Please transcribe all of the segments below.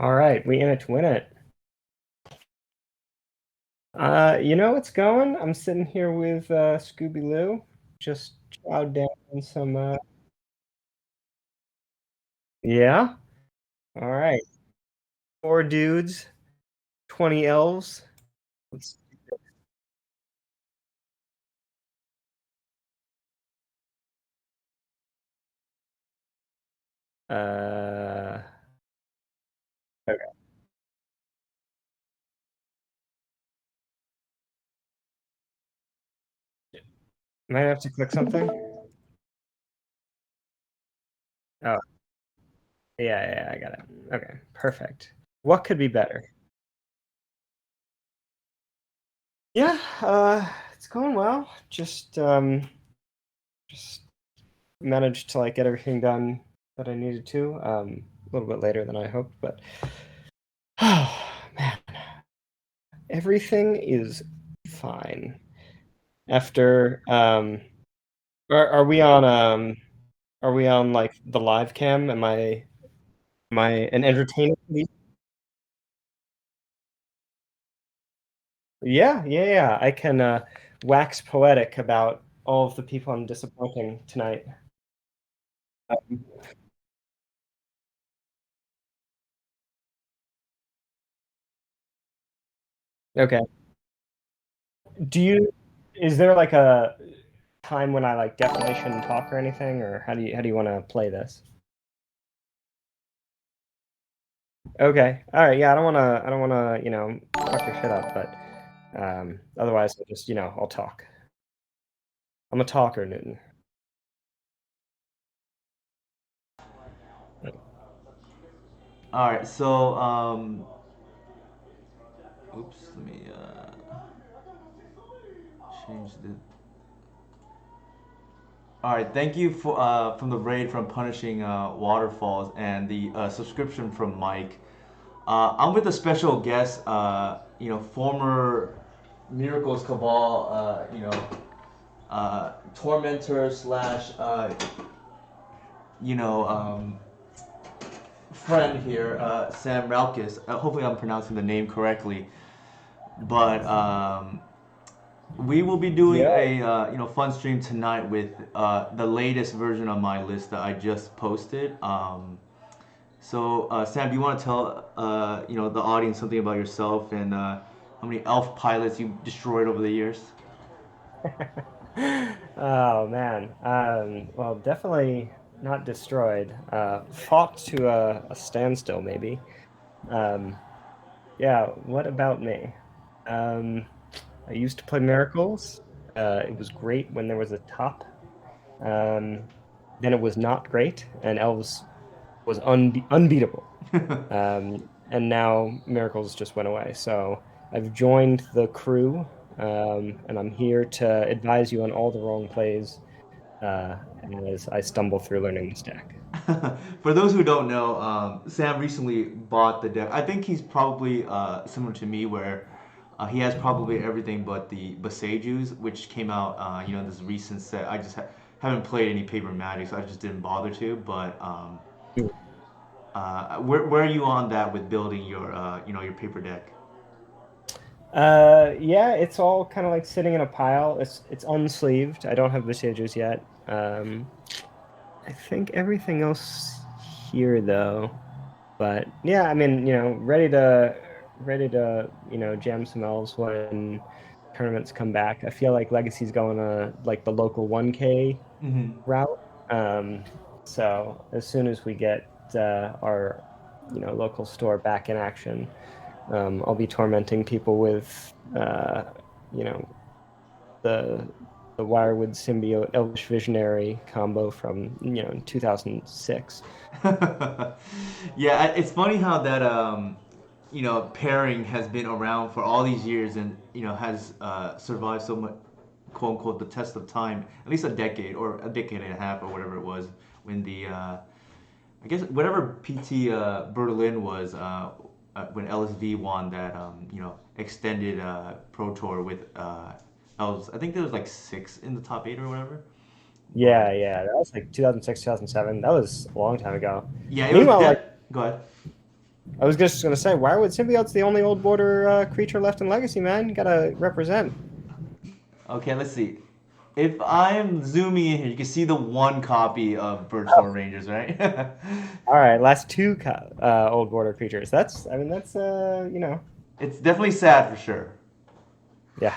All right, we in it to win it. You know what's going? I'm sitting here with Scooby Loo, just chowed down on some. Yeah. All right, four dudes, 20 elves. Let's, uh, okay. Might have to click something. Oh, yeah, I got it. Okay, perfect. What could be better? Yeah, it's going well. Just managed to like get everything done that I needed to. A little bit later than I hoped, but oh man, everything is fine. After are we on are we on like the live cam? Am I an entertainer? Yeah. I can wax poetic about all of the people I'm disappointing tonight. Um, okay. Do you is there like a time when I like definitely shouldn't talk or anything, or how do you want to play this? Okay. All right. Yeah, I don't wanna, fuck your shit up, but otherwise I'll just, I'll talk. I'm a talker, Newton. All right, so oops, let me change the. All right, thank you for from the raid from punishing waterfalls and the subscription from Mike. I'm with a special guest, former Miracles Cabal, tormentor slash, you know, um, friend here, Sam Roukas. Hopefully, I'm pronouncing the name correctly. But we will be doing Yeah. a fun stream tonight with the latest version of my list that I just posted. Sam, do you want to tell the audience something about yourself and how many elf pilots you destroyed over the years? Oh man. Well, definitely not destroyed. Fought to a standstill, maybe. Um, yeah. What about me? Um, I used to play Miracles. It was great when there was a top. Um, then it was not great, and Elves was unbeatable. And now Miracles just went away. So I've joined the crew, and I'm here to advise you on all the wrong plays uh, as I stumble through learning the stack. For those who don't know, Sam recently bought the deck. I think he's probably similar to me, where he has probably everything but the Basejus, which came out, this recent set. I just haven't played any Paper Magic, so I just didn't bother to. But where are you on that with building your, your paper deck? Yeah, it's all kind of like sitting in a pile. It's unsleeved. I don't have Visages yet. I think everything else here though. But yeah, I mean, ready to, jam some elves when tournaments come back. I feel like Legacy's going to like the local 1K Hmm. route. Um, so as soon as we get our, local store back in action, I'll be tormenting people with, you know, the the Wirewood Symbiote Elvish Visionary combo from, 2006. Yeah, it's funny how that pairing has been around for all these years and has survived so much, quote unquote, the test of time, at least a decade or a decade and a half or whatever it was when the I guess whatever PT Berlin was when LSV won that extended Pro Tour with Elves. I think there was like six in the top eight or whatever. But Yeah, that was like 2006, 2007. That was a long time ago. yeah, it was Meanwhile, like that. Go ahead. I was just gonna say, why would symbiote's the only old border creature left in Legacy, man? You gotta represent. Okay, let's see. If I'm zooming in here, you can see the one copy of Birdstorm Rangers, right? All right, last two old border creatures. I mean, that's It's definitely sad for sure. yeah.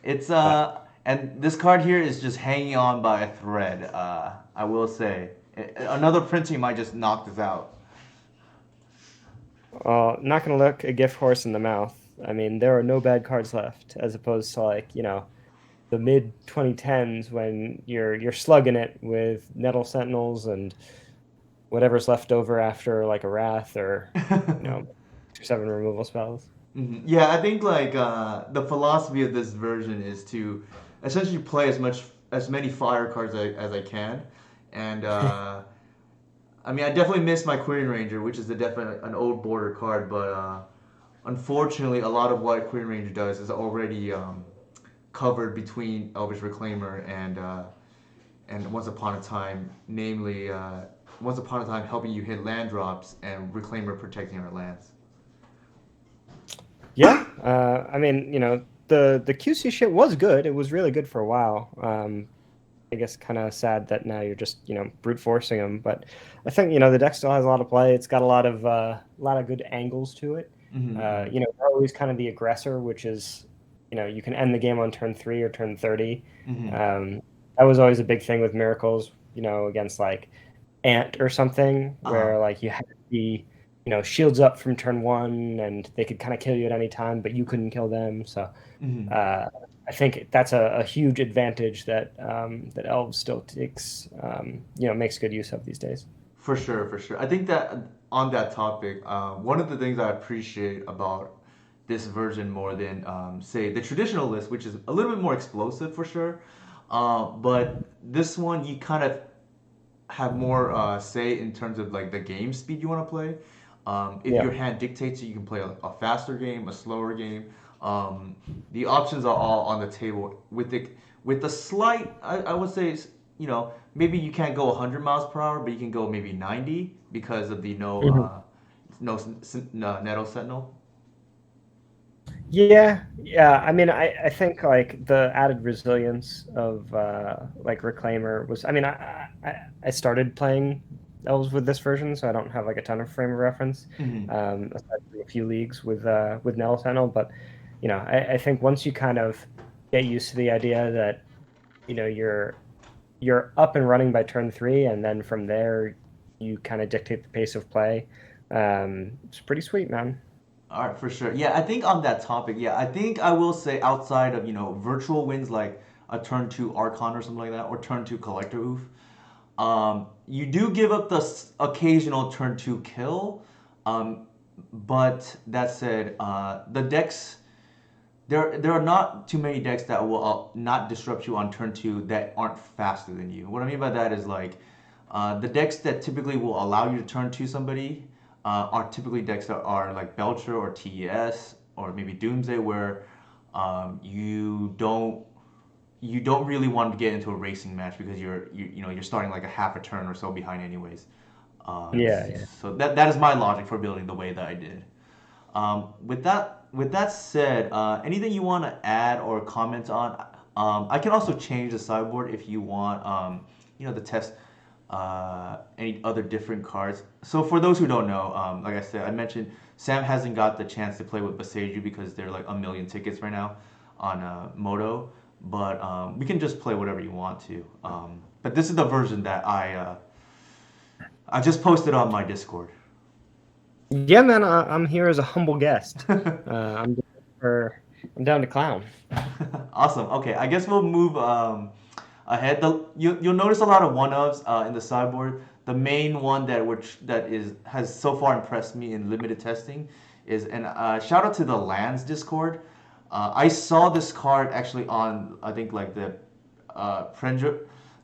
It's Uh, and this card here is just hanging on by a thread. I will say, another printing might just knock this out. not gonna look a gift horse in the mouth. I mean, there are no bad cards left, as opposed to like the mid 2010s when you're slugging it with Nettle Sentinels and whatever's left over after like a Wrath or you know 7 removal spells. Mhm. Yeah, I think like the philosophy of this version is to essentially play as many fire cards as I can, and I mean I definitely miss my Queen Ranger, which is definitely an old border card, but unfortunately a lot of what Queen Ranger does is already covered between Elvish Reclaimer and Once Upon a Time, namely Once Upon a Time helping you hit land drops and Reclaimer protecting our lands. Yeah, I mean, the QC shit was good. It was really good for a while. I guess kind of sad that now you're just brute forcing them. But I think the deck still has a lot of play. It's got a lot of good angles to it. Mm-hmm, You're always kind of the aggressor, which is you can end the game on turn 3 or turn 30. mm-hmm. Um, that was always a big thing with miracles. Against like Ant or something, Uh-huh. where like you had to be shields up from turn 1, and they could kind of kill you at any time, but you couldn't kill them. So Mm-hmm. uh, I think that's a huge advantage that Elves still takes, makes good use of these days. For sure, for sure. I think that on that topic, one of the things I appreciate about this version more than, say, the traditional list, which is a little bit more explosive for sure, but this one you kind of have more say in terms of like the game speed you want to play. If Yeah. your hand dictates it, you can play a faster game, a slower game. Um, the options are all on the table. With the slight, I would say, maybe you can't go 100 miles per hour, but you can go maybe 90 because of the Mhm. no Nettle Sentinel. Yeah, yeah. I mean, I think like the added resilience of like Reclaimer was. I mean, I started playing Elves with this version, so I don't have like a ton of frame of reference, Hmm. aside from a few leagues with Nell Sentinel. But I think once you kind of get used to the idea that you're up and running by turn 3, and then from there you kind of dictate the pace of play. It's pretty sweet, man. All right, for sure. Yeah, I think on that topic, yeah, I think I will say outside of, virtual wins like a turn two Archon or something like that, or turn two Collector Oof, you do give up the occasional turn two kill. Um, but that said, the decks, there are not too many decks that will not disrupt you on turn two that aren't faster than you. What I mean by that is like the decks that typically will allow you to turn to somebody are typically decks that are like Belcher or TES or maybe Doomsday, where you don't really want to get into a racing match because you're starting like a half a turn or so behind anyways. Um, Yeah, yeah. so that is my logic for building the way that I did. With that said, anything you want to add or comment on? I can also change the sideboard if you want. To test any other different cards. So for those who don't know, like I said, I mentioned Sam hasn't got the chance to play with Baseju because there are like a million tickets right now on Moto. But we can just play whatever you want to. But this is the version that I just posted on my Discord. Yeah, man, I'm here as a humble guest. I'm down I'm down to clown. Awesome. Okay, I guess we'll move ahead. You'll notice a lot of one ofs in the sideboard. The main one that has so far impressed me in limited testing is and shout out to the Lands Discord. I saw this card actually on I think like the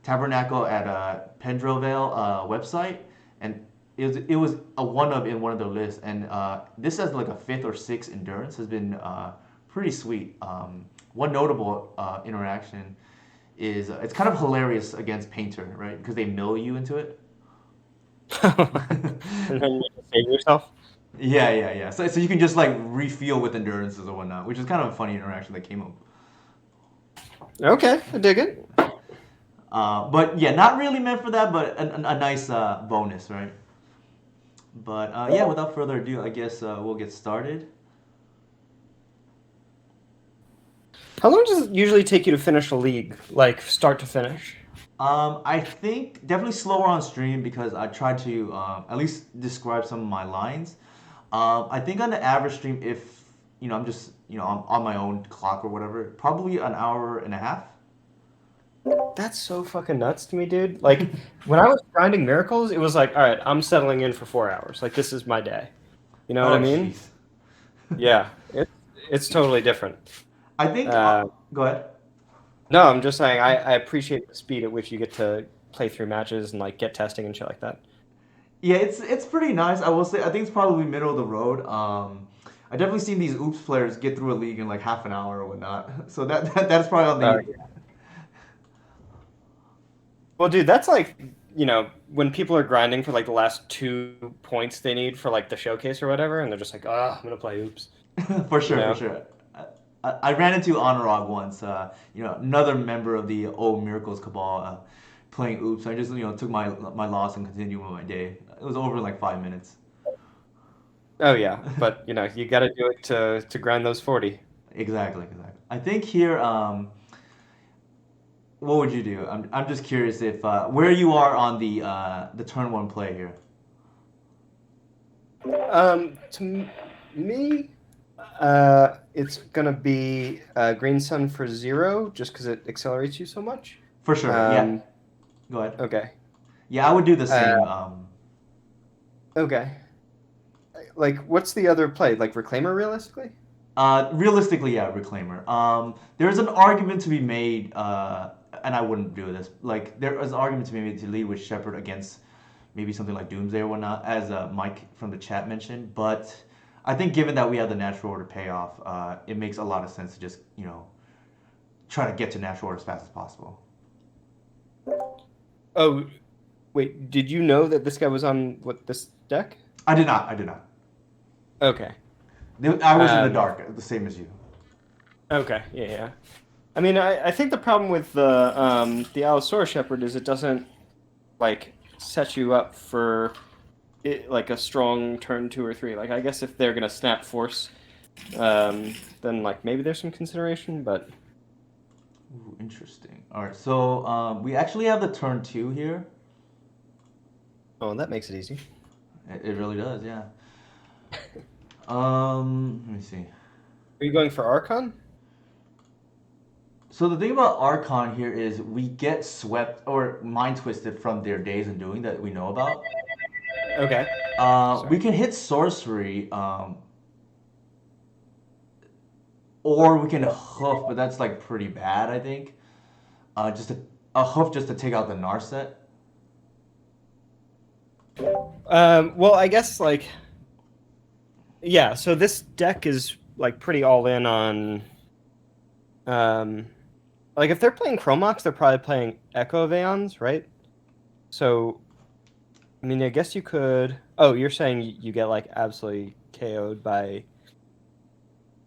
Tabernacle at Pendrevale website, and it was a one of in one of their lists, and this has like a fifth or sixth endurance has been pretty sweet. One notable interaction is it's kind of hilarious against Painter, right? Because they mill you into it. And then you just save yourself. Yeah. So you can just like refuel with endurances or whatnot, which is kind of a funny interaction that came up. Okay, I dig it. But yeah, not really meant for that, but a nice bonus, right? But yeah, without further ado, I guess we'll get started. How long does it usually take you to finish a league, like start to finish? I think definitely slower on stream because I try to at least describe some of my lines. I think on the average stream, if I'm just I'm on my own clock or whatever, probably an hour and a half. That's so fucking nuts to me, dude. Like when I was grinding miracles, it was like, all right, I'm settling in for 4 hours. Like this is my day. You know what I Oh mean? jeez. Yeah, it's totally different. I think. Uh, Go ahead. no, I'm just saying I appreciate the speed at which you get to play through matches and like get testing and shit like that. Yeah, it's pretty nice. I will say. I think it's probably middle of the road. I definitely seen these oops players get through a league in like half an hour or whatnot. So that's probably on the. Yeah. Well, dude, that's like, when people are grinding for like the last 2 points they need for like the showcase or whatever, and they're just like, oh, I'm gonna play oops, For you sure, for know? sure. I ran into Honorog once, another member of the old Miracles Cabal playing Oops. I just, took my loss and continued with my day. It was over in like 5 minutes. Oh yeah, but you got to do it to grind those 40. Exactly. I think here, what would you do? I'm just curious if where you are on the turn one play here. Me, it's gonna be Green Sun for 0, just because it accelerates you so much. For sure. Yeah. Um, Go ahead. okay. Yeah, I would do the same. Uh, okay. Like, what's the other play? Like Reclaimer, realistically? Realistically, yeah, Reclaimer. There's an argument to be made, and I wouldn't do this. Like, there is an argument to be made to lead with Shepherd against maybe something like Doomsday or whatnot, as Mike from the chat mentioned. But I think given that we have the natural order payoff, it makes a lot of sense to just try to get to natural order as fast as possible. Oh, wait. Did you know that this guy was on this deck? I did not. I did not. Okay. I was in the Um, dark, the same as you. okay. Yeah. I mean, I think the problem with the Allosaurus Shepherd is it doesn't like set you up for like a strong turn 2 or 3. Like I guess if they're gonna snap force, then like maybe there's some consideration, but Ooh, interesting. All right, so we actually have the turn two here. oh, that makes it easy. It really does, yeah. Let me see. Are you going for Archon? So the thing about Archon here is we get swept or mind twisted from their days of doing that we know about. Okay. We Sorry. can hit sorcery, or we can hoof, but that's like pretty bad, I think. Just a hoof just to take out the Narset. Well, I guess like yeah. So this deck is like pretty all in on um, like if they're playing Chromox, they're probably playing Echo Vaons, right? So I mean, I guess you could. Oh, you're saying you get like absolutely KO'd by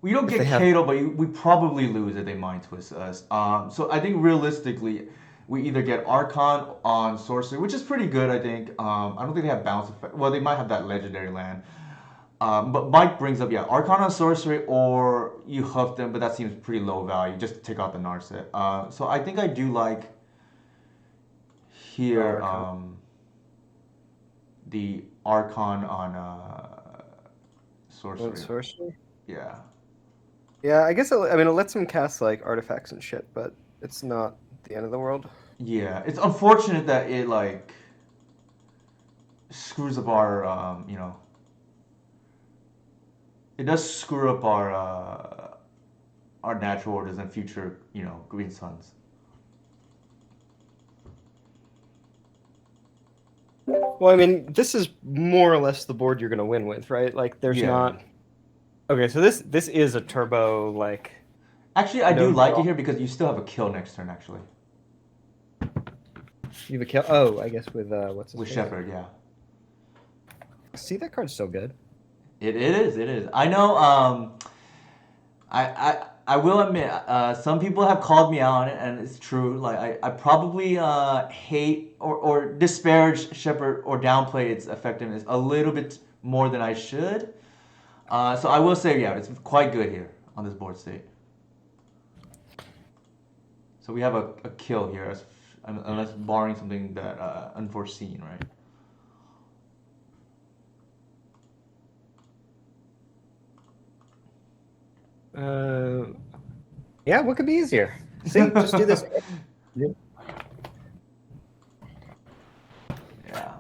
We don't if get they have. KO, but we probably lose if they mind twist us. So I think realistically, we either get Archon on sorcery, which is pretty good, I think. I don't think they have bounce effect. Well, they might have that legendary land. But Mike brings up, yeah, Archon on sorcery, or you huff them, but that seems pretty low value just to take out the Narset. So I think I do like here Archon. the Archon on Want sorcery. sorcery? Yeah. Yeah, I guess I mean it lets them cast like artifacts and shit, but it's not the end of the world. Yeah, it's unfortunate that it like screws up our it does screw up our natural orders and future green suns. Well, I mean, this is more or less the board you're gonna win with, right? Like, there's Yeah. not. Okay, so this is a turbo like Actually, I do no like it draw. here because you still have a kill next turn. Actually, You have a kill. Oh, I guess with what's his with face? Shepherd, yeah. See, that card's so good. It is. It is. I know. I will admit, some people have called me out on it, and it's true. Like I probably hate or disparage Shepard or downplay its effectiveness a little bit more than I should. So I will say, yeah, it's quite good here on this board state. So we have a kill here, unless barring something that unforeseen, right? Uh, yeah, what could be easier? See, just do this. Yeah.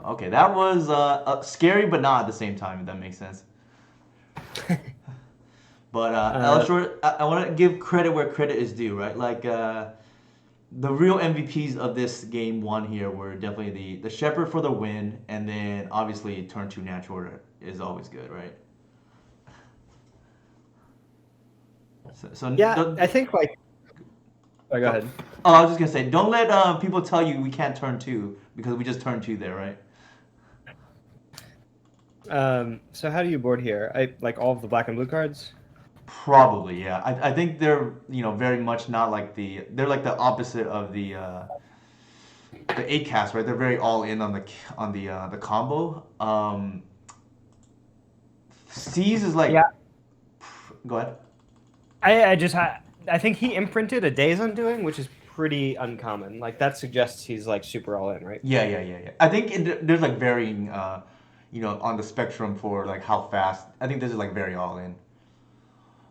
Okay, that was scary, but not at the same time. If that makes sense. But Uh, I want to give credit where credit is due, right? Like the real MVPs of this game one here were definitely the Shepherd for the win, and then obviously turn two natural order is always good, right? So yeah, I think like. Oh, go don't, ahead. oh, I was just gonna say, don't let people tell you we can't turn two because we just turned two there, right? So how do you board here? I like all of the black and blue cards. Probably, yeah. I think they're very much not like they're like the opposite of the eight cast, right? They're very all in on the combo. C's is Yeah, like, go ahead. I think he imprinted a Days Undoing, which is pretty uncommon. Like that suggests he's like super all in, right? Yeah. I think there's like varying, on the spectrum for like how fast. I think this is like very all in.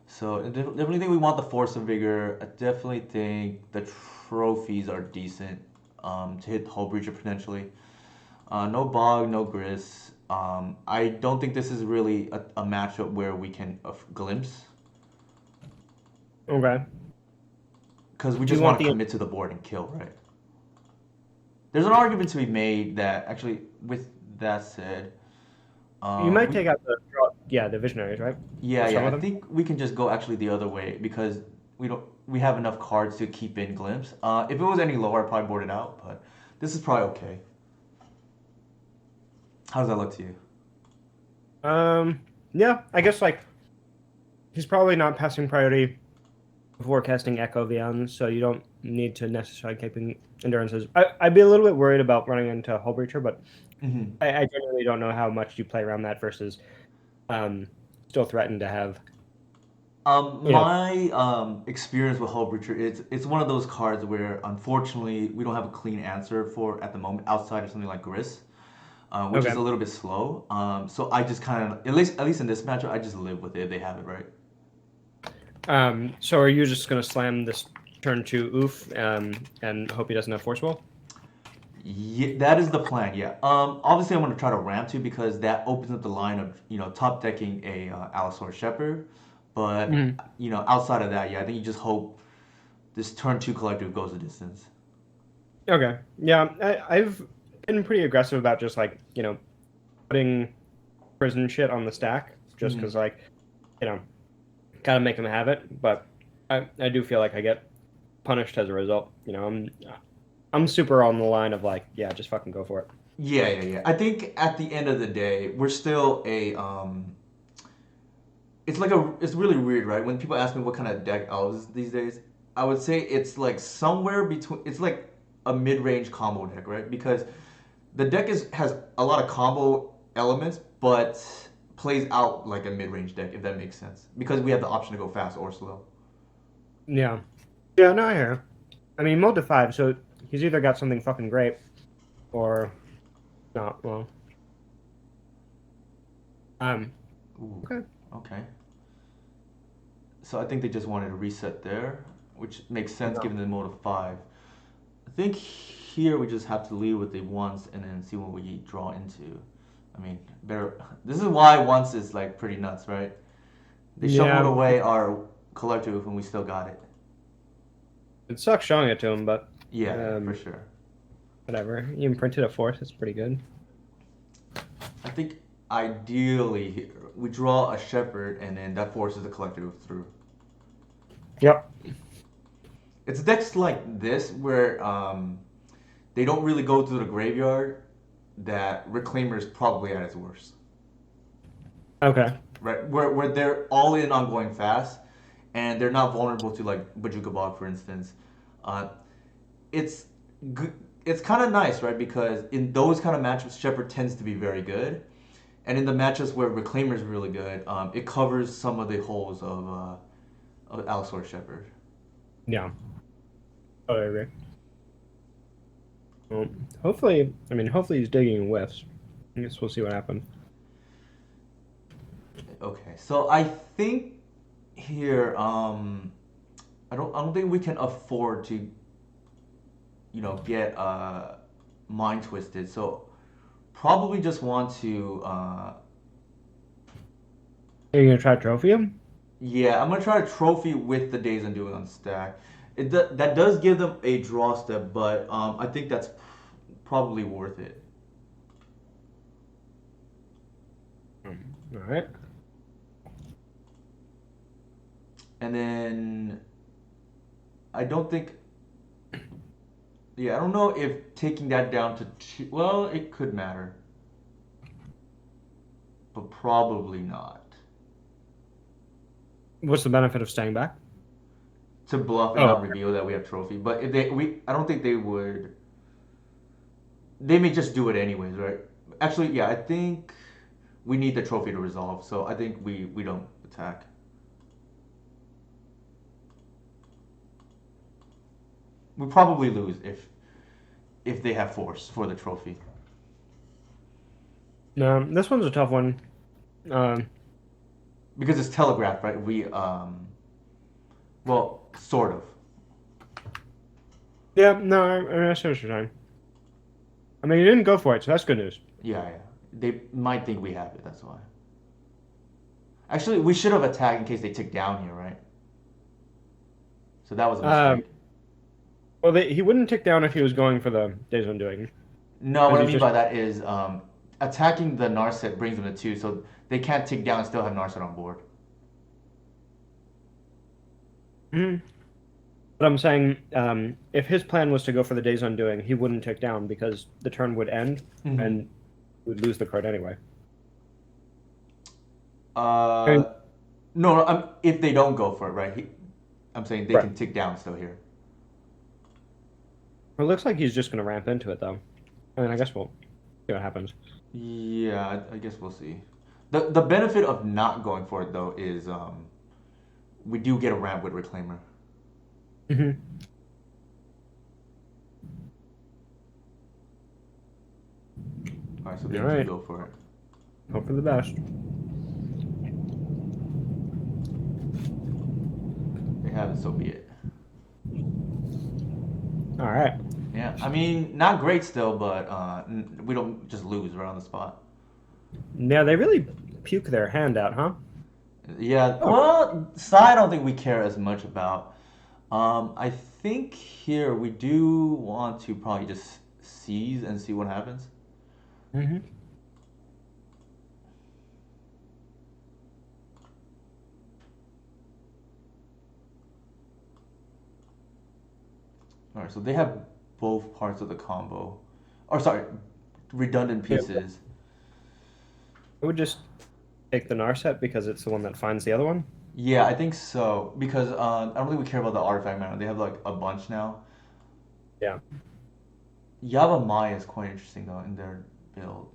So I definitely think we want the Force of Vigor. I definitely think the trophies are decent to hit Hull Breacher potentially. No Bog, no Gris. I don't think this is really a matchup where we can glimpse Okay. because we Do you just want want to the? commit to the board and kill, right? There's an argument to be made that actually, with that said, You might we take out the visionaries, right? Or yeah, some I of them. think we can just go actually the other way because we have enough cards to keep in glimpse. If it was any lower, I'd probably board it out, but this is probably okay. How does that look to you? Yeah, I guess like he's probably not passing priority before casting Echo Vian, so you don't need to necessarily keeping endurances. I'd be a little bit worried about running into Hull Breacher, but Hmm. I genuinely don't know how much you play around that versus um still threatened to have you know My experience with Hullbreacher, it's one of those cards where unfortunately we don't have a clean answer for at the moment outside of something like Gris, which is a okay. little bit slow. So I just kind of at least in this matchup, I just live with it if they have it right. So are you just gonna slam this turn to Oof and hope he doesn't have Force Wall? Yeah, that is the plan. Yeah. Obviously, I'm going to try to ramp to because that opens up the line of top decking a Allosaur Shepherd, but Mhm. outside of that, yeah, I think you just hope this turn two collective goes the distance. Okay. Yeah, I've been pretty aggressive about just like, putting prison shit on the stack just Hmm. because like, you know, gotta make him have it. But I do feel like I get punished as a result. I'm super on the line of like, yeah, just fucking go for it. Yeah. I think at the end of the day, we're still it's really weird, right? When people ask me what kind of deck Elves is these days, I would say it's like somewhere between. It's like a mid-range combo deck, right? Because the deck has a lot of combo elements, but plays out like a mid-range deck, if that makes sense. Because we have the option to go fast or slow. Yeah. Yeah, no, I hear. I mean, mode to five, so he's either got something fucking great or not. Well, um, Ooh, okay. okay. So I think they just wanted to reset there, which makes sense No. given the mode of five. I think here we just have to lead with the once and then see what we draw into. I mean, better. This is why once is like pretty nuts, right? They shoveled Yeah, away our collective and we still got it. it sucks showing it to him, but Yeah, for um, sure. whatever. He imprinted a force. It's pretty good. I think ideally we draw a shepherd and then that forces the collective through. Yep. It's decks like this where they don't really go through the graveyard that Reclaimer is probably at its worst. Okay. right? Where they're all in on going fast, and they're not vulnerable to like Bajuka Bog, for instance. Uh, it's it's kind of nice, right? Because in those kind of matchups, Shepard tends to be very good, and in the matchups where Reclaimer is really good, it covers some of the holes of Allosaur Shepard. Yeah, I agree. Well, hopefully, I mean, hopefully he's digging whiffs. I guess we'll see what happens. Okay, so I think here, I don't think we can afford to, get mind twisted. So probably just want to, Are you gonna try to trophy him? yeah, I'm gonna try a trophy with the Days Undoing on stack. That does give them a draw step, but I think that's probably worth it. All right. And then I don't think, yeah, I don't know if taking that down to two, well, it could matter, but probably not. What's the benefit of staying back? To bluff and Oh, not reveal that we have trophy. But if I don't think they would. They may just do it anyways, right? Actually, yeah, I think we need the trophy to resolve. So I think we don't attack. We probably lose if they have force for the trophy. no, this one's a tough one. Um, Because it's telegraphed, right? Well, sort of. yeah, no, I see what you're saying. I mean, you didn't go for it, so that's good news. Yeah, yeah. They might think we have it. That's why. Actually, we should have attacked in case they tick down here, right? So that was a Um, mistake. well, he wouldn't tick down if he was going for the Days Undoing, No, because what I he's mean just. by that is attacking the Narset brings them to two, so they can't tick down and still have Narset on board. Mhm. But I'm saying, if his plan was to go for the Days Undoing, he wouldn't tick down because the turn would end Mm-hmm. and we'd lose the card anyway. I Uh, mean, no, no if they don't go for it, right? I'm saying they right. can tick down still here. It looks like he's just going to ramp into it, though. I mean, I guess we'll see what happens. Yeah, I guess we'll see. The benefit of not going for it though is we do get a ramp with Reclaimer. Hmm. All right, so All they do right. go for it. Hope for the best. They have it, so be it. All right. Yeah, I mean, not great still, but we don't just lose right on the spot. Yeah, they really puke their hand out, huh? Yeah, Oh, well, Psy I don't think we care as much about. I think here we do want to probably just seize and see what happens. hmm. All right, so they have both parts of the combo. Or sorry, redundant Yeah, pieces. I would just take the Narset because it's the one that finds the other one. Yeah, I think so because I don't think we care about the artifact mana. They have like a bunch now. Yeah. Yava Maya is quite interesting though in their build.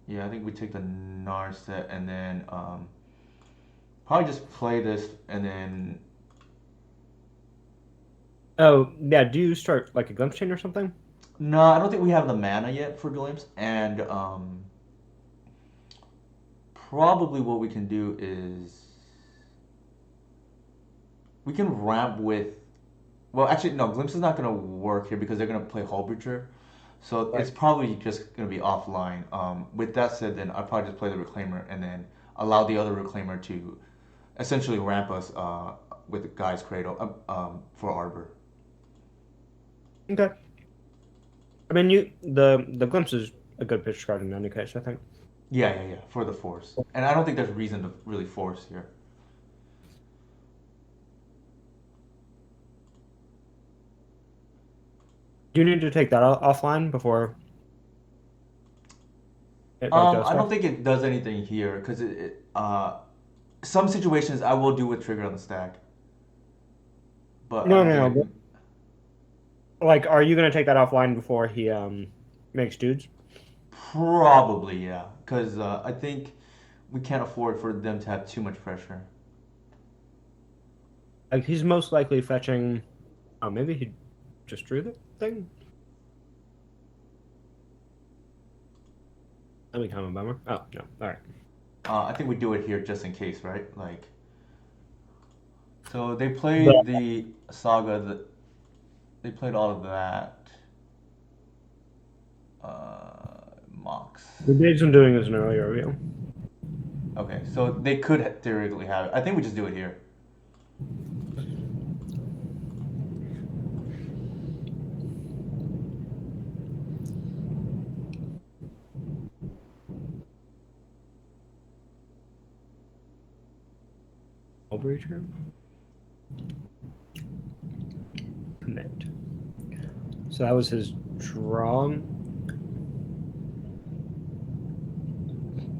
Yeah, I think we take the Narset and then probably just play this and then Oh, yeah. Do you start like a Glimpse Chain or something? no, I don't think we have the mana yet for Glimpse and probably what we can do is we can ramp with. Well, actually, no. Glimpse is not going to work here because they're going to play Hullbreacher, so it's Right. probably just going to be offline. With that said, then I'll probably just play the Reclaimer and then allow the other Reclaimer to essentially ramp us with Guy's Cradle for Arbor. Okay. I mean, the Glimpse is a good pitch card in any case, I think. Yeah, yeah, yeah, for the Force. And I don't think there's reason to really force here. Do you need to take that offline before It like does I don't stuff? think it does anything here because some situations I will do with trigger on the stack, but I No, don't no, think no. it. Like, are you gonna take that offline before he makes dudes? Probably yeah, because I think we can't afford for them to have too much pressure. Like he's most likely fetching. Oh, maybe he just drew the thing. That'd be kind of a bummer. Oh no. All right. I think we do it here just in case, right? Like, so they The played the saga. They played all of that. Mox. the days I'm doing is an earlier review. Okay, so they could theoretically have it. I think we just do it here. Overreacher. Commit. So that was his draw.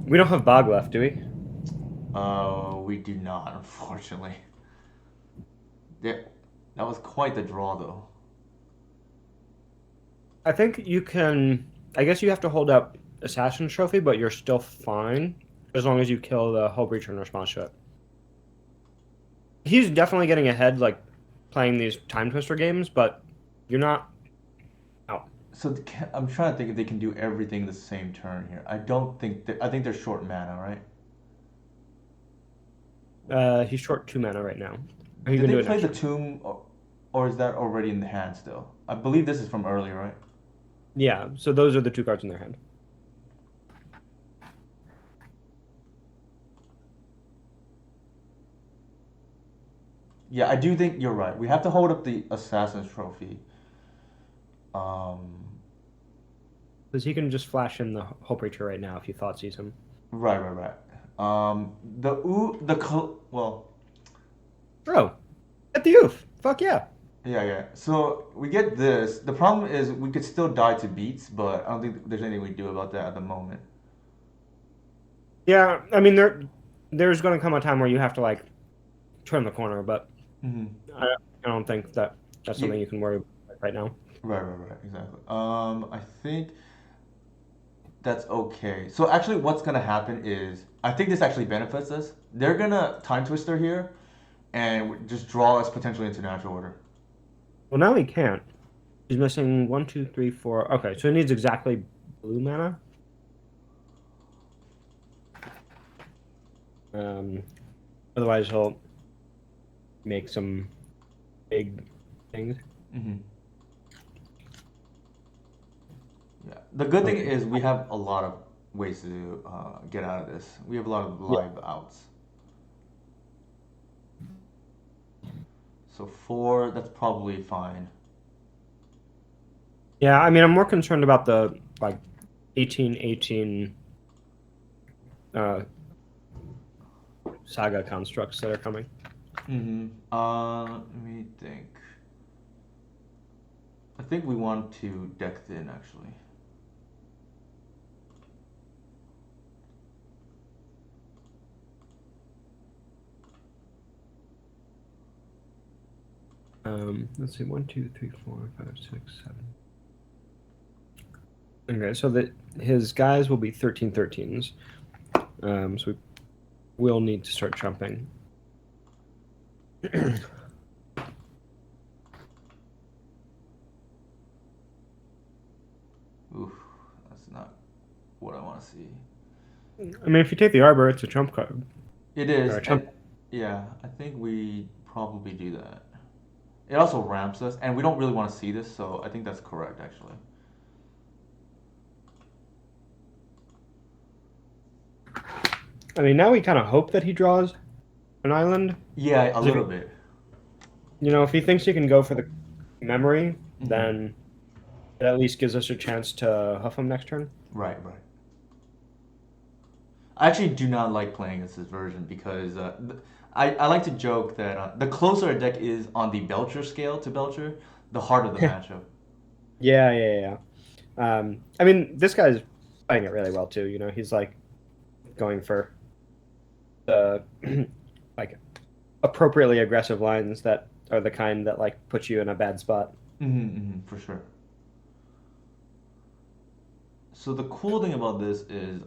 We don't have Bog left, do we? We do not, unfortunately. Yeah, that was quite the draw, though. I think you can. I guess you have to hold up Assassin's Trophy, but you're still fine as long as you kill the Hull Breacher in response to it. He's definitely getting ahead, like playing these Time Twister games, but you're not out. So I'm trying to think if they can do everything the same turn here. I don't think I think they're short mana, right? He's short 2 mana right now. He Did can they do it play next the turn. tomb, or is that already in the hand still? I believe this is from earlier, right? Yeah, so those are the two cards in their hand. Yeah, I do think you're right. We have to hold up the Assassin's Trophy. Um, Because he can just flash in the Hull Breacher right now if you thought sees him. right, right, right. Well, Bro, get the oof. Fuck yeah. yeah, yeah. So we get this. The problem is we could still die to beats, but I don't think there's anything we can do about that at the moment. Yeah, I mean there's going to come a time where you have to like turn the corner, but Hmm. I don't think that that's Yeah, something you can worry about right now. right, right, right. Exactly. I think that's okay. So actually, what's gonna happen is I think this actually benefits us. They're gonna time twister here and just draw us potentially into natural order. Well, now he can't. He's missing one, two, three, four. Okay, so he needs exactly blue mana. Um, Otherwise he'll make some big things. Hmm. Yeah. The good thing Okay. is we have a lot of ways to get out of this. We have a lot of Yeah. live outs. So four, that's probably fine. Yeah, I mean, I'm more concerned about the like 1818 uh saga constructs that are coming. Mm-hmm. Let me think. I think we want to deck thin actually. Let's see, one, two, three, four, five, six, seven. Okay, so that his guys will be 1313s. So we will need to start jumping. Oof, that's not what I want to see. I mean, if you take the Arbor, it's a trump card. It Or is, a trump. and yeah, I think we probably do that. It also ramps us, and we don't really want to see this, so I think that's correct actually. I mean, now we kind of hope that he draws an island. Yeah, a 'Cause if little he, bit. if he thinks he can go for the memory, Hmm. then it at least gives us a chance to huff him next turn. Right, right. I actually do not like playing against this version because I like to joke that the closer a deck is on the Belcher scale to Belcher, the harder the matchup. Yeah, yeah, yeah. I mean, this guy's playing it really well too. He's like going for the like appropriately aggressive lines that are the kind that like put you in a bad spot. For sure. So the cool thing about this is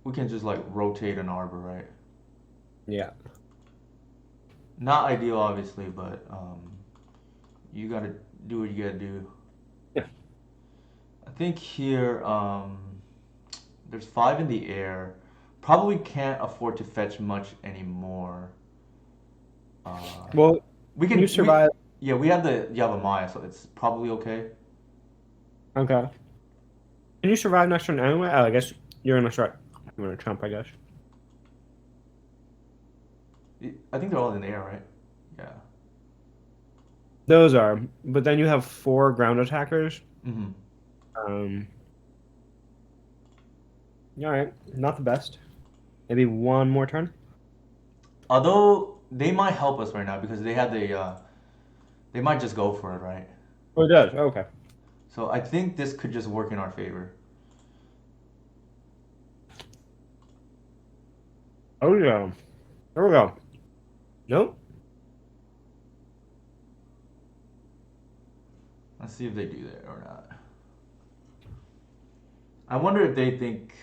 we can just like rotate an arbor, right? Yeah. Not ideal, obviously, but you gotta do what you gotta do. Yeah. I think here there's five in the air. Probably can't afford to fetch much anymore. Uh, Well, we can you can we survive? yeah we have the Yavamaya, so it's probably okay. Okay. Can you survive next turn anyway? Oh, I guess you're gonna start. I'm gonna trump, I guess. I think they're all in the air, right? Yeah. Those are, but then you have four ground attackers. hmm Um, all right, not the best. Maybe one more turn. Although they might help us right now because they had they might just go for it, right? Oh, it does. Okay. So I think this could just work in our favor. Oh yeah. There we go. Nope. Let's see if they do that or not. I wonder if they think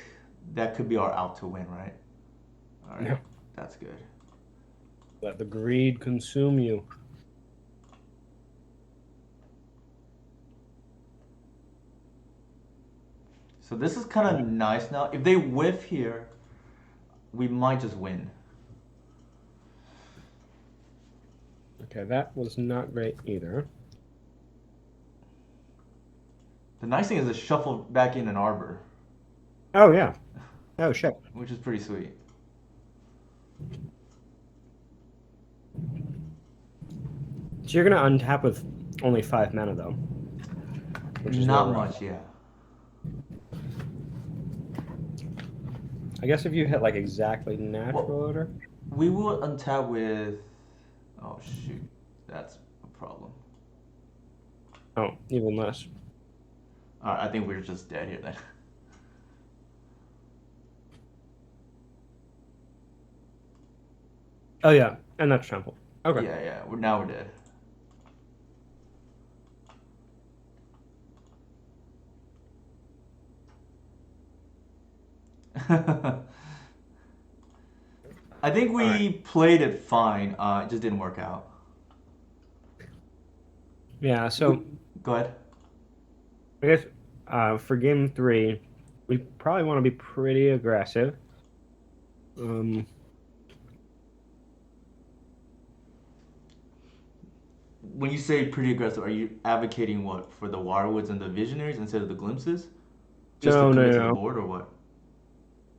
that could be our out to win, right? All right, Yeah. that's good. Let the greed consume you. So this is kind of nice now. If they whiff here, we might just win. Okay, that was not great either. The nice thing is to shuffle back in an arbor, Oh yeah. Oh shit. which is pretty sweet. So you're gonna untap with only 5 mana though, which is really Not rough. much, yeah. I guess if you hit like exactly natural Well, order. we will untap with. Oh shoot, that's a problem. Oh, even less. All right, I think we're just dead here then. Oh yeah, and that's trample. Okay. Yeah, yeah. We're dead. I think All right. we played it fine. It just didn't work out. Yeah. We, So go ahead. I guess for game three, we probably want to be pretty aggressive. Um, When you say pretty aggressive, are you advocating what for the Wirewoods and the Visionaries instead of the Glimpses, just to no, no, commit to the no, board, or what?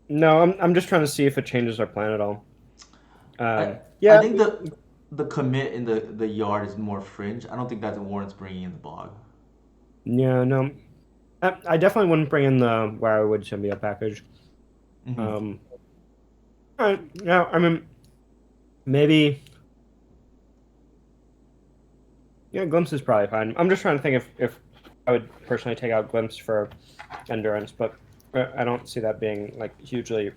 no. I'm just trying to see if it changes our plan at all. I Yeah. think the commit in the yard is more fringe. I don't think that warrants bringing in the bog. Yeah. No. I definitely wouldn't bring in the Wirewood symbiote package. hmm Um. All right. Yeah. I mean, maybe. Yeah, Glimpse is probably fine. I'm just trying to think if I would personally take out Glimpse for endurance, but I don't see that being like hugely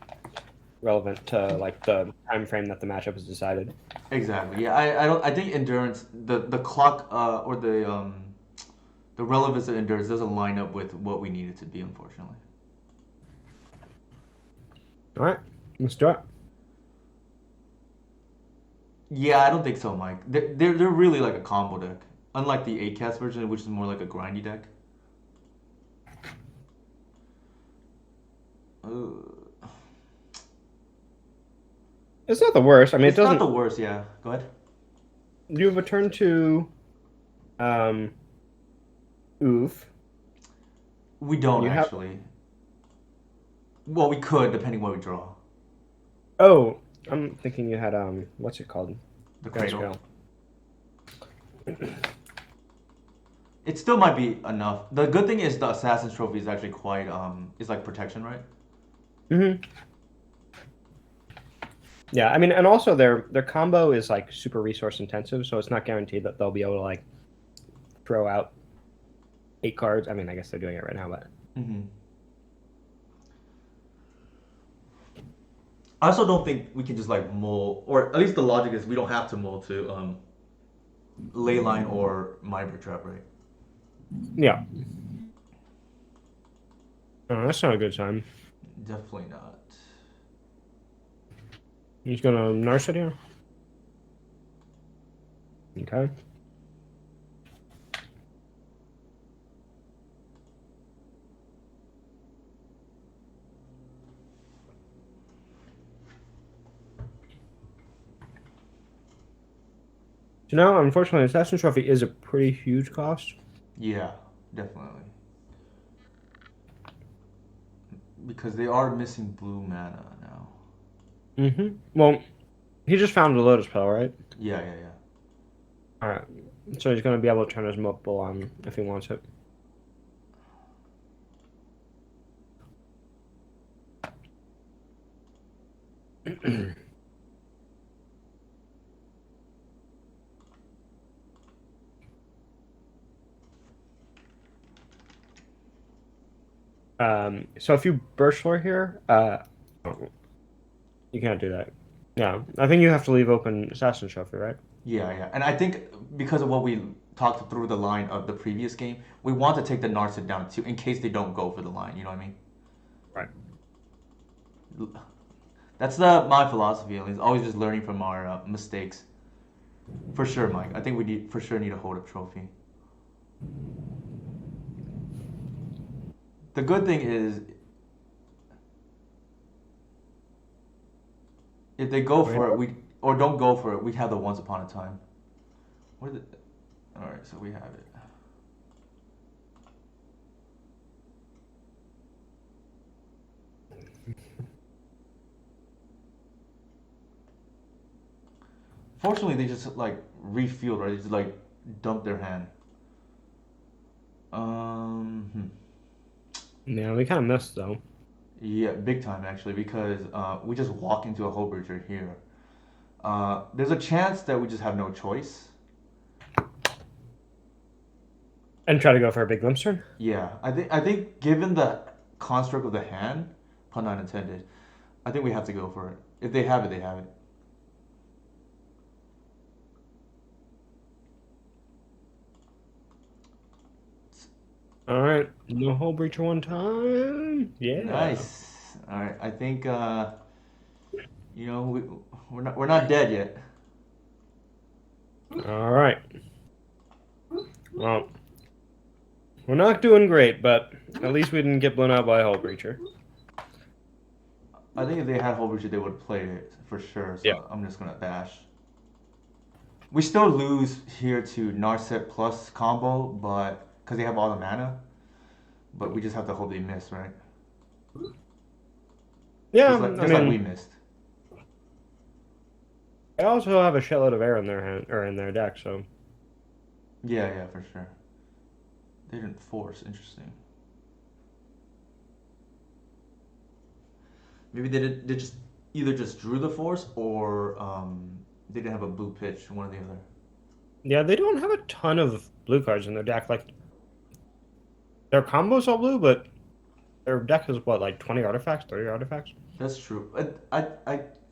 relevant to like the time frame that the matchup is decided. Exactly. Yeah, I don't. I think endurance, the clock, or the relevance of endurance doesn't line up with what we need it to be, unfortunately. All right, let's do it. Yeah, I don't think so, Mike. They're really like a combo deck, unlike the 8 cast version, which is more like a grindy deck. Uh, It's not the worst. I mean, it it's not the doesn't. worst. Yeah, go ahead. You have a turn to um, Oof. We don't You have. actually. Well, we could depending what we draw. Oh, I'm thinking you had what's it called? The Ghost cradle. Trail. It still might be enough. The good thing is the assassin's trophy is actually quite is like protection, right? Hmm. Yeah, I mean, and also their combo is like super resource intensive, so it's not guaranteed that they'll be able to like throw out 8 cards. I mean, I guess they're doing it right now, but Hmm. I also don't think we can just like mull, or at least the logic is we don't have to mull to leyline or Myberg trap, right? Yeah. Oh, that's not a good time. Definitely not. He's gonna nurse it here. Okay. So now, unfortunately, Assassin's Trophy is a pretty huge cost. Yeah, definitely. Because they are missing blue mana now. Well, he just found a Lotus Petal, right? Yeah, yeah, yeah. All right. So he's gonna be able to turn his multiple on if he wants it. So if you burst for here, oh, you can't do that. Yeah, I think you have to leave open Assassin's Trophy, right? Yeah, yeah. And I think because of what we talked through the line of the previous game, we want to take the Narset down too in case they don't go for the line. You know what I mean? Right. That's the my philosophy. At least always just learning from our mistakes. For sure, Mike. I think we need for sure need a hold up trophy. The good thing is if they go We for it, we or don't go for it, we have the once upon a time. What is it? All right, so we have it. Fortunately, they just like refueled, right? They just like dump their hand. Hmm. Yeah, we kind of missed though. Yeah, big time actually, because we just walk into a hull breacher here. There's a chance that we just have no choice. And try to go for a big glimpse turn. Yeah, I think given the construct of the hand, pun not intended, I think we have to go for it. If they have it, they have it. All right, no hull breacher one time. Yeah. Nice. All right, I think we're not dead yet. All right. Well, we're not doing great, but at least we didn't get blown out by a hull breacher. I think if they had Holbridge, they would have played it for sure. Yeah. So I'm just gonna dash. We still lose here to Narset plus combo, but because they have all the mana, but we just have to hope they miss, right? Yeah, Just like I just like we mean, missed. I also have a shitload of air in their hand or in their deck, so Yeah, yeah, for sure. They didn't force. Interesting. Maybe they did. They just either just drew the force or they didn't have a blue pitch. One or the other. yeah, they don't have a ton of blue cards in their deck. Like their combo's all blue, but their deck is what, like 20 artifacts, 30 artifacts? That's true. I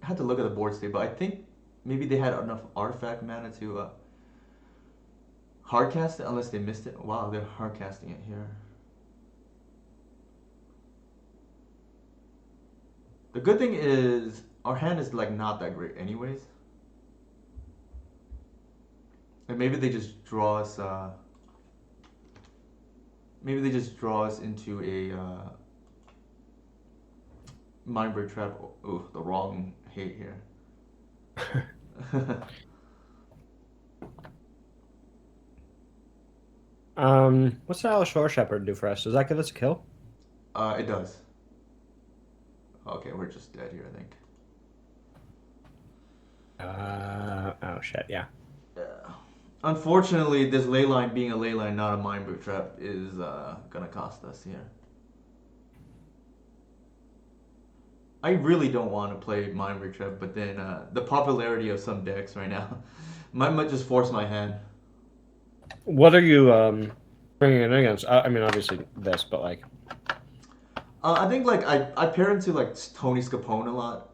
had to look at the board state, but I think maybe they had enough artifact mana to hardcast it unless they missed it. Wow, they're hardcasting it here. The good thing is our hand is like not that great anyways. And maybe they just draw us maybe they just draw us into a Mindbreak trap. Ooh, the wrong hate here. What's the Shore Shepherd do for us? Does that give us a kill? It does. Okay, we're just dead here, I think. Oh shit, yeah. Yeah. Unfortunately, this ley line being a ley line, not a Mindbreak trap, is gonna cost us here. I really don't want to play Mindbreak trap, but then the popularity of some decks right now might just force my hand. What are you bringing it against? I mean, obviously this, but like I think like I pair into like Tony Scapone a lot.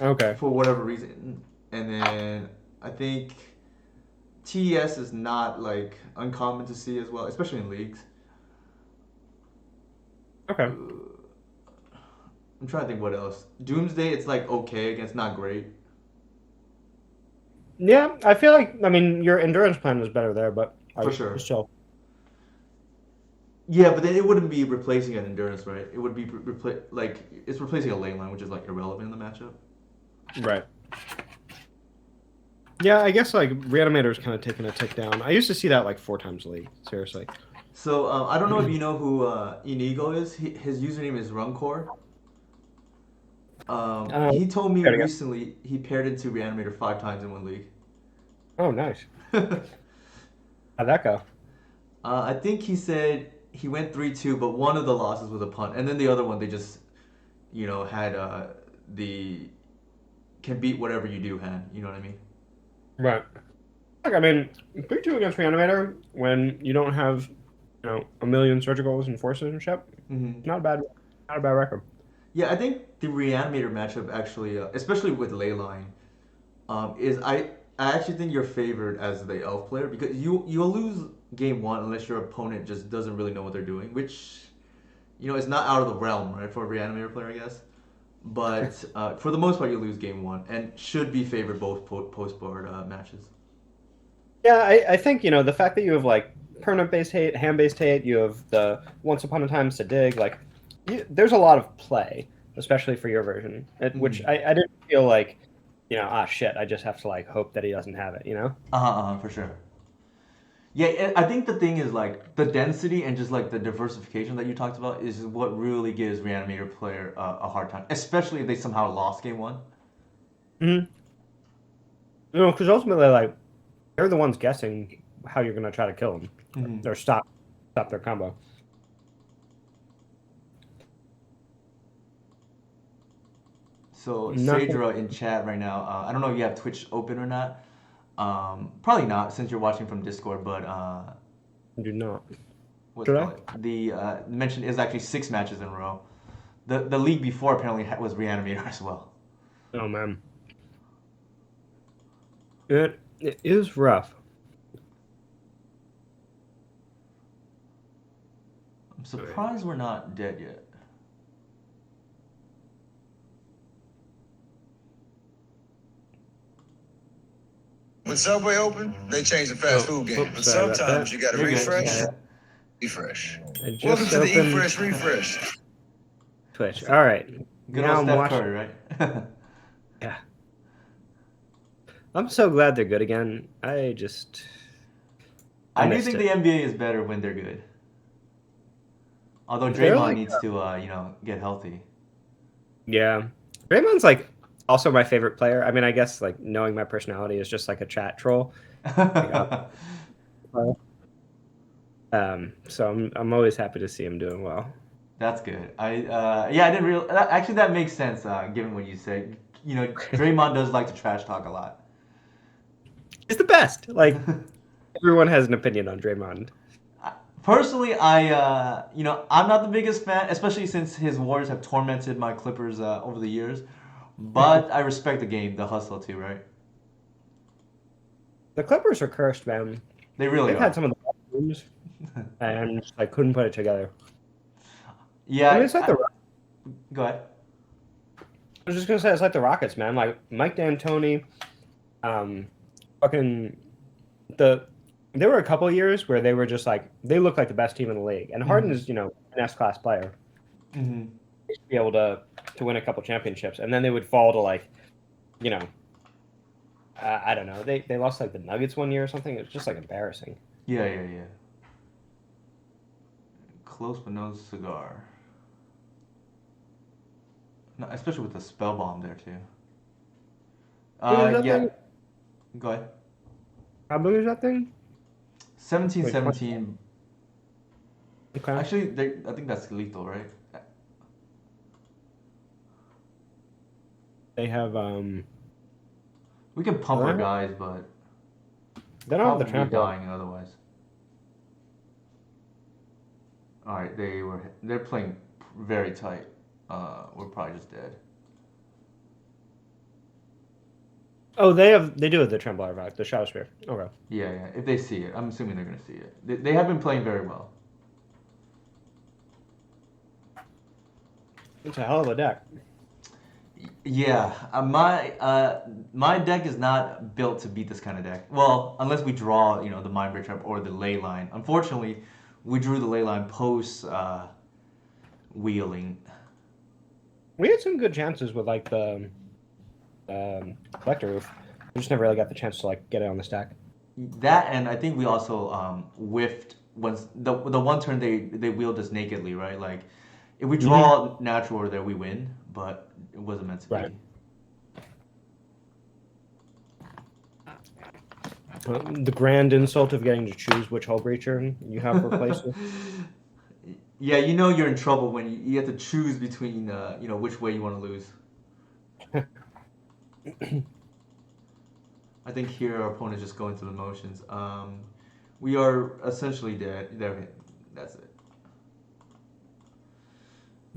Okay. For whatever reason, and then I think TES is not like uncommon to see as well, especially in leagues. Okay. I'm trying to think what else. Doomsday, it's like okay against not great. Yeah, I feel like I mean your endurance plan was better there, but For like sure. still. Yeah, but then it wouldn't be replacing an endurance, right? It would be like it's replacing a lane line, which is like irrelevant in the matchup. Right. Yeah, I guess like Reanimator's kind of taking a tick down. I used to see that like 4 times a league. Seriously. So I don't know if you know who Inigo is. His username is Runcore. Uh, He told me there we go. recently he paired into Reanimator 5 times in one league. Oh, nice. How'd that go? I think he said he went 3-2, but one of the losses was a punt, and then the other one they just had the can beat whatever you do hand. You know what I mean? Right. Like I mean, 3-2 against Reanimator when you don't have a million surgicals and forces and shit. Hmm. Not a bad record. Yeah, I think the Reanimator matchup actually, especially with Leyline, is I actually think you're favored as the elf player because you'll lose game one unless your opponent just doesn't really know what they're doing, which is not out of the realm, right, for a Reanimator player, I guess. But for the most part, you lose game one and should be favored both post board matches. Yeah, I think the fact that you have like permanent based hate, hand based hate, you have the once upon a time to dig, like there's a lot of play, especially for your version, which Mm-hmm. I didn't feel like shit, I just have to like hope that he doesn't have it, you know? For sure. Yeah, I think the thing is like the density and just like the diversification that you talked about is what really gives Reanimator player a hard time, especially if they somehow lost game one. Mm-hmm. Because ultimately, like they're the ones guessing how you're gonna try to kill them Mm-hmm. or stop their combo. So Nothing. Sadra in chat right now. I don't know if you have Twitch open or not. Probably not since you're watching from Discord. But Do not. what's it Should I? called? The mention is actually 6 matches in a row. The league before apparently was Reanimator as well. Oh man, it is rough. I'm surprised we're not dead yet. When Subway opened, they changed the fast Oh, food game. oops, But sorry about sometimes that. you gotta You're good. refresh. Yeah. Refresh. I Welcome just to the Eat opened Fresh Refresh. Twitch. All right, Good now old I'm Steph watching. Curry, right? Yeah, I'm so glad they're good again. I I do missed think the it. NBA is better when they're good. Although They're Draymond like, needs to, get healthy. yeah, Draymond's like also my favorite player. I mean, I guess like knowing my personality is just like a chat troll. Like, so I'm always happy to see him doing well. That's good. Yeah, I didn't real. Actually, that makes sense given what you said. Draymond does like to trash talk a lot. He's the best. Like everyone has an opinion on Draymond. Personally, I'm not the biggest fan, especially since his Warriors have tormented my Clippers over the years. But I respect the game, the hustle too, right? The Clippers are cursed, man. They really They've had are. some of the best teams, and just, I couldn't put it together. I mean, Yeah, it's like the. go ahead. I was just gonna say it's like the Rockets, man. Like Mike D'Antoni, um, fucking the. There were a couple of years where they were just like they looked like the best team in the league, and Harden Hmm. is an S class player. Hmm. He should be able to win a couple championships, and then they would fall to like you know I don't know they lost like the Nuggets one year or something. It was just like embarrassing. Yeah, yeah, yeah. Close but no cigar. No, especially with the spell bomb there too. How big is that Yeah. thing? Go ahead. How big is that thing? Seventeen, Like 20. 17. Okay. Actually, I think that's lethal, right? They have We can pump our uh, guys, but they don't have the probably trample. dying otherwise. All right, they're playing very tight, we're probably just dead. Oh, they do have the Trembler Artifact, the Shadow Spear. Okay. Yeah, yeah. If they see it, I'm assuming they're gonna see it. They have been playing very well. It's a hell of a deck. Yeah, my deck is not built to beat this kind of deck. Well, unless we draw, the Mind Break Trap or the Ley Line. Unfortunately, we drew the Ley Line post wheeling. We had some good chances with like the Collector Roof. We just never really got the chance to like get it on the stack. That, and I think we also whiffed once the one turn they wheeled us nakedly, right? Like if we draw natural order there, we win, but it wasn't meant to be. Right. The grand insult of getting to choose which Hull Breacher you have replaced with. Yeah, you're in trouble when you have to choose between which way you want to lose. I think here our opponent is just going through the motions. We are essentially dead. There, that's it.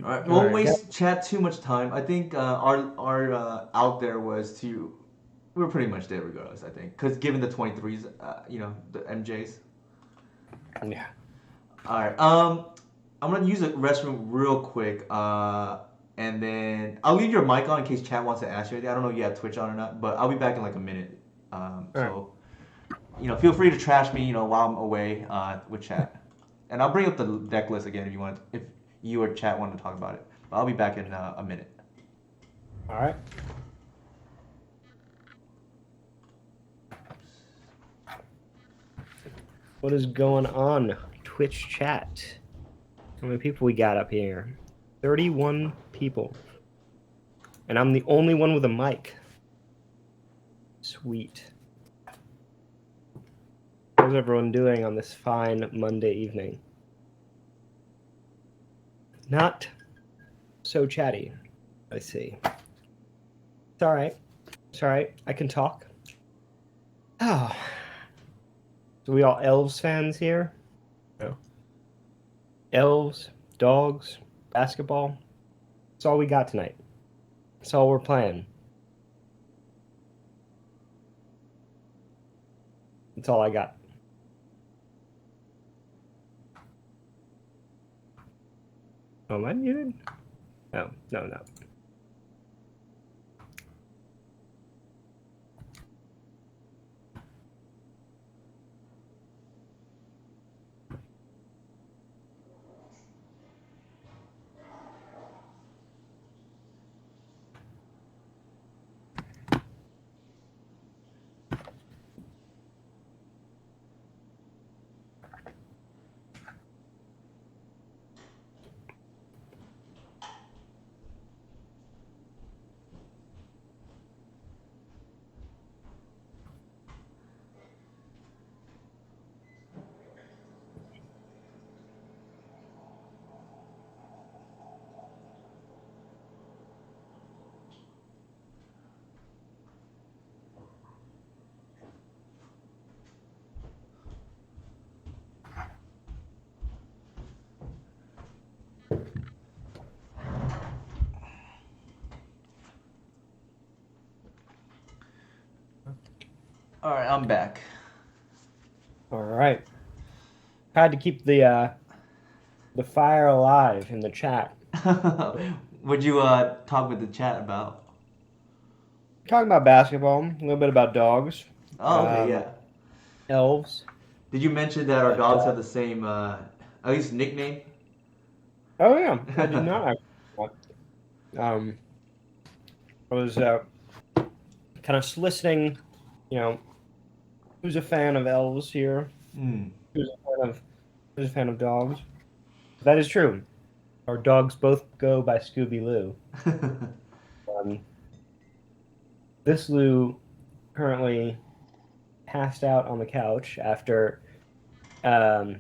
All right, won't waste chat too much time. I think our out there was to we're pretty much dead regardless. I think because given the 23s, the MJs. Yeah. All right. I'm gonna use the restroom real quick. And then I'll leave your mic on in case chat wants to ask you anything. I don't know if you have Twitch on or not, but I'll be back in like a minute. So, feel free to trash me, while I'm away with chat. And I'll bring up the deck list again if you or chat want to talk about it. But I'll be back in a minute. All right. What is going on, Twitch chat? How many people we got up here? 31 people. And I'm the only one with a mic. Sweet. How's everyone doing on this fine Monday evening? Not so chatty, I see. It's all right. It's all right. I can talk. Oh. So we all Elves fans here? No. Elves, dogs, basketball. That's all we got tonight. That's all we're playing. That's all I got. Oh, am I muted? No. All right, I'm back. All right. Tried to keep the fire alive in the chat. What'd you talk with the chat about? Talking about basketball, a little bit about dogs. Oh, okay, yeah. Elves. Did you mention that our dogs have the same, at least nickname? Oh yeah, I did not actually. I was kind of soliciting, who's a fan of elves here? Who's a fan of dogs? That is true. Our dogs both go by Scooby Loo. This Lou currently passed out on the couch after. So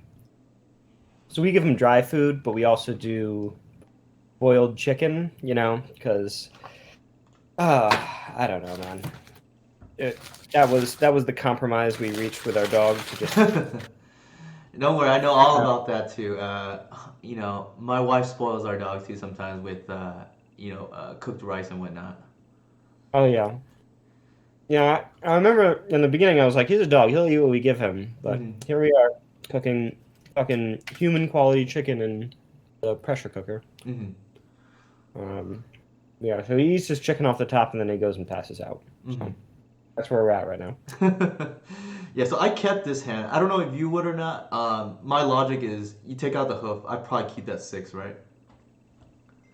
we give him dry food, but we also do boiled chicken, because I don't know, man. That was the compromise we reached with our dog to just Don't worry, I know all Uh, about that too. My wife spoils our dogs too sometimes with cooked rice and whatnot. oh yeah. Yeah, I remember in the beginning I was like, he's a dog, he'll eat what we give him. But Hmm. here we are cooking fucking human quality chicken in the pressure cooker. Hmm. Um, yeah, so he eats his chicken off the top and then he goes and passes out. Hmm. So that's where we're at right now. Yeah, so I kept this hand. I don't know if you would or not. My logic is you take out the hoof. I'd probably keep that six, right?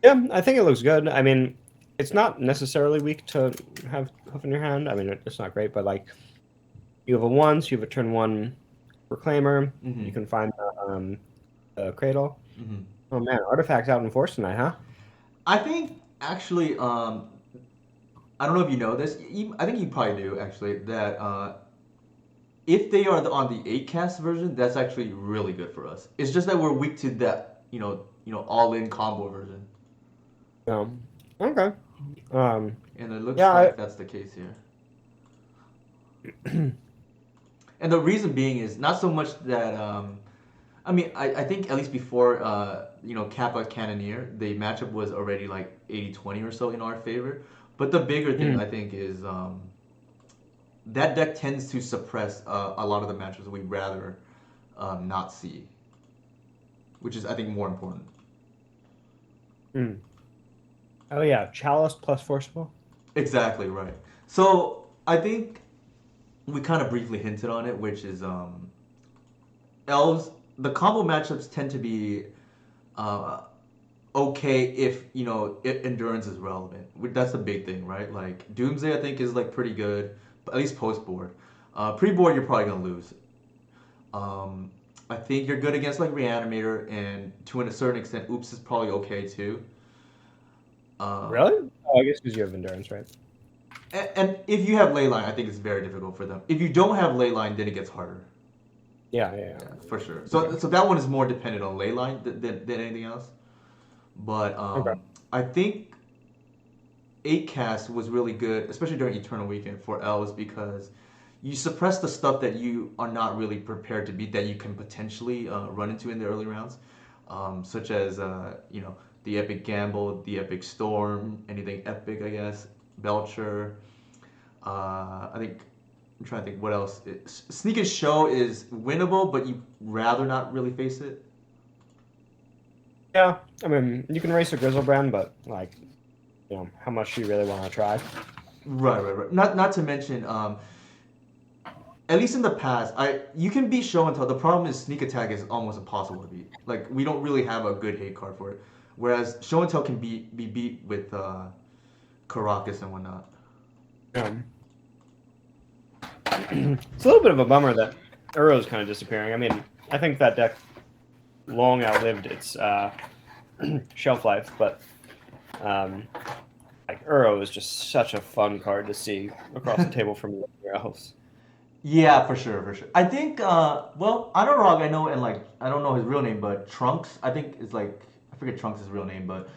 Yeah, I think it looks good. I mean, it's not necessarily weak to have hoof in your hand. I mean, it's not great, but like you have a one, so you have a turn one reclaimer. You Hmm. can find the cradle. Hmm. Oh man, artifacts out in force tonight, huh? I think actually, I don't know if you know this. I think you probably do actually. That if they are on the 8 cast version, that's actually really good for us. It's just that we're weak to that, all in combo version, Okay. Um, and it looks yeah, like that's the case here. And the reason being is not so much that I mean, I think at least before Kappa Cannoneer, the matchup was already like 80-20 or so in our favor. But the bigger thing I think is that deck tends to suppress a lot of the matchups we'd rather not see, which is I think more important. mm. Oh yeah, chalice plus forcible. Exactly right. So I think we kind of briefly hinted on it, which is elves. The combo matchups tend to be uh, okay if if endurance is relevant. That's the big thing, right? Like Doomsday, I think is like pretty good, but at least post board. Pre board, you're probably gonna lose. Um, I think you're good against like Reanimator, and to a certain extent, Oops is probably okay too. Um, Really? Oh, I guess because you have endurance, right? and if you have Leyline, I think it's very difficult for them. If you don't have Leyline, then it gets harder. Yeah, yeah, Yeah, for sure. yeah. So that one is more dependent on Leyline than anything else. But Okay. I think 8 cast was really good, especially during Eternal Weekend for Elves because you suppress the stuff that you are not really prepared to beat that you can potentially run into in the early rounds, such as the Epic Gamble, the Epic Storm, anything epic, I guess, Belcher. I think I'm trying to think what else. Sneak and Show is winnable, but you rather not really face it. Yeah, I mean, you can race a Grizzlebrand, but like, how much do you really want to try? Right, right, right. Not to mention, at least in the past, I you can beat Show and Tell. The problem is Sneak Attack is almost impossible to beat. Like we don't really have a good hate card for it. Whereas Show and Tell can be beat with Caracas and whatnot. Um, it's a little bit of a bummer that Uro's kind of disappearing. I mean, I think that deck long outlived its shelf life, but um, like Uro is just such a fun card to see across the table from everywhere else. Yeah, for sure, for sure. I think well, Anurag I know and like I don't know his real name, but Trunks I think is like I forget Trunks' real name, but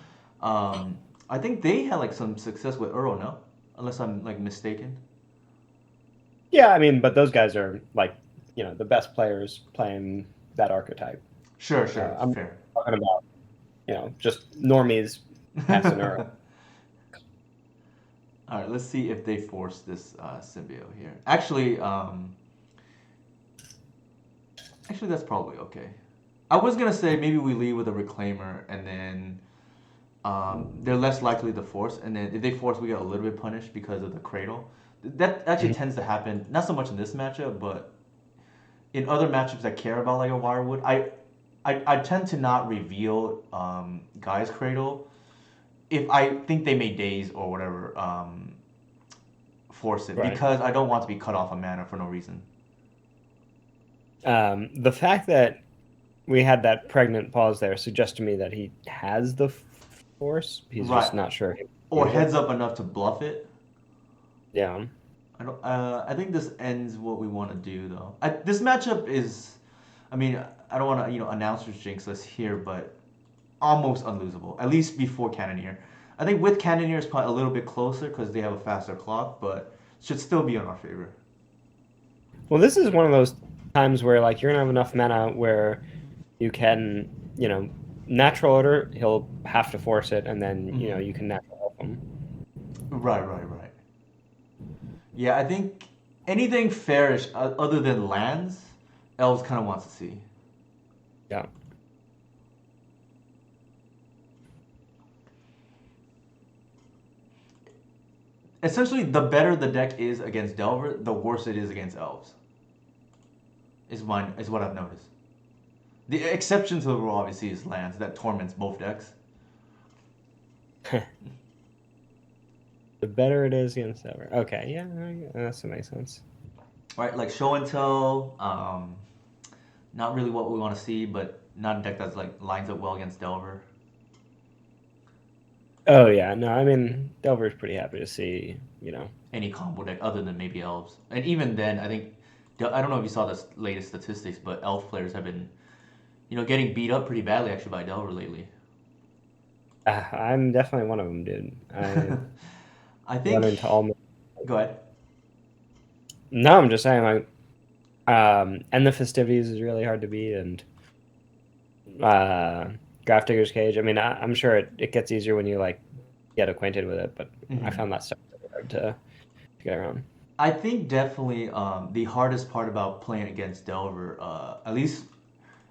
I think they had like some success with Uro, no? Unless I'm like mistaken. Yeah, I mean, but those guys are like, the best players playing that archetype. Sure, sure, I'm fair. talking about, just normies passing Uro. All right, let's see if they force this symbiote here. Actually, that's probably okay. I was gonna say maybe we lead with a reclaimer, and then they're less likely to force, and then if they force, we get a little bit punished because of the cradle. That actually Mhm. tends to happen, not so much in this matchup, but in other matchups that care about like a Wirewood. I tend to not reveal Guy's cradle if I think they may daze or whatever force it Right. because I don't want to be cut off a mana for no reason. The fact that we had that pregnant pause there suggests to me that he has the force. He's Right. just not sure he Or can use heads it. up enough to bluff it. Yeah. I don't. I think this ends what we want to do though. This matchup is. I mean, I don't want to announcers jinx us here, but almost unlosable. At least before Cannoneer. I think with Cannoneer it's probably a little bit closer because they have a faster clock, but should still be in our favor. Well, this is one of those. times where like you're gonna have enough mana where you can, you know, natural order, he'll have to force it, and then Hmm. you can natural help him. Right, right, right. Yeah, I think anything fairish other than lands, Elves kind of wants to see. Yeah. Essentially, the better the deck is against Delver, the worse it is against Elves. Is what I've noticed. The exception to the rule obviously is lands that torments both decks. The better it is against ever. Okay, yeah, that makes sense. Right, like show and tell, not really what we want to see, but not a deck that's like lines up well against Delver. Oh yeah, no, I mean Delver's pretty happy to see, Any combo deck other than maybe Elves, and even then, I think I don't know if you saw the latest statistics, but Elf players have been getting beat up pretty badly actually by Delver lately. I'm definitely one of them, dude. I I run think. into all. Go ahead. No, I'm just saying like, and the festivities is really hard to beat, and uh, Grafdigger's Cage. I mean, I'm sure it gets easier when you like get acquainted with it, but I Hmm. found that stuff really hard to get around. I think definitely the hardest part about playing against Delver, at least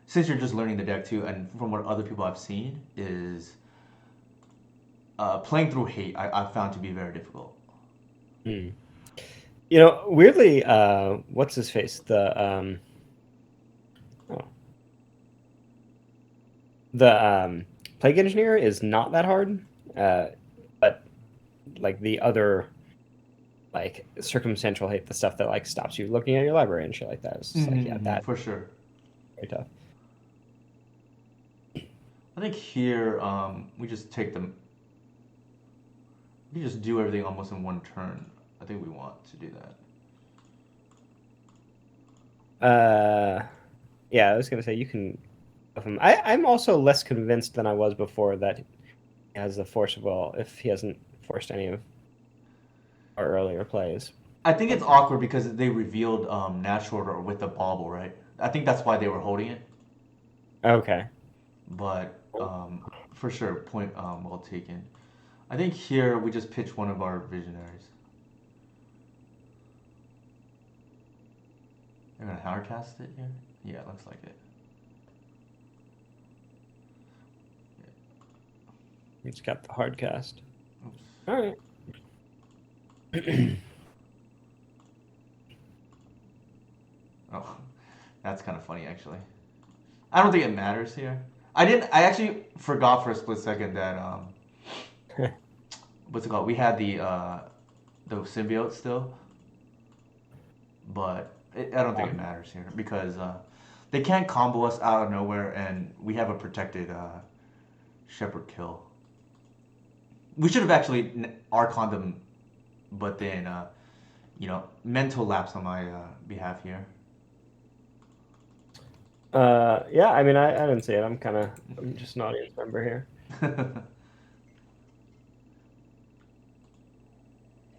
since you're just learning the deck too, and from what other people I've seen, is playing through hate. I found to be very difficult. Hmm. Weirdly, what's his face? Oh, the Plague Engineer is not that hard, uh, but like the other like circumstantial hate, the stuff that like stops you looking at your library and shit like that is just like yeah, Mm-hmm, that's for sure. very tough. I think here we just take them. We just do everything almost in one turn. I think we want to do that. Uh, yeah, I was gonna say you can. I'm also less convinced than I was before that he has the force of will if he hasn't forced any of our earlier plays. I think it's awkward because they revealed Natural Order with the bauble, right? I think that's why they were holding it. Okay. But for sure, point well taken. I think here we just pitch one of our visionaries. They're gonna hardcast it here. Yeah, it looks like it. He's got the hard cast. Oops. All right. Oh, that's kind of funny actually. I don't think it matters here. I didn't. I actually forgot for a split second that what's it called? We had the symbiote still, but I don't think it matters here because they can't combo us out of nowhere, and we have a protected Shepherd kill. We should have actually Archon them, but then mental lapse on my behalf here. Yeah, I mean, I didn't see it. I'm just an audience member here.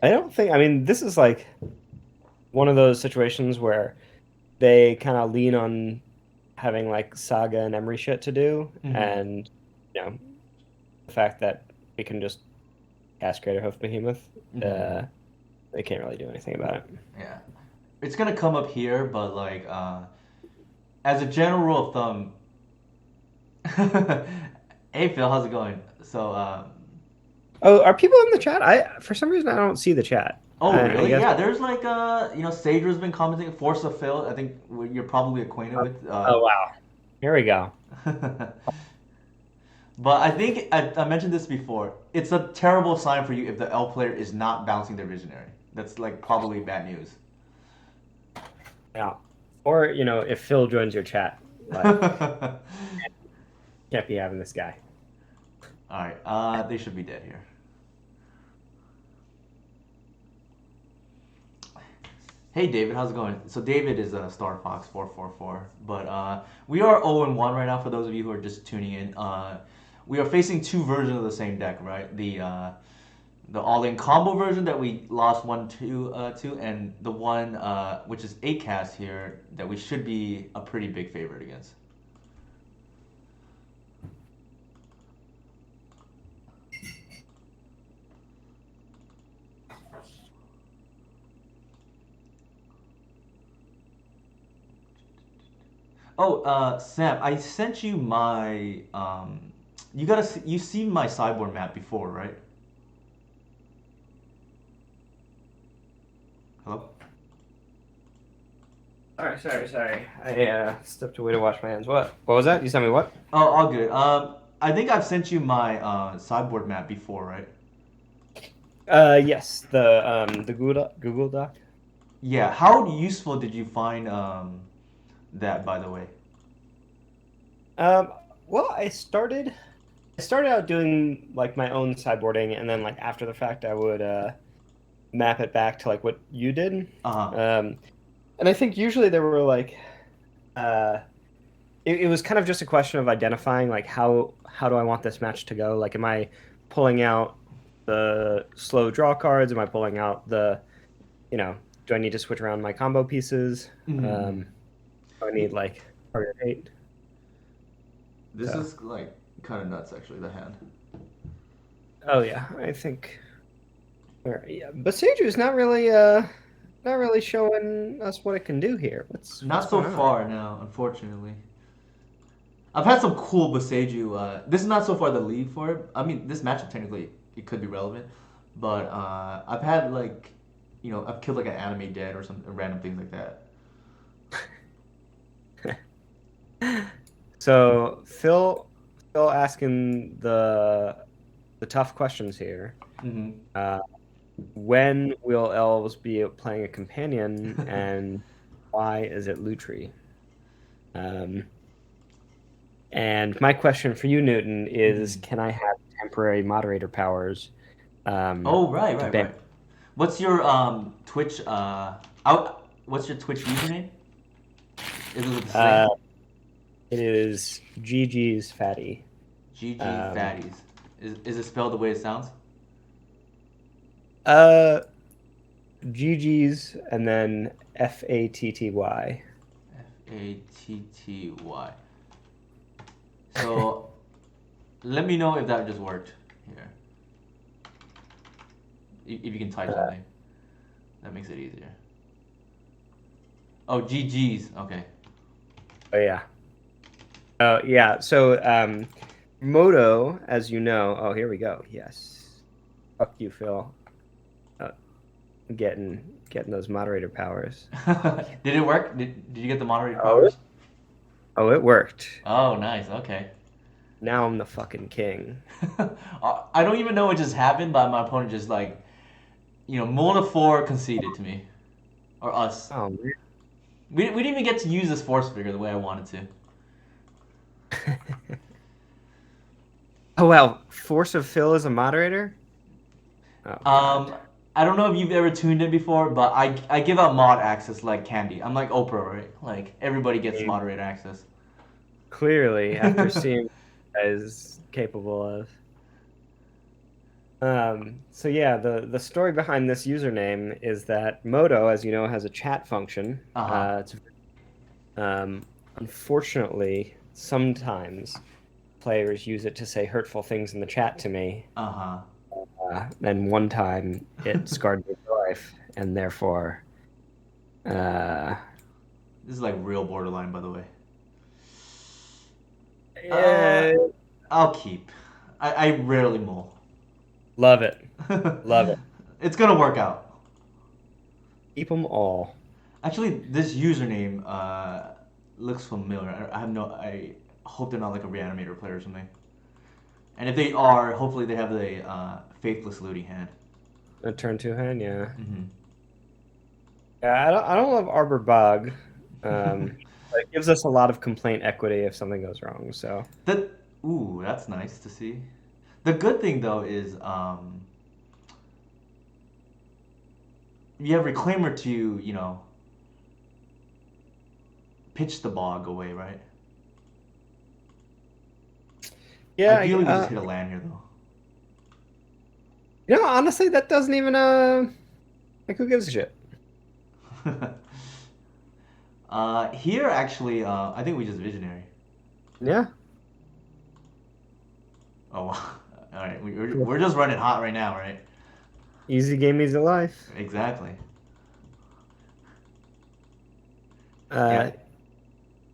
I don't think, I mean, this is like one of those situations where they kind of lean on having like Saga and Emery shit to do, Hmm. and you know, the fact that we can just cast Greater Hoof Behemoth, Hmm. uh, they can't really do anything about it. Yeah, it's gonna come up here, but like as a general rule of thumb. Hey Phil, how's it going? So, Oh, are people in the chat? For some reason I don't see the chat. oh I really? guess. Yeah, there's like Sager's been commenting. Force of Phil, I think you're probably acquainted with. Oh wow, here we go. But I think I mentioned this before. It's a terrible sign for you if the L player is not bouncing their visionary. That's like probably bad news. Yeah, or if Phil joins your chat, like can't be having this guy. All right, they should be dead here. Hey David, how's it going? So David is a Star Fox 444, but we are 0-1 right now for those of you who are just tuning in. We are facing two versions of the same deck, right? The all-in combo version that we lost 1-2 to, and the one which is 8 cast here that we should be a pretty big favorite against. Oh, Sam, I sent you my you've seen my sideboard map before, right? Hello? Sorry. I stepped away to wash my hands. What was that? You sent me what? Oh, all good. I think I've sent you my sideboard map before, right? Yes, the Google Doc. Yeah. How useful did you find that, by the way? Um, well, I started out doing like my own sideboarding, and then like after the fact, I would map it back to like what you did. Uh-huh. Um, and I think usually there were like uh, it was kind of just a question of identifying like how do I want this match to go? Like, am I pulling out the slow draw cards? Am I pulling out the you know? Do I need to switch around my combo pieces? Mm-hmm. Do I need like target eight? This So, is like kind of nuts, actually. The hand. oh yeah, I think. Yeah, but Seiju's not really showing us what it can do here. What's Not so going on? far now, unfortunately. I've had some cool Boseiju. This is not so far the lead for it. I mean, this matchup technically it could be relevant, but I've had like, I've killed like an anime dead or some random things like that. So Phil asking the tough questions here. Hmm. Uh, when will elves be playing a companion, and why is it Lutri? Um, and my question for you, Newton, is Hmm. can I have temporary moderator powers Oh, right, to right, ban? right. What's your Twitch what's your Twitch username? Is it the Uh, same? it is GG's Fatty. GG Um, Fatties. Is it spelled the way it sounds? uh, GG's and then FATTY. Fatty. So let me know if that just worked here. If you can type Uh, something, that makes it easier. Oh, GG's. Okay. oh yeah. Oh yeah. So Moto, as you know, oh here we go. Yes. Fuck you, Phil. Uh, getting those moderator powers. Did it work? Did you get the moderator Oh, powers? it worked. Oh, nice. Okay. Now I'm the fucking king. I don't even know what just happened, but my opponent just like, Mona 4 conceded to me. Or us. Oh man. We didn't even get to use this force figure the way I wanted to. Oh wow, Force of Phil is a moderator? Oh god. Um, I don't know if you've ever tuned in before, but I give out mod access like candy. I'm like Oprah, right? Like everybody I gets mean, moderator access. clearly, after seeing what you guys capable of. So yeah, the story behind this username is that Moto, as you know, has a chat function. Uh-huh. Unfortunately, sometimes players use it to say hurtful things in the chat to me. Uh-huh. And one time it scarred me for life, and therefore, uh, This is like real borderline, by the way. Uh, yeah, I'll keep. I rarely mull. love it, love it. It's gonna work out. Keep them all. Actually, this username looks familiar. I have no. I hope they're not like a reanimator player or something. And if they are, hopefully they have the faithless looting hand. A turn two hand, yeah. Hmm. Yeah, I don't love Arbor Bug. But it gives us a lot of complaint equity if something goes wrong. So that ooh, that's nice to see. The good thing though is you have Reclaimer to pitch the bog away, right? yeah, Ideally, we just hit a land here though. Honestly, that doesn't even like who gives a shit? Here, actually, I think we just visionary. Yeah, Oh, wow. All right. cool. We're just running hot right now, right? Easy game, easy life. Exactly. Uh, Yeah.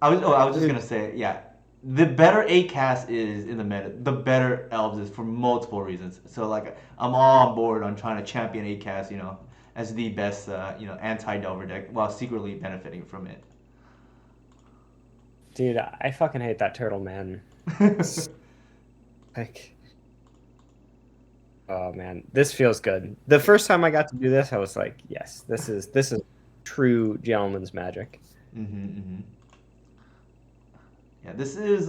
I was just dude, gonna say, yeah. The better A cast is in the meta, the better Elves is for multiple reasons. So like, I'm all on board on trying to champion A cast, as the best, anti Delver deck while secretly benefiting from it. dude, I fucking hate that turtle, man. It's like, oh man, this feels good. The first time I got to do this, I was like, yes, this is true gentleman's magic. Mm-hmm. Yeah, this is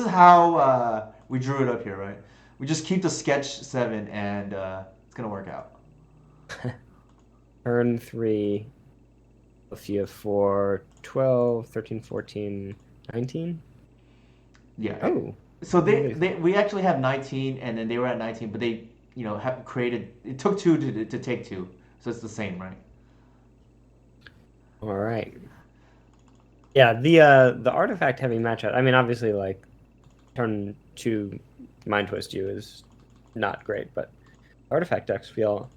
how we drew it up here, right? We just keep the sketch 7 and it's gonna work out. Turn three, if you have 4, 12, 13, 14, 19. Yeah. Oh, So pretty good. we actually have 19 and then they were at 19, but they, have created it took two to take two. So it's the same, right? All right. Yeah, the artifact heavy matchup. I mean, obviously, like turn two mind twist you is not great, but artifact decks feel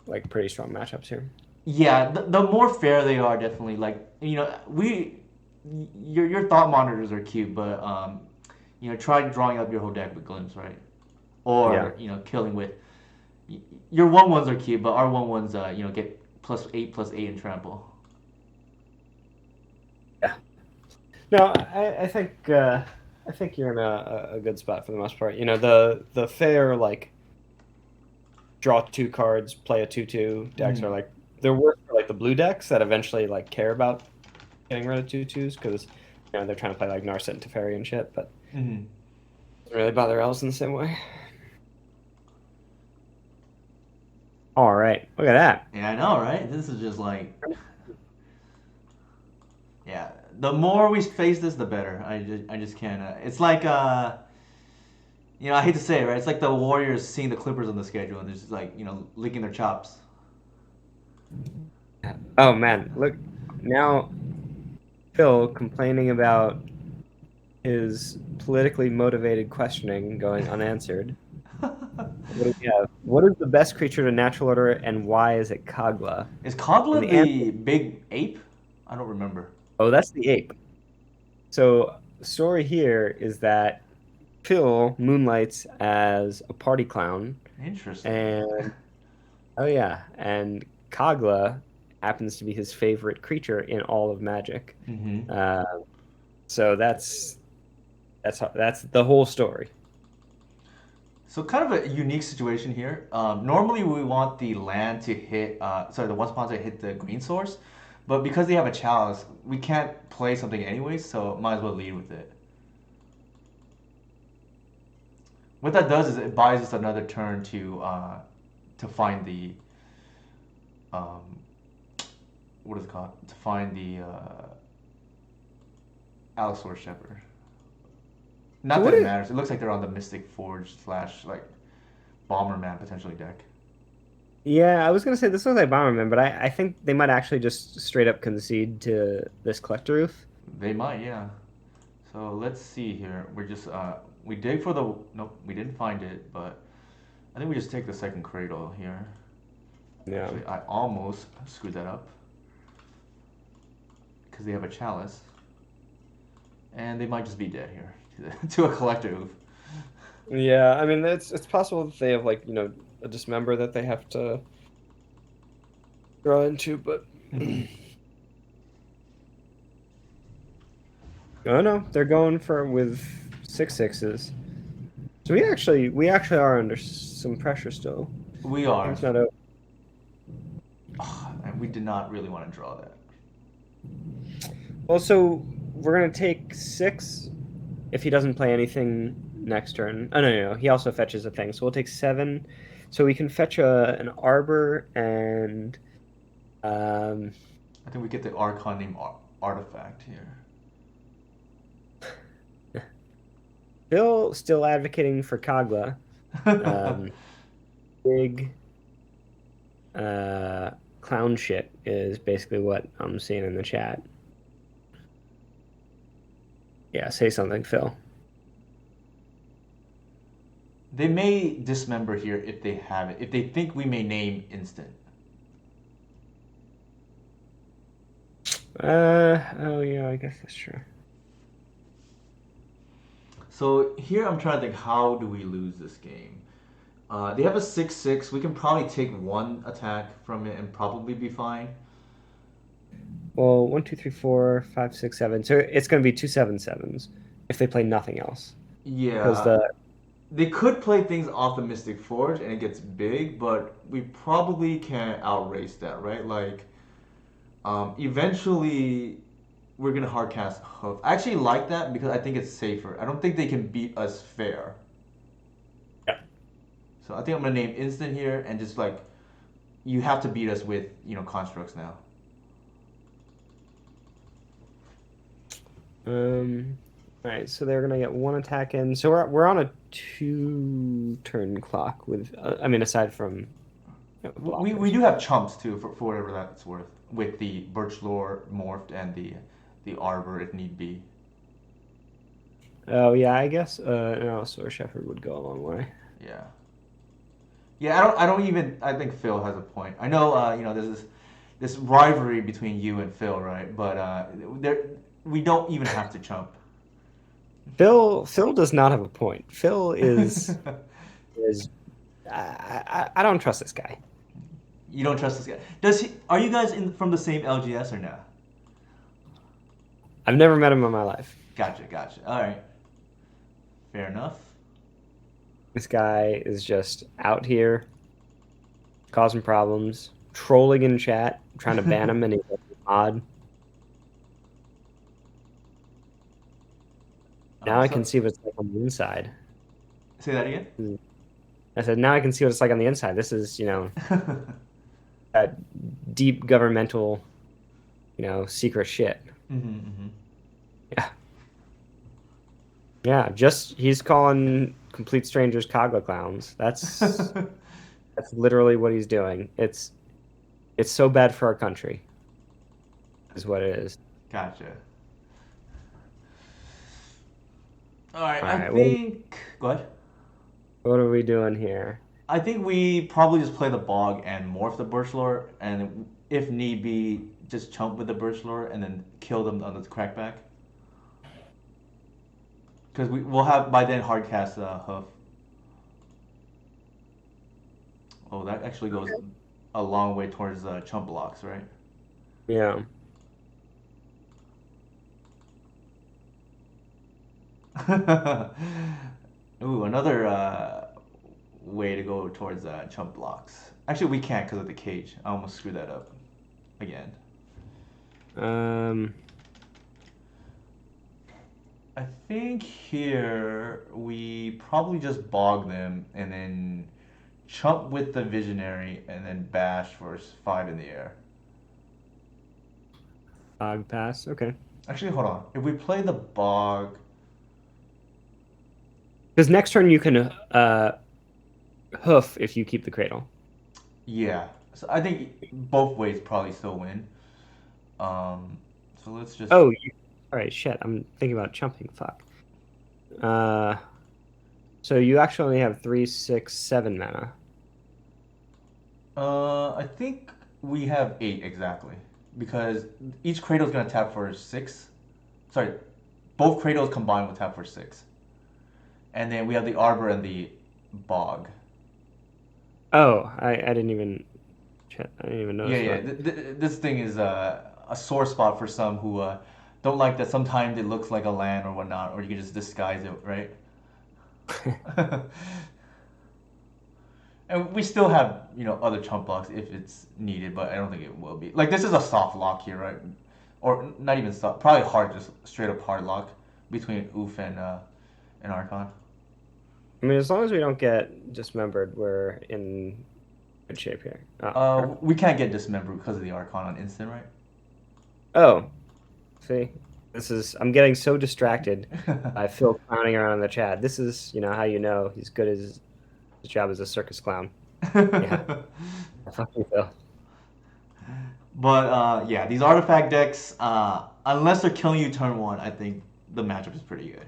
like pretty strong matchups here. Yeah, the more fair they are, definitely. Like, your thought monitors are cute, but try drawing up your whole deck with glimpse, right? Yeah. Or killing with your 1/1s are cute, but our 1/1s get +8/+8 in trample. Yeah. No, I think you're in a good spot for the most part. The fair like draw two cards, play a 2/2 decks are Mm-hmm. like they're worse for like the blue decks that eventually like care about getting rid of 2/2s because they're trying to play like Narset and Teferi and shit, but Mm-hmm. doesn't really bother elves in the same way. All right, look at that. Yeah, I know, right? This is just like, yeah. The more we face this, the better. I just can't. It's like, I hate to say it, right? It's like the Warriors seeing the Clippers on the schedule and they're just like, licking their chops. Oh man, look now Phil complaining about his politically motivated questioning going unanswered. What do we have? What is the best creature to natural order and why is it Kagla? Is And Kogla the answer, the big ape? I don't remember. oh, that's the ape. So the story here is that Phil moonlights as a party clown, Interesting. and oh yeah, and Kagla happens to be his favorite creature in all of Magic. Mm-hmm. Uh, so that's the whole story. So kind of a unique situation here. Normally we want the land to hit, sorry, the one sponsor to hit the green source, but because they have a chalice, we can't play something anyways, so might as well lead with it. What that does is it buys us another turn to find the um, what is it called? To find the Allosaurus Shepherd. So Not what that it is matters. It looks like they're on the Mystic Forge slash like Bomberman potentially deck. Yeah, I was gonna say this looks like Bomberman, but I think they might actually just straight up concede to this collector roof. They might, yeah. So let's see here. We dig for the nope, we didn't find it, but I think we just take the second cradle here. Yeah. Actually, I almost screwed that up because they have a chalice, and they might just be dead here to a collector hoof. Yeah, I mean it's possible that they have like, a dismember that they have to draw into, but Mm-hmm. oh no, they're going for with 6/6s. So we actually are under some pressure still. We are, Game's not over. and we did not really want to draw that. Also, we're gonna take 6 if he doesn't play anything next turn. Oh no, he also fetches a thing. So we'll take 7. So we can fetch an arbor and um I think we get the Archon name artifact here. Bill still advocating for Kagla. Um, big uh, clown shit is basically what I'm seeing in the chat. Yeah, say something, Phil. They may dismember here if they have it. If they think we may name instant. Oh yeah, I guess that's true. So here I'm trying to think, how do we lose this game? They have a 6/6. We can probably take one attack from it and probably be fine. Well, one, two, three, four, five, six, seven. So it's going to be two seven sevens if they play nothing else. Because Yeah, the they could play things off the Mystic Forge and it gets big, but we probably can't outrace that, right? Like, eventually we're gonna hardcast Hoof. I actually like that because I think it's safer. I don't think they can beat us fair. yeah. So I think I'm gonna name instant here and just like you have to beat us with constructs now. Um. All right, so they're gonna get one attack in. So we're on a 2 turn clock with. I mean, aside from We blockers. do have chumps too for whatever that's worth with the birch lore morphed and the arbor if need be. Oh yeah, I guess. No, Sword Shepherd would go a long way. Yeah. Yeah, I don't even I think Phil has a point. I know there's this rivalry between you and Phil, right? But there we don't even have to chump. Phil does not have a point. Phil is. I don't trust this guy. You don't trust this guy. Does he? Are you guys from the same LGS or no? I've never met him in my life. Gotcha, gotcha. All right, fair enough. This guy is just out here causing problems, trolling in chat, trying to ban him, and he's like, odd. Now I can So see what it's like on the inside. say that again. I said, now I can see what it's like on the inside. This is, that deep governmental, secret shit. Mm-hmm. Yeah. Yeah. Just he's calling complete strangers Kagla clowns. That's literally what he's doing. It's so bad for our country, is what it is. Gotcha. All right, All I right. What, think. Go ahead. what are we doing here? I think we probably just play the bog and morph the birch lore, and if need be, just chump with the birch lore and then kill them on the crackback. Because we'll have by then hardcast hoof. Oh, that actually goes a long way towards chump blocks, right? Yeah. Ooh, another way to go towards chump blocks. Actually, we can't because of the cage. I almost screwed that up again. Um. I think here we probably just bog them and then chump with the visionary and then bash for 5 in the air. Bog pass. Okay. Actually, hold on. If we play the bog, Because next turn you can hoof if you keep the cradle. yeah. So I think both ways probably still win. Um, so let's just. Oh, all right. Shit. I'm thinking about jumping. Fuck. Uh. So you actually only have 3, 6, 7 mana. I think we have 8 exactly because each cradle is gonna tap for 6. Sorry, both cradles combined will tap for 6, and then we have the arbor and the bog. Oh, I didn't even. I didn't even Yeah, notice yeah. that. This thing is a sore spot for some who don't like that. Sometimes it looks like a land or whatnot, or you can just disguise it, right? And we still have other chump blocks if it's needed, but I don't think it will be. Like this is a soft lock here, right? Or not even soft, probably hard, just straight up hard lock between Oof and Archon. I mean, as long as we don't get dismembered, we're in good shape here. Oh, perfect. We can't get dismembered because of the Archon on instant, right? Oh, see, I'm getting so distracted by Phil clowning around in the chat. This is, how he's good as his job as a circus clown. Yeah, I fucking feel. But yeah, these artifact decks, unless they're killing you turn one, I think the matchup is pretty good.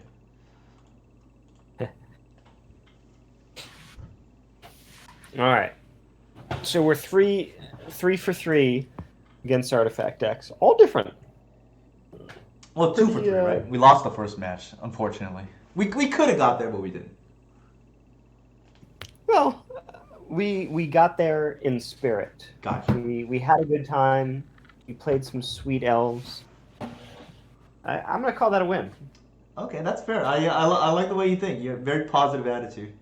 All right, so we're three for three against artifact decks, all different. Well, two for Pretty three, right? We lost the first match, unfortunately. We could have got there, but we didn't. well. We got there in spirit. Gotcha. We had a good time. We played some sweet elves. I'm gonna call that a win. Okay, that's fair. I like the way you think. You have a very positive attitude.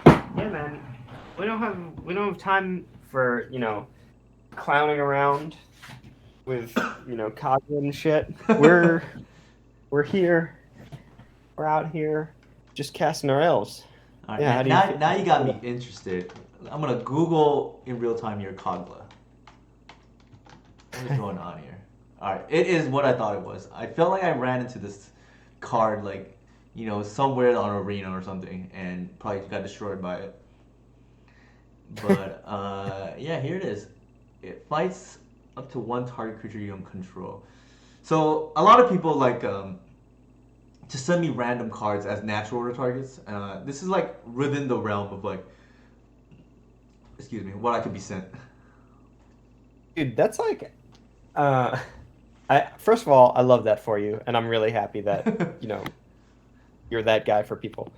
Yeah, man. We don't have time for clowning around with Kaga and shit. We're here. We're out here, just casting our elves. All right, Yeah. How now, do you feel? now you got me interested. I'm gonna Google in real time your Kogla. What is going on here? All right, it is what I thought it was. I felt like I ran into this card like, somewhere on Arena or something, and probably got destroyed by it. But yeah, here it is. It fights up to one target creature you don't control. So a lot of people like to send me random cards as natural order targets. This is like within the realm of like, excuse me, what I could be sent. Dude, that's like, uh, I first of all, I love that for you, and I'm really happy that you're that guy for people.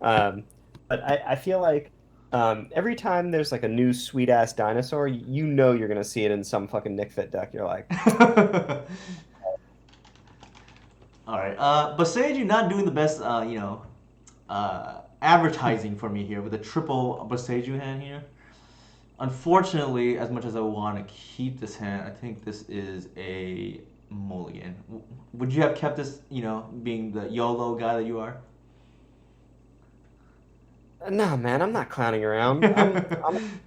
Um, but I feel like every time there's like a new sweet ass dinosaur, you're gonna see it in some fucking Nick Fit deck. You're like, All right, but Sage, you're not doing the best, advertising for me here with a triple Boseiju hand here. Unfortunately, as much as I want to keep this hand, I think this is a mulligan. Would you have kept this, being the YOLO guy that you are? nah, man, I'm not clowning around. I'm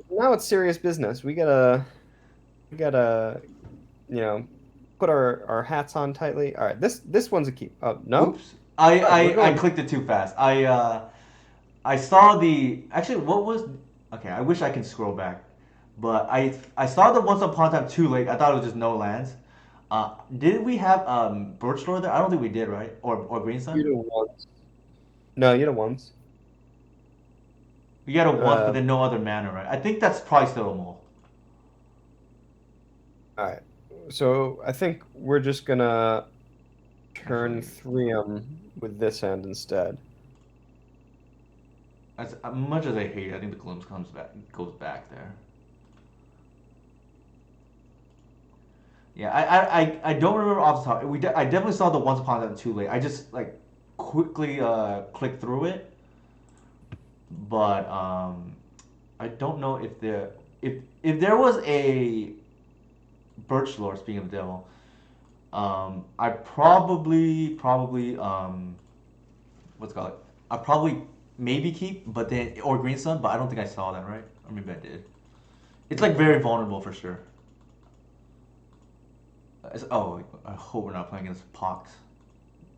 now it's serious business. We gotta you know put our hats on tightly. All right, this one's a keep. Oh no, Oops. I, all right, we're I, I going. clicked it too fast. I saw the actually what was okay. I wish I can scroll back, but I saw the Once Upon a Time too late. I thought it was just no lands. Did we have Birch Lord there? I don't think we did, right? Or Green You Sun? did once. No, you did once. We got a once, but Uh, then no other mana, right? I think that's probably still a mole. all right. So I think we're just gonna turn Actually, 3 with this hand instead. as much as I hate it, I think the glimpse goes back there. Yeah, I don't remember off the top. I definitely saw the Once Upon a Time too late. I just like quickly clicked through it, but I don't know if there was a Birch Lord. Speaking of the devil, I probably what's it called? I probably maybe keep, but then or Green Sun, but I don't think I saw that right, or maybe I did. It's like very vulnerable for sure. Oh, I hope we're not playing against Pox.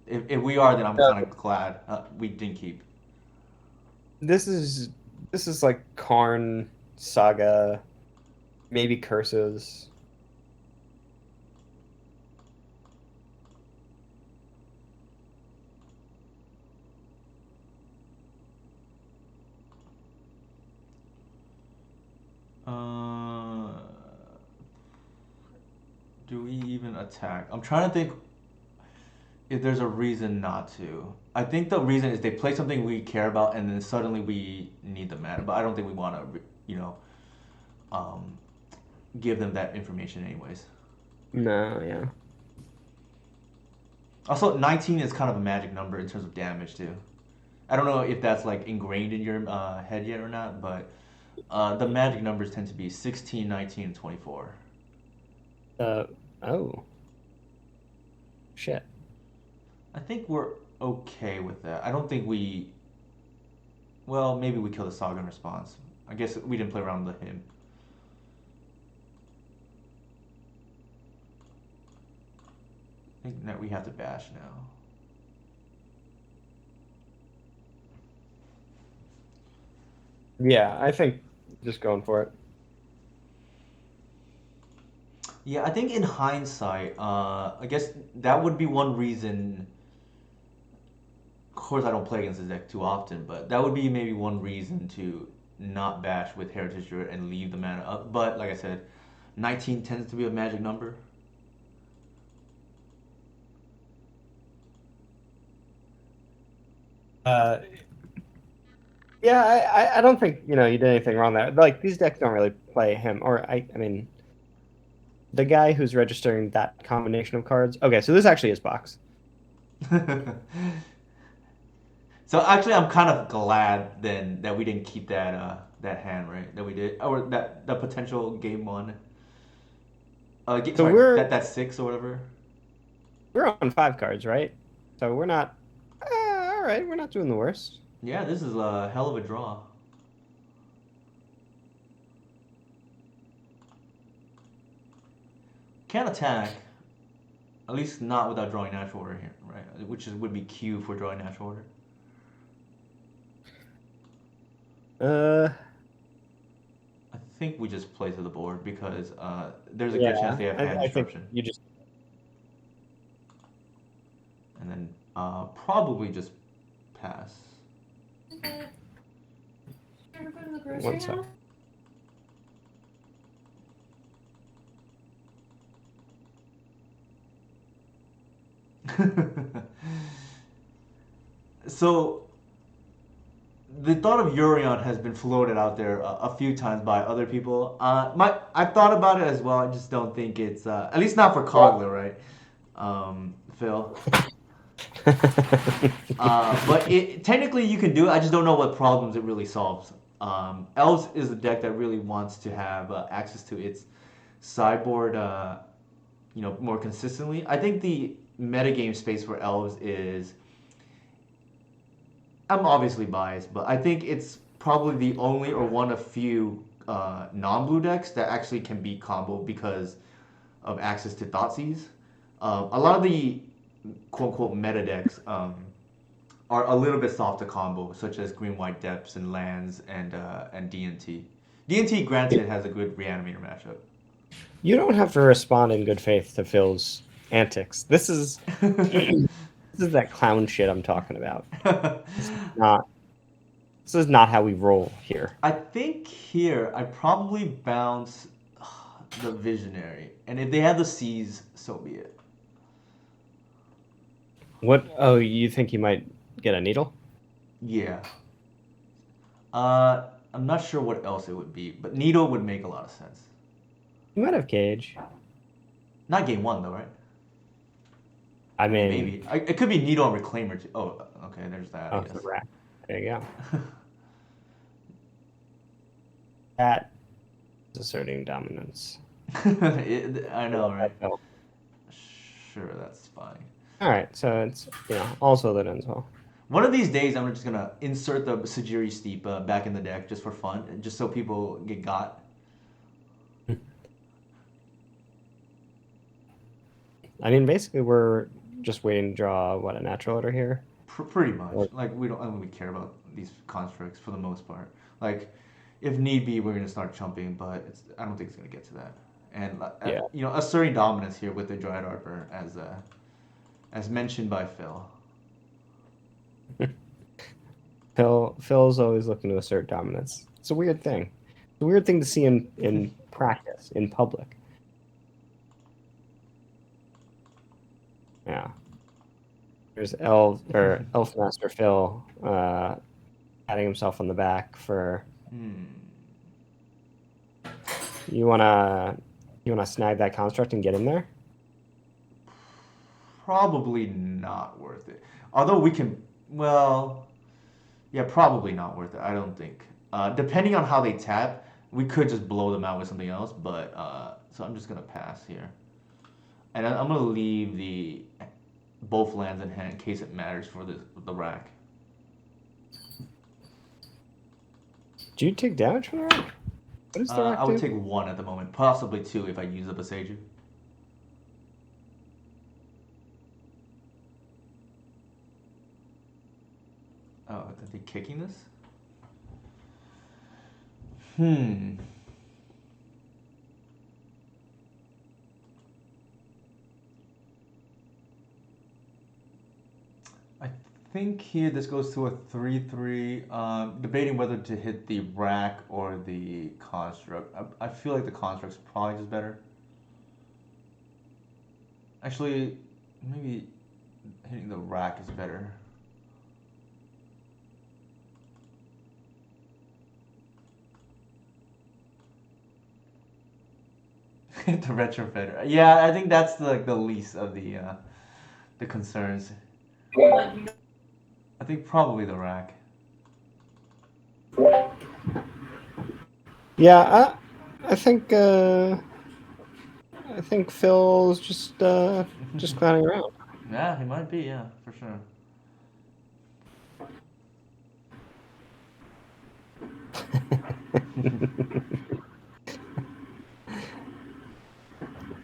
If we are, then I'm Yeah, kind of glad we didn't keep. this is this is like Karn Saga, maybe Curses. Uh, do we even attack? I'm trying to think if there's a reason not to. I think the reason is they play something we care about, and then suddenly we need the mana. But I don't think we want to, um, give them that information anyways. No, yeah. Also, 19 is kind of a magic number in terms of damage too. I don't know if that's like ingrained in your head yet or not, but the magic numbers tend to be 16, 19, and 24. Uh oh shit. I think we're okay with that. I don't think we. Well, maybe we kill the Saga in response. I guess we didn't play around with him. I think that we have to bash now. Yeah, I think just going for it. Yeah, I think in hindsight, I guess that would be one reason. Of course, I don't play against this deck too often, but that would be maybe one reason to not bash with Heritage Druid and leave the mana up. But like I said, 19 tends to be a magic number. Uh, yeah, I don't think you did anything wrong there. Like these decks don't really play him, or I mean the guy who's registering that combination of cards. Okay, so this actually is box. So actually, I'm kind of glad then that we didn't keep that hand, right? That we did, or that potential game one. So Sorry, we're that six or whatever. we're on 5 cards, right? So we're not. All right, we're not doing the worst. Yeah, this is a hell of a draw. Can't attack, at least not without drawing natural order here, right? Would be Q for drawing natural order. Uh, I think we just play to the board because there's a good chance yeah, they have hand I think disruption, you just and then probably just pass. Ever go to the grocery one sec. now? So the thought of Urion has been floated out there a few times by other people. I've thought about it as well. I just don't think it's at least not for Cogler, right? Phil. But technically you can do it. I just don't know what problems it really solves. Elves is a deck that really wants to have access to its sideboard, more consistently. I think the metagame space for Elves is. I'm obviously biased, but I think it's probably the only or one of few non-blue decks that actually can beat combo because of access to Thoughtseize. A lot of the quote-unquote meta decks are a little bit soft to combo, such as Green White Depths and Lands and DNT. DNT, granted, has a good Reanimator matchup. You don't have to respond in good faith to Phil's antics. This is this is that clown shit I'm talking about. This is not this is not how we roll here. I think here I probably bounce the Visionary, and if they have the Seas, so be it. What? Oh, you think he might get a needle? Yeah. I'm not sure what else it would be, but Needle would make a lot of sense. He might have cage. Not game one though, right? I Maybe. mean, It could be Needle and Reclaimer too. Oh, okay. There's that. I oh, the guess. rack. There you go. That is asserting dominance. I know, right? Oh. Sure, that's fine. All right, so it's also that ends well. One of these days, I'm just gonna insert the Sajiri Steep back in the deck just for fun, just so people get got. I mean, basically, we're just waiting to draw what a natural order here. Pretty much. Or- Like we don't really care about these constructs for the most part. Like, if need be, we're gonna start chumping, but I don't think it's gonna get to that. And Yeah. asserting dominance here with the Dryad Arbor as mentioned by Phil. Phil's always looking to assert dominance. It's a weird thing. It's a weird thing to see in practice, in public. Yeah. There's Elf Master Phil patting himself on the back for you wanna snag that construct and get in there? Probably not worth it. Although we can, well, yeah, probably not worth it. I don't think. Depending on how they tap, we could just blow them out with something else. But so I'm just gonna pass here, and I'm gonna leave the both lands in hand in case it matters for the rack. Do you take damage from the rack? What does the rack I would do? take one at the moment, possibly two if I use up a Seiju. Oh, are they kicking this? Hmm. I think here this goes to a 3-3. Debating whether to hit the rack or the construct. I feel like the construct's probably just better. Actually, maybe hitting the rack is better. Hit the retrofitter. Yeah, I think that's like the least of the concerns. I think probably the rack. Yeah, I think I think Phil's just clowning around. Yeah, he might be. Yeah, for sure.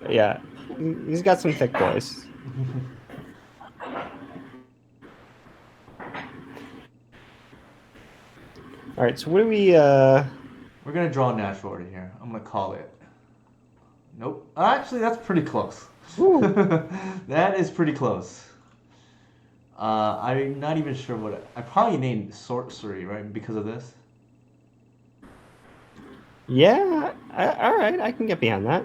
Yeah, he's got some thick boys. All right, so what do we? We're gonna draw a natural order here. I'm gonna call it. Nope. Actually, that's pretty close. That is pretty close. I'm not even sure what I probably named sorcery, right? Because of this. Yeah, all right, I can get behind that.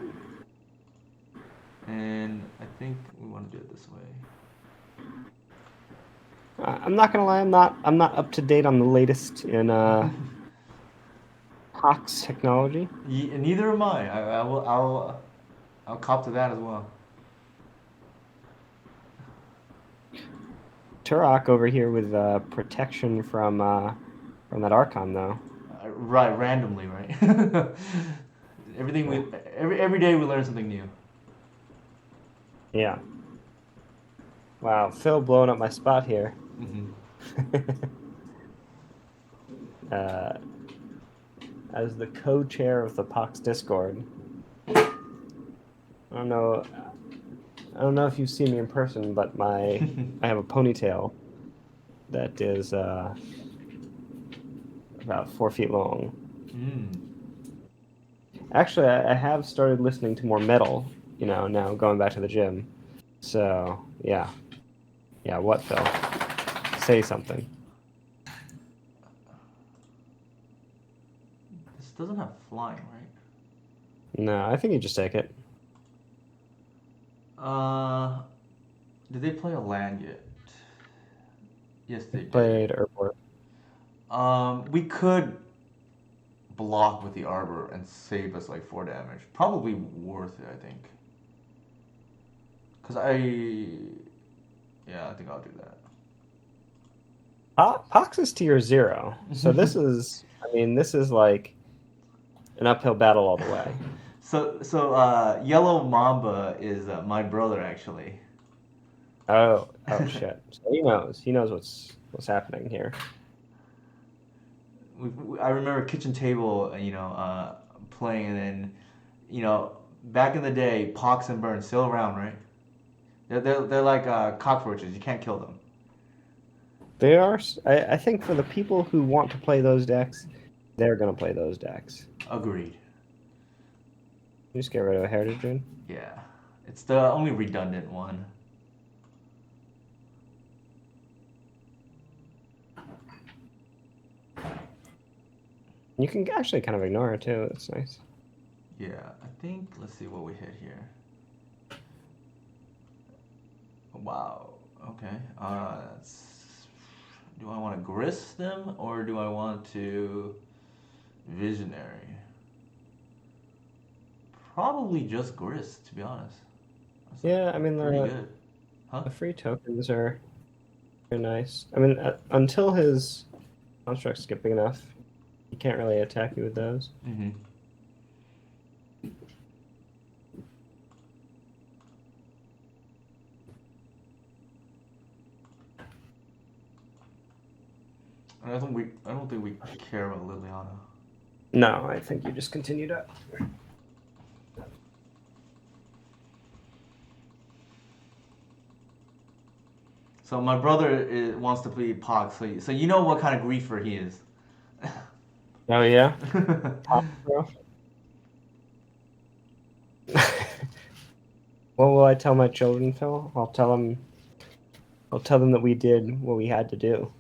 And I think we want to do it this way. I'm not gonna lie, I'm not up to date on the latest in Hawk's technology. Neither am I. I'll cop to that as well. Turok over here with protection from that Archon though. Right, randomly, right? Everything we every day we learn something new. Yeah. Wow, Phil blowing up my spot here. Mm-hmm. As the co-chair of the Pox Discord. I don't know. I don't know if you've seen me in person, but I have a ponytail that is about 4 feet long. Mm. Actually, I have started listening to more metal. Now going back to the gym. So yeah. What, Phil? Say something. This doesn't have flying, right? No, I think you just take it. Did they play a land yet? Yes, they did. Played Herbor. We could block with the arbor and save us like 4 damage. Probably worth it, I think. Cause yeah, I think I'll do that. Pox is tier 0, so this is like an uphill battle all the way. So Yellow Mamba is my brother actually. Oh shit! So he knows what's happening here. I remember kitchen table, playing, and then, back in the day, Pox and Burn still around, right? They're like cockroaches. You can't kill them. They are. I think for the people who want to play those decks, they're gonna play those decks. Agreed. You just get rid of a Heritage Rune. Yeah, it's the only redundant one. You can actually kind of ignore it too. That's nice. Yeah, I think, let's see what we hit here. Wow. Okay. Do I want to grist them or do I want to visionary? Probably just grist, to be honest. Yeah, I mean Pretty good. Huh? the free tokens are nice. I mean, until his constructs get big enough, he can't really attack you with those. Mm-hmm. I don't think we care about Liliana. No, I think you just continue to. So my brother wants to play Pox, so you know what kind of griefer he is. Oh yeah. Bro. What will I tell my children, Phil? I'll tell them that we did what we had to do.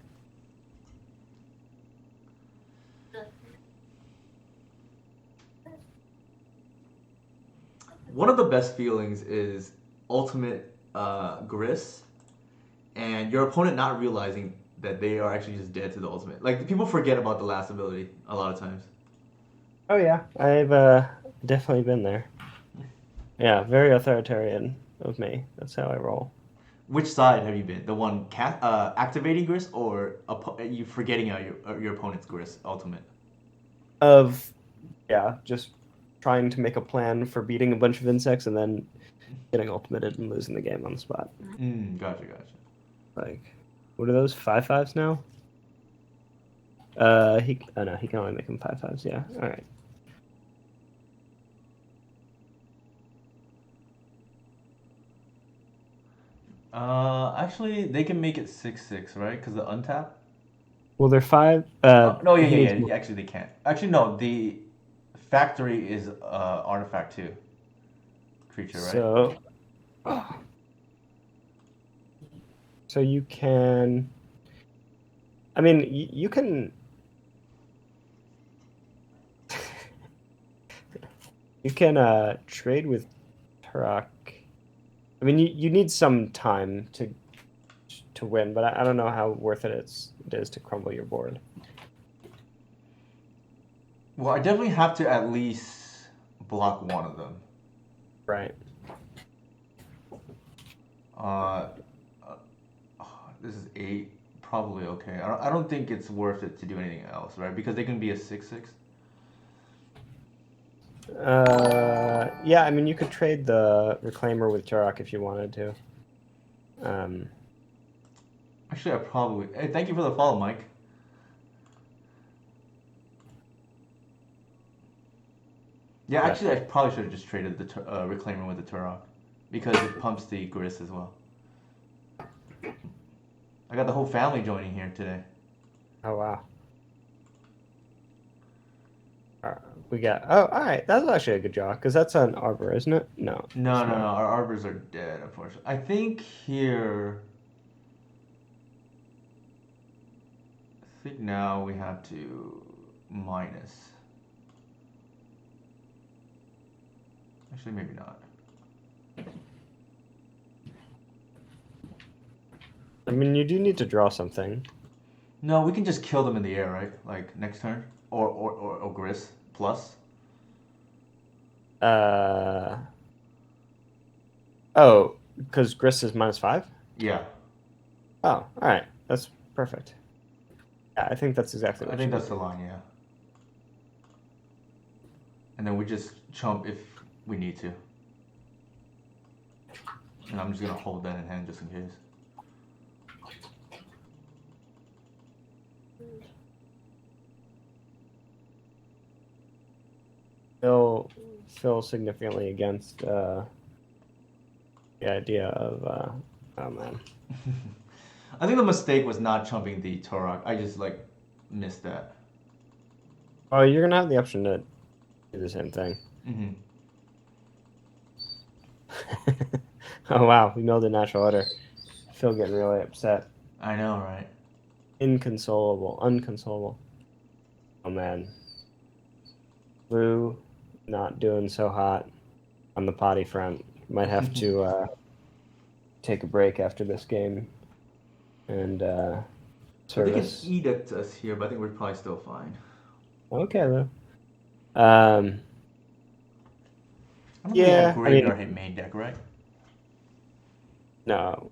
One of the best feelings is ultimate Gris and your opponent not realizing that they are actually just dead to the ultimate. Like people forget about the last ability a lot of times. Oh yeah, I've definitely been there. Yeah, very authoritarian of me. That's how I roll. Which side have you been? The one activating Gris or you forgetting out your opponent's Gris ultimate? Of yeah, just trying to make a plan for beating a bunch of insects and then getting ultimated and losing the game on the spot. Gotcha. Like, what are those 5/5s now? Oh no, he can only make them 5/5s. Yeah, all right. Actually, they can make it 6/6, right? Because the untap. Well, they're five. No, He needs yeah. more. Actually, they can't. Actually, no. The factory is artifact too. Creature, right? So, so you can. I mean, you can. You can trade with Turok. I mean, you need some time to win, but I don't know how worth it is to crumble your board. Well, I definitely have to at least block one of them. Right. Uh, this is 8. Probably okay. I don't think it's worth it to do anything else, right? Because they can be a 6/6. Yeah, I mean, you could trade the Reclaimer with Turok if you wanted to. Um, Actually, I probably. Hey, thank you for the follow, Mike. Yeah, but actually, I probably should have just traded the Reclaimer with the Turok because it pumps the Gris as well. I got the whole family joining here today. oh wow. Uh, we got. Oh, all right. That's actually a good draw because that's an Arbor, isn't it? No, No, it's no, no. not. Our arbors are dead, unfortunately. I think here. I think now we have to minus. Actually, maybe not. I mean, you do need to draw something. No, we can just kill them in the air, right? Like next turn, or Gris plus. Uh oh, because Gris is -5. Yeah, Oh, all right. That's perfect. Yeah, I think that's exactly I what think you need that's to the do. line. Yeah, and then we just chump if we need to. And I'm just gonna hold that in hand just in case. Phil, Phil significantly against the idea of oh man. I think the mistake was not chumping the Torok. I just like missed that. Oh, you're gonna have the option to do the same thing. Hmm. Oh wow, we know the natural order. Phil getting really upset. I know, right? Inconsolable, unconsolable. Oh man. Blue not doing so hot on the potty front. Might have to take a break after this game and So they can service. edict us here, but I think we're probably still fine. Okay though. Um, I don't think they have yeah, I mean, graveyard hit main deck, right? no,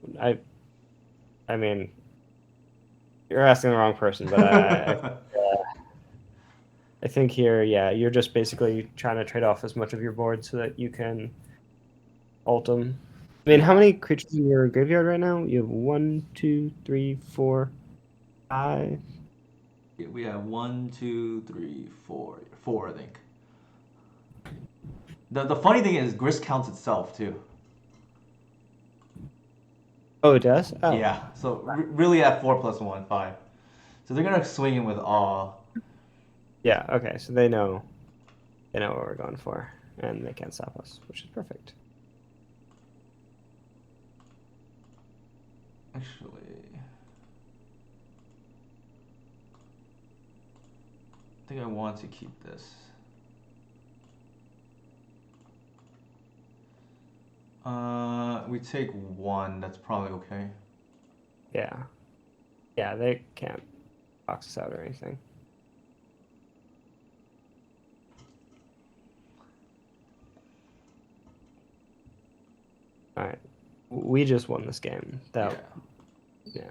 I mean, you're asking the wrong person, but I think here, yeah, you're just basically trying to trade off as much of your board so that you can ult them. I mean, how Yeah. many creatures in your graveyard right now? You have 1, 2, 3, 4, 5. We have one, two, three, four. Four, I think. The funny thing is, Gris counts itself too. Oh, it does? Oh, Yeah. So really, at 4 plus one, 5. So they're gonna swing in with awe. Yeah, okay, so they know what we're going for, and they can't stop us, which is perfect. Actually, I think I want to keep this. We take one. That's probably okay. Yeah. Yeah, they can't box us out or anything. All right. We just won this game. Yeah. Yeah.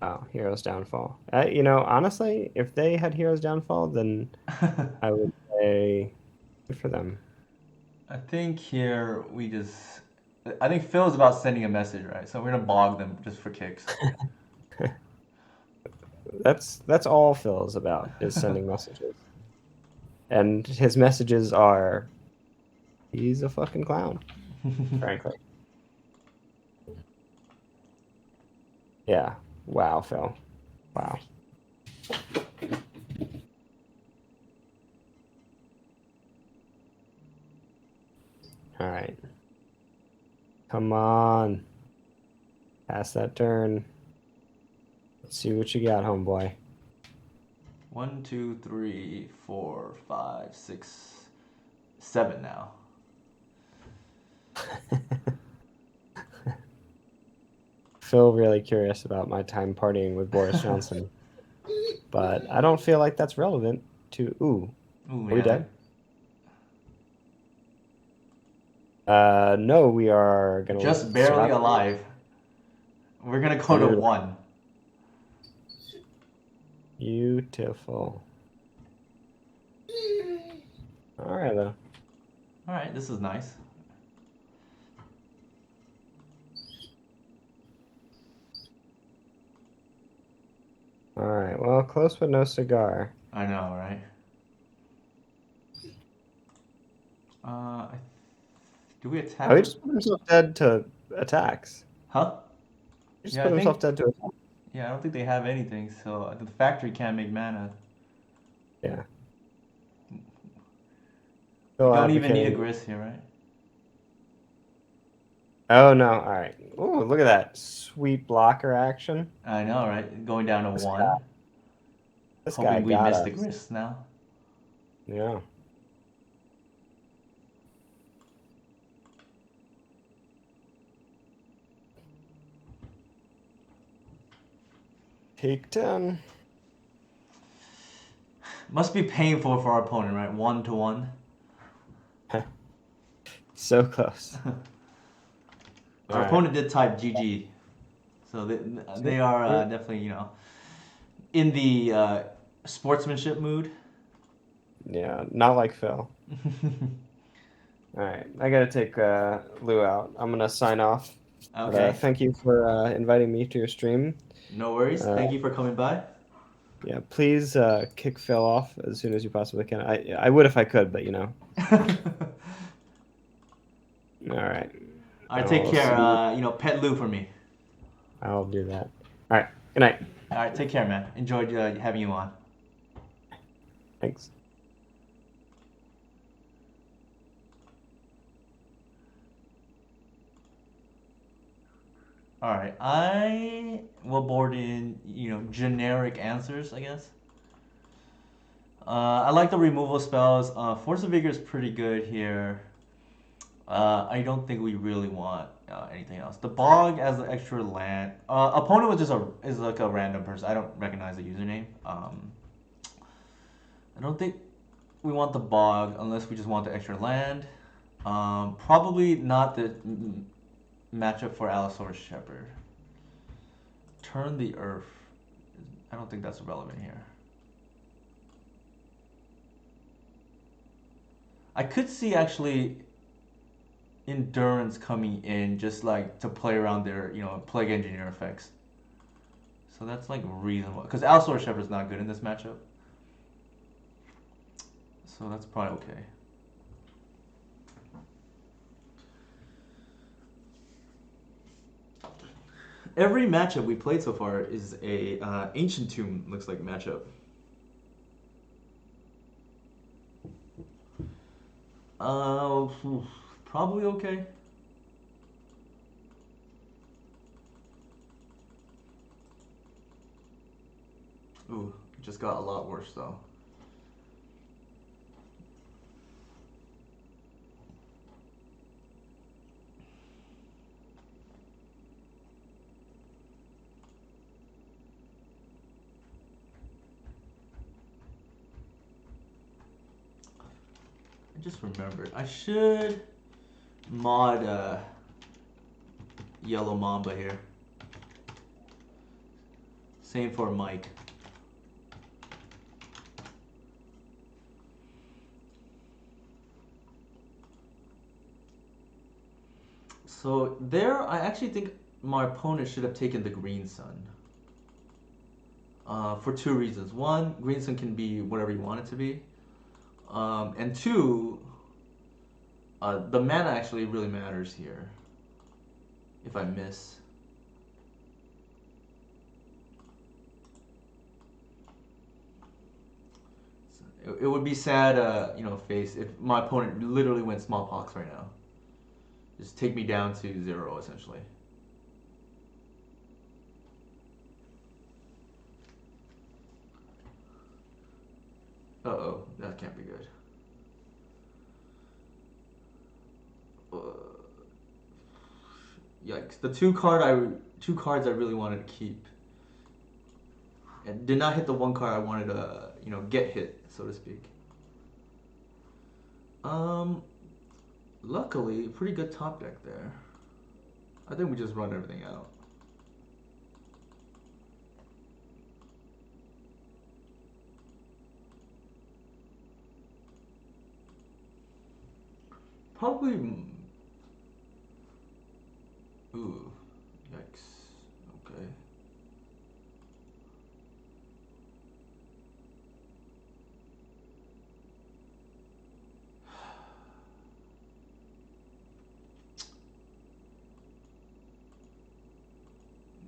Oh, Hero's Downfall. Honestly, if they had Hero's Downfall, then I would say good for them. I think here we just. I think Phil's about sending a message, right? So we're gonna bog them just for kicks. That's all Phil is about, is sending messages. And his messages are he's a fucking clown, frankly. Yeah. Wow, Phil. Wow. All right. Come on. Pass that turn. Let's see what you got, homeboy. 1, 2, 3, 4, 5, 6, 7 now. Phil really curious about my time partying with Boris Johnson, but I don't feel like that's relevant to. Ooh, Ooh, are we man. dead? No, we are gonna Just barely survive. alive. We're gonna go to Beautiful. 1. Beautiful. All right, though. Alright, this is nice. All right. Well, close but no cigar. I know, right? Uh, do we Oh, attack he with. just put himself dead to attacks. Huh? He just Yeah, I put himself think. dead to attacks. Yeah, I don't think they have anything, so the factory can't make mana. Yeah. We Still don't even need a advocating. grist here, right? Oh no! All right. Ooh, look at that sweet blocker action. I know, right? Going down to This guy, 1. this guy Hoping we got miss the us. grist now. Yeah. Take 10. Must be painful for our opponent, right? 1 to 1. So close. All Our right. opponent did type GG, so they are definitely in the sportsmanship mood. Yeah, not like Phil. All right, I gotta take Lou out. I'm gonna sign off. But Okay, thank you for inviting me to your stream. no worries. Uh, Thank you for coming by. yeah, please kick Phil off as soon as you possibly can. I would if I could, but All right. All right, take I'll care. see you. Pet Lou for me. I'll do that. All right. Good night. All right, take care, man. Enjoyed having you on. Thanks. All right, I will board in, generic answers, I guess. I like the removal spells. Force of Vigor is pretty good here. I don't think we really want anything else. The Bog as an extra land. Opponent is like a random person. I don't recognize the username. I don't think we want the Bog unless we just want the extra land. Probably not the matchup for Allosaurus Shepherd. Turn the Earth. I don't think that's relevant here. I could see actually Endurance coming in just like to play around their, Plague Engineer effects. So that's like reasonable. Because Allosaurus Shepherd's not good in this matchup. So that's probably okay. Every matchup we played so far is a Ancient Tomb looks like matchup. Oof, probably okay. Ooh, just got a lot worse though. I just remembered. I should mod Yellow Mamba here. Same for Mike. So there, I actually think my opponent should have taken the Green Sun. For two reasons. One, Green Sun can be whatever you want it to be. And two, the mana actually really matters here. If I miss. It would be sad, face if my opponent literally went smallpox right now. Just take me down to 0, essentially. Uh-oh, that can't be good. Yikes! The two cards I really wanted to keep, and did not hit the one card I wanted to, get hit, so to speak. Luckily, pretty good top deck there. I think we just run everything out. Probably. Ooh, yikes. Okay.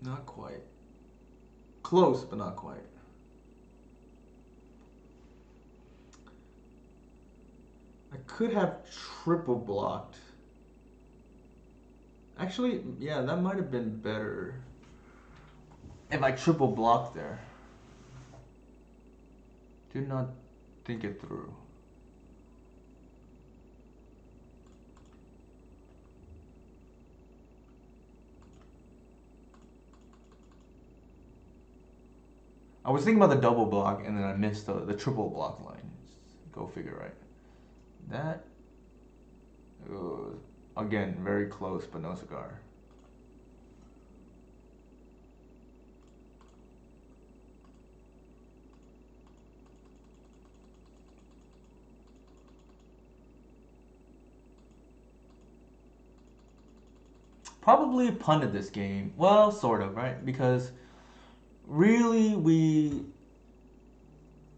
Not quite. Close, but not quite. I could have triple blocked. Actually, yeah, that might have been better if I triple blocked there. Did not think it through. I was thinking about the double block and then I missed the triple block line. Go figure, right? That, again, very close, but no cigar. Probably punted this game. Well, sort of, right? Because really, we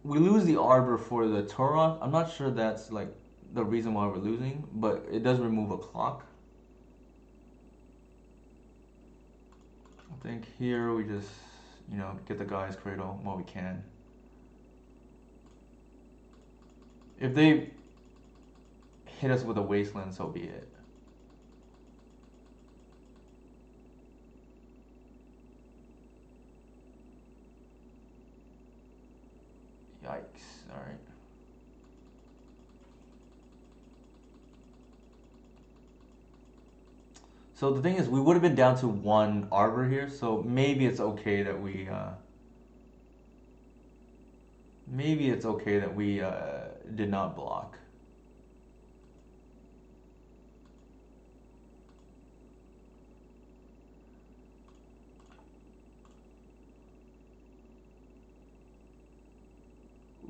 lose the Arbor for the Turok. I'm not sure that's like the reason why we're losing, but it does remove a clock. I think here we just, get the guy's cradle while we can. If they hit us with a wasteland, so be it. Yikes, alright. So the thing is, we would have been down to one Arbor here, so maybe it's okay that we, did not block.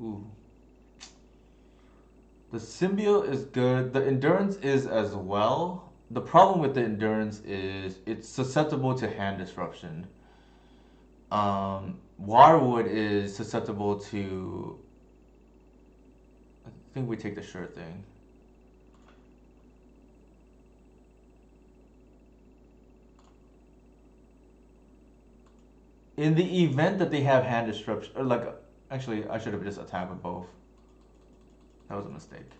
Ooh. The symbiote is good. The endurance is as well. The problem with the endurance is it's susceptible to hand disruption. Waterwood is susceptible to. I think we take the sure thing. In the event that they have hand disruption, or like, actually, I should have just attacked with both. That was a mistake.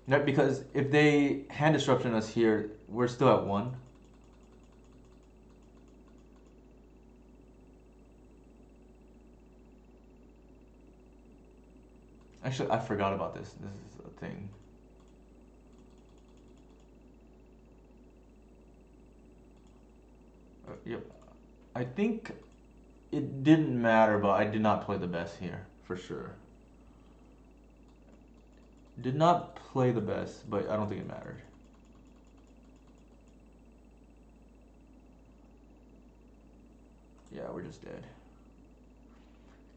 No, because if they hand disruption us here, we're still at 1. Actually, I forgot about this. This is a thing. Yep. I think it didn't matter, but I did not play the best here, for sure. Did not play the best, but I don't think it mattered. Yeah, we're just dead.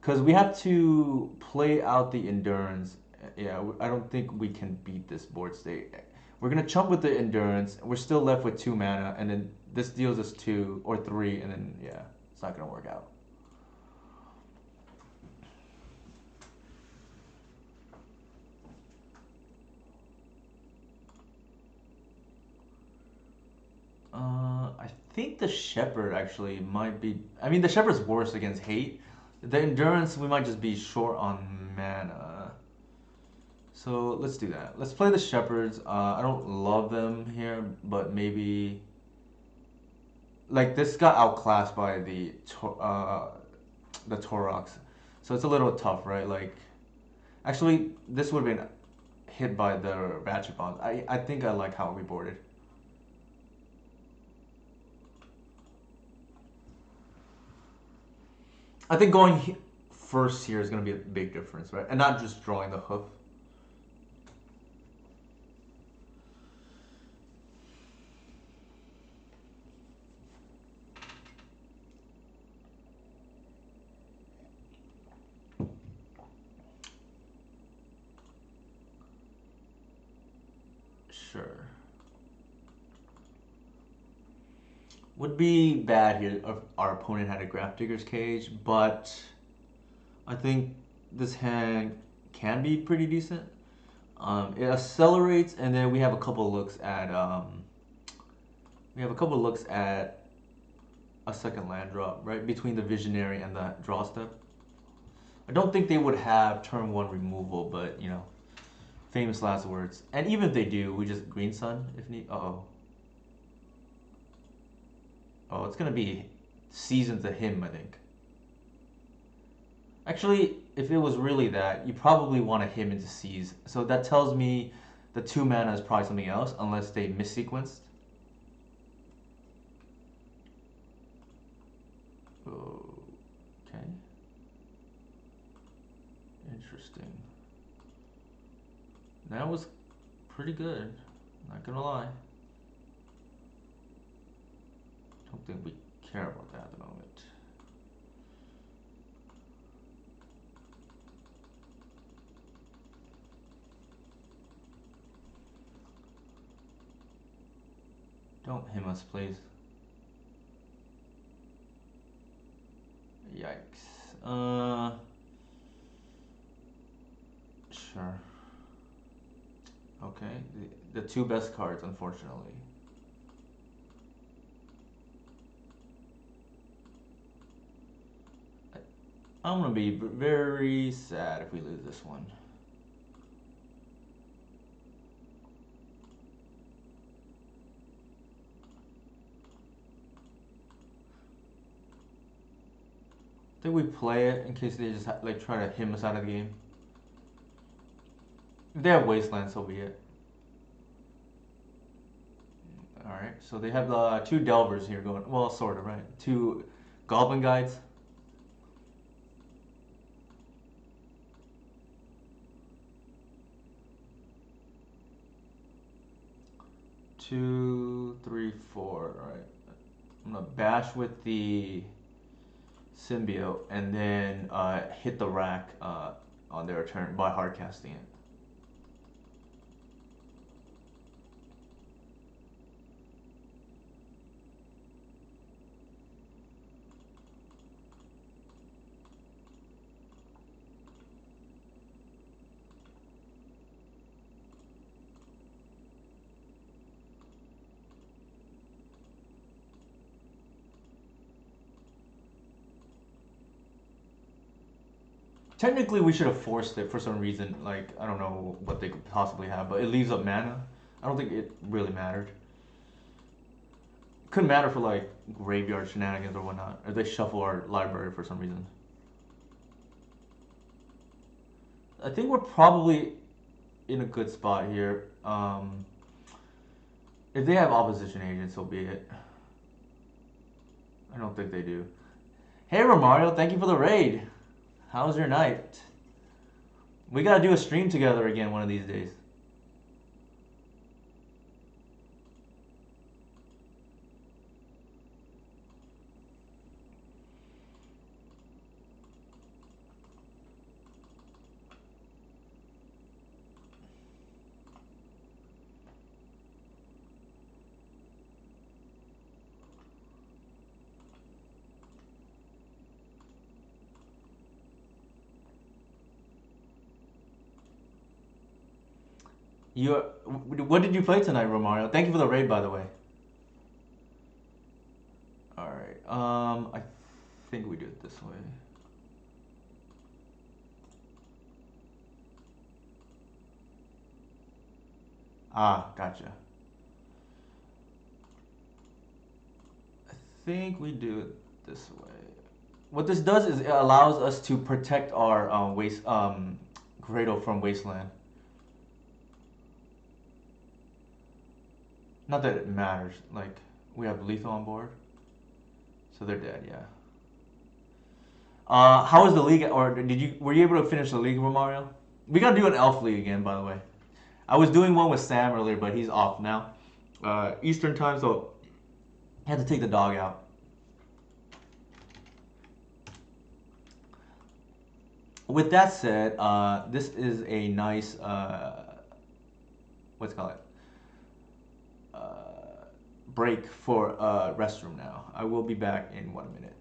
Because we have to play out the endurance. Yeah, I don't think we can beat this board state. We're going to chump with the endurance. We're still left with 2 mana, and then this deals us 2 or 3, and then, yeah, it's not going to work out. I think the Shepherd actually might be. I mean, the Shepherd's worse against hate. The endurance, we might just be short on mana. So let's do that. Let's play the Shepherds. I don't love them here, but maybe. Like, this got outclassed by the Torox. So it's a little tough, right? Like, actually, this would have been hit by the Ratchet Bomb. I think I like how we boarded. I think going first here is going to be a big difference, right? And not just drawing the hoof. Sure. Would be bad here if our opponent had a Graph Digger's Cage, but I think this hand can be pretty decent. It accelerates, and then we have a couple looks at a second land drop, right, between the Visionary and the draw step. I don't think they would have turn 1 removal, but you know, famous last words. And even if they do, we just Green Sun if need. Uh-oh. Oh, it's gonna be Season to him, I think. Actually, if it was really that, you probably want to him into Seize. So that tells me the 2 mana is probably something else, unless they missequenced. Okay. Interesting. That was pretty good, not gonna lie. Don't think we care about that at the moment. Don't him us, please. Yikes. Sure. Okay, the 2 best cards, unfortunately. I'm gonna be very sad if we lose this one. I think we play it in case they just like try to him us out of the game. If they have Wasteland, so be it. Alright, so they have 2 Delvers here going. Well, sort of, right? 2 Goblin Guides. Two, three, four. Alright. I'm gonna bash with the Symbiote and then hit the rack on their turn by hardcasting it. Technically, we should have forced it for some reason. Like, I don't know what they could possibly have, but it leaves up mana. I don't think it really mattered. Couldn't matter for like graveyard shenanigans or whatnot. If they shuffle our library for some reason. I think we're probably in a good spot here. If they have opposition agents, so be it. I don't think they do. Hey Romario, thank you for the raid. How's your night? We gotta do a stream together again one of these days. What did you play tonight, Romario? Thank you for the raid, by the way. All right. I think we do it this way. Ah, gotcha. I think we do it this way. What this does is it allows us to protect our Grado from Wasteland. Not that it matters. Like we have lethal on board, so they're dead. Yeah. How was the league? Or were you able to finish the league, Romario? We gotta do an elf league again, by the way. I was doing one with Sam earlier, but he's off now. Eastern time, so I had to take the dog out. With that said, this is a nice what's it called? Break for restroom now. I will be back in 1 minute.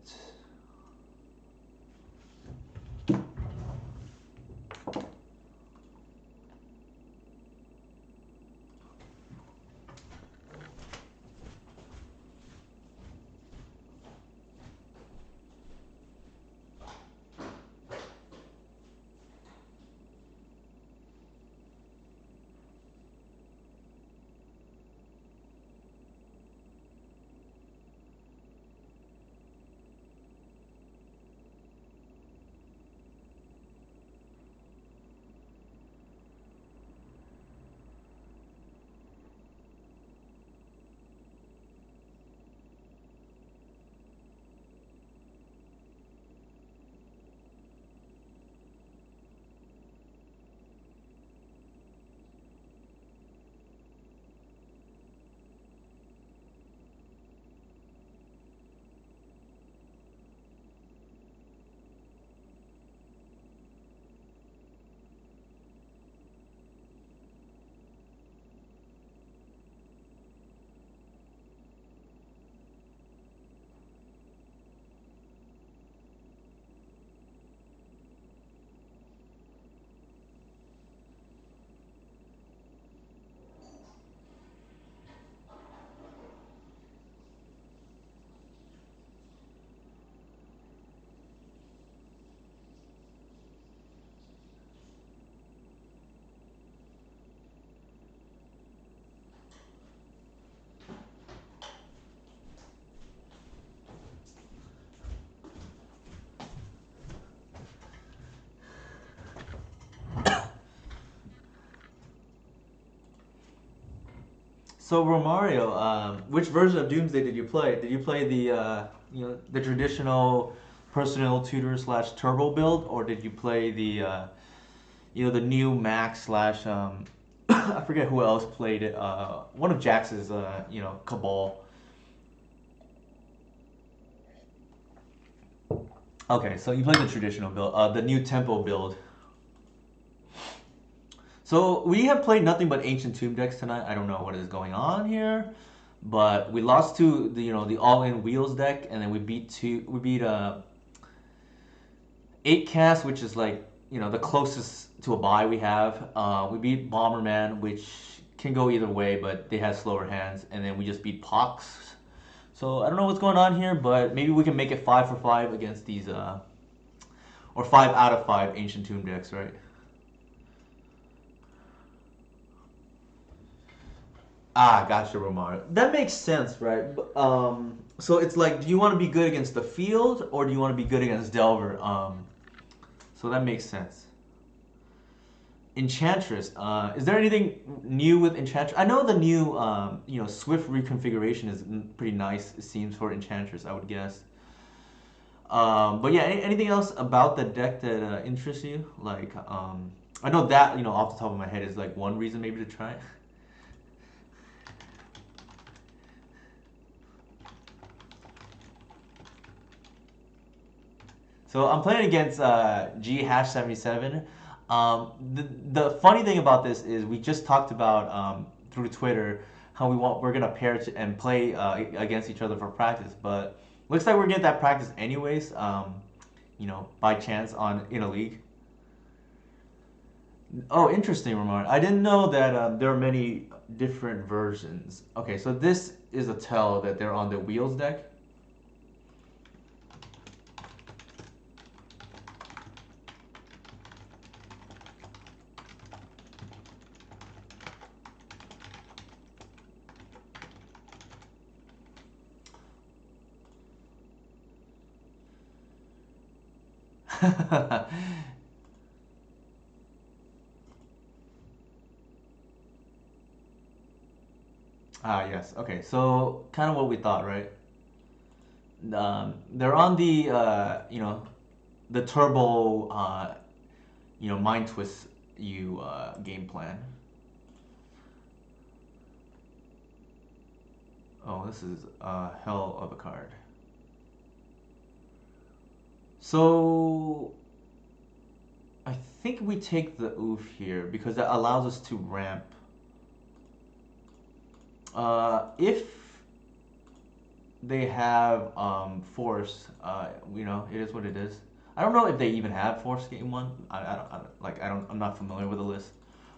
So Romario, which version of Doomsday did you play? Did you play the the traditional personal tutor slash turbo build, or did you play the the new Max slash I forget who else played it. One of Jax's Cabal. Okay, so you played the traditional build, the new tempo build. So we have played nothing but Ancient Tomb decks tonight. I don't know what is going on here, but we lost to the the all-in wheels deck, and then we beat 8 cast, which is like the closest to a buy we have. We beat Bomberman, which can go either way, but they have slower hands, and then we just beat Pox. So I don't know what's going on here, but maybe we can make it 5 for 5 against these or 5 out of 5 Ancient Tomb decks, right? Ah, gotcha, Romario. That makes sense, right? So it's like, do you want to be good against the field, or do you want to be good against Delver? So that makes sense. Enchantress. Is there anything new with Enchantress? I know the new, Swift reconfiguration is pretty nice. It seems for Enchantress, I would guess. But yeah, anything else about the deck that interests you? Like, I know that off the top of my head is like one reason maybe to try it. So I'm playing against G#77. The funny thing about this is we just talked about through Twitter how we're gonna pair and play against each other for practice, but looks like we're getting that practice anyways. By chance in a league. Oh, interesting, Ramon. I didn't know that there are many different versions. Okay, so this is a tell that they're on the Wheels deck. Ah, yes. Okay, so kind of what we thought, right? They're on the turbo, mind twist you game plan. Oh, this is a hell of a card. So I think we take the oof here because that allows us to ramp. If they have force, it is what it is. I don't know if they even have force game one. I'm not familiar with the list,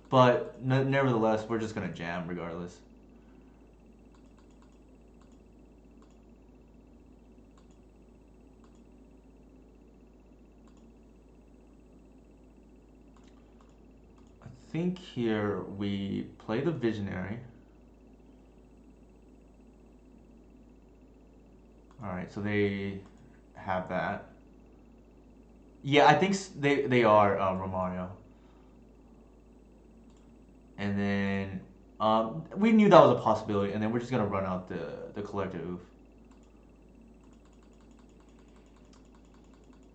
but nevertheless, we're just gonna jam regardless. I think here we play the Visionary. All right, so they have that. Yeah, I think they are Romario. And then we knew that was a possibility, and then we're just gonna run out the collector oof.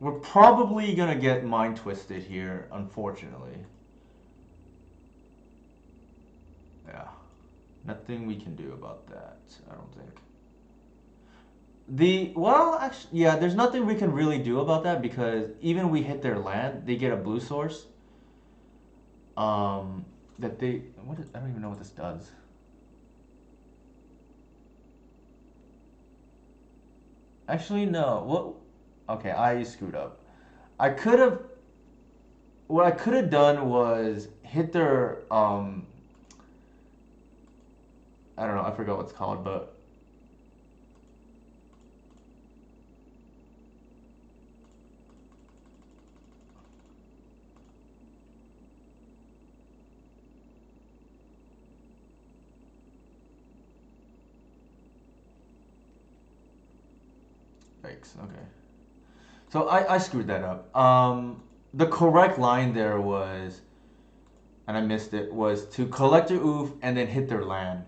We're probably gonna get mind twisted here, unfortunately. Yeah, nothing we can do about that, I don't think. Actually, yeah, there's nothing we can really do about that because even we hit their land, they get a blue source. That they I don't even know what this does. Actually, no. What? Okay, I screwed up. I could have. What I could have done was hit their I don't know. I forgot what's called, but yikes. Okay. So I screwed that up. The correct line there was, and I missed it, was to collect your oof and then hit their land.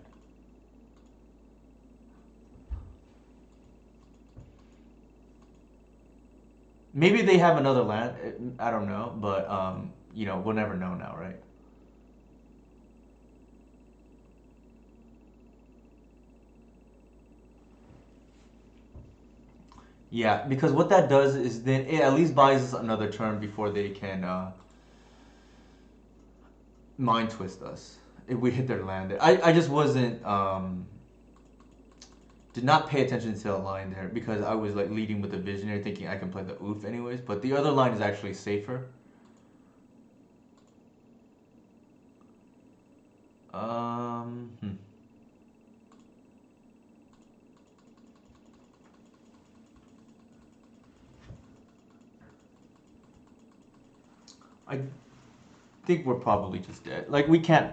Maybe they have another land. I don't know, but we'll never know now, right? Yeah, because what that does is then it at least buys us another turn before they can mind twist us if we hit their land. I just wasn't did not pay attention to the line there because I was like leading with the visionary thinking I can play the oof anyways, but the other line is actually safer. Hmm. I think we're probably just dead. Like we can't.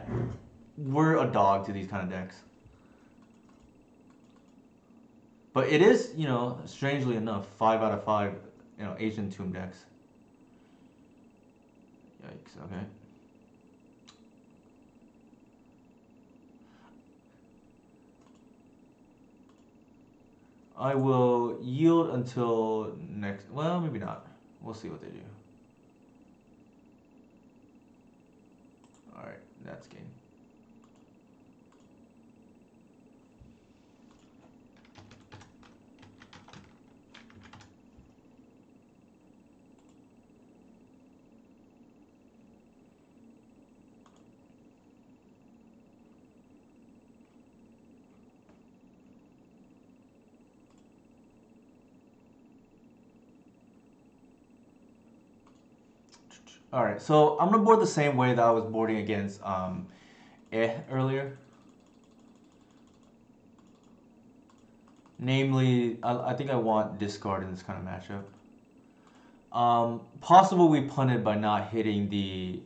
We're a dog to these kind of decks. But it is, strangely enough, 5 out of 5, Asian Tomb decks. Yikes. Okay. I will yield until next. Well, maybe not. We'll see what they do. All right, that's game. All right, so I'm gonna board the same way that I was boarding against earlier. Namely, I think I want discard in this kind of matchup. Possible we punted by not hitting the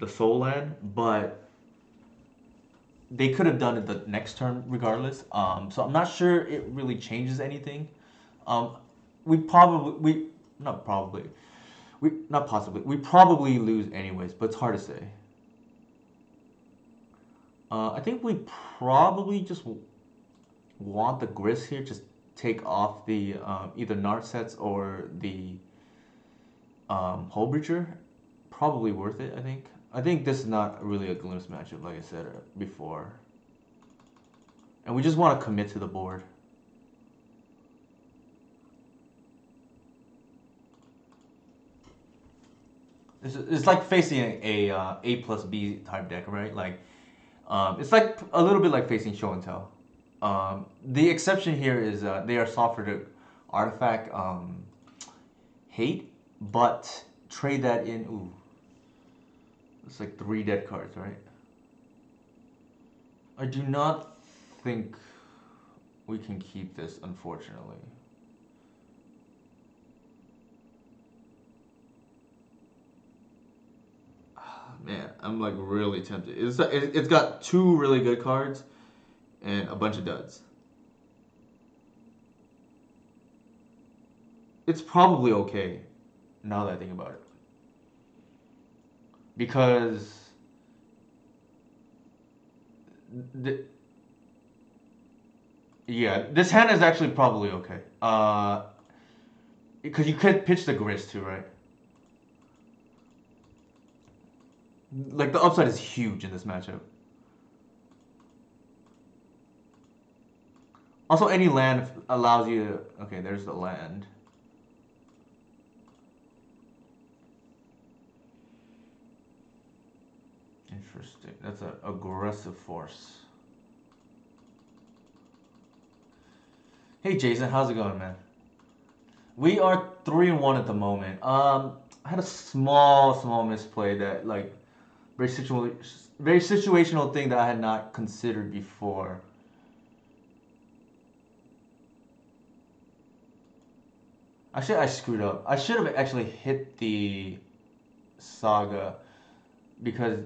soul land, but they could have done it the next turn regardless. So I'm not sure it really changes anything. Um, we probably we not probably we not possibly we probably lose anyways, but it's hard to say. I think we probably just want the grist here. Just take off the either Nart sets or the Hull Breacher. Probably worth it. I think. I think this is not really a glimpse matchup, like I said before. And we just want to commit to the board. It's like facing a plus B type deck, right? Like, it's like a little bit like facing show and tell. The exception here is they are softer to artifact hate, but trade that in. Ooh, it's like 3 dead cards, right? I do not think we can keep this, unfortunately. Man, I'm like really tempted. It's got 2 really good cards and a bunch of duds. It's probably okay now that I think about it. Because yeah, this hand is actually probably okay. Because you could pitch the grist too, right? Like the upside is huge in this matchup. Also, any land allows you to. Okay, there's the land. Interesting. That's an aggressive force. Hey Jason, how's it going, man? We are 3-1 at the moment. I had a small misplay that like very situational thing that I had not considered before. Actually, I screwed up. I should have actually hit the saga because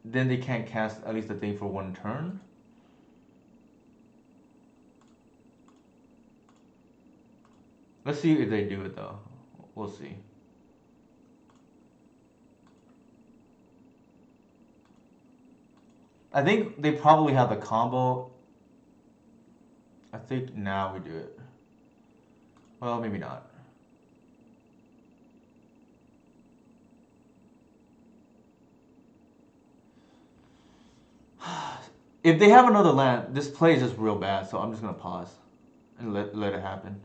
then they can't cast at least a thing for 1 turn. Let's see if they do it though. We'll see. I think they probably have the combo. I think now we do it. Well, maybe not. If they have another land, this play is just real bad, so I'm just gonna pause and let it happen.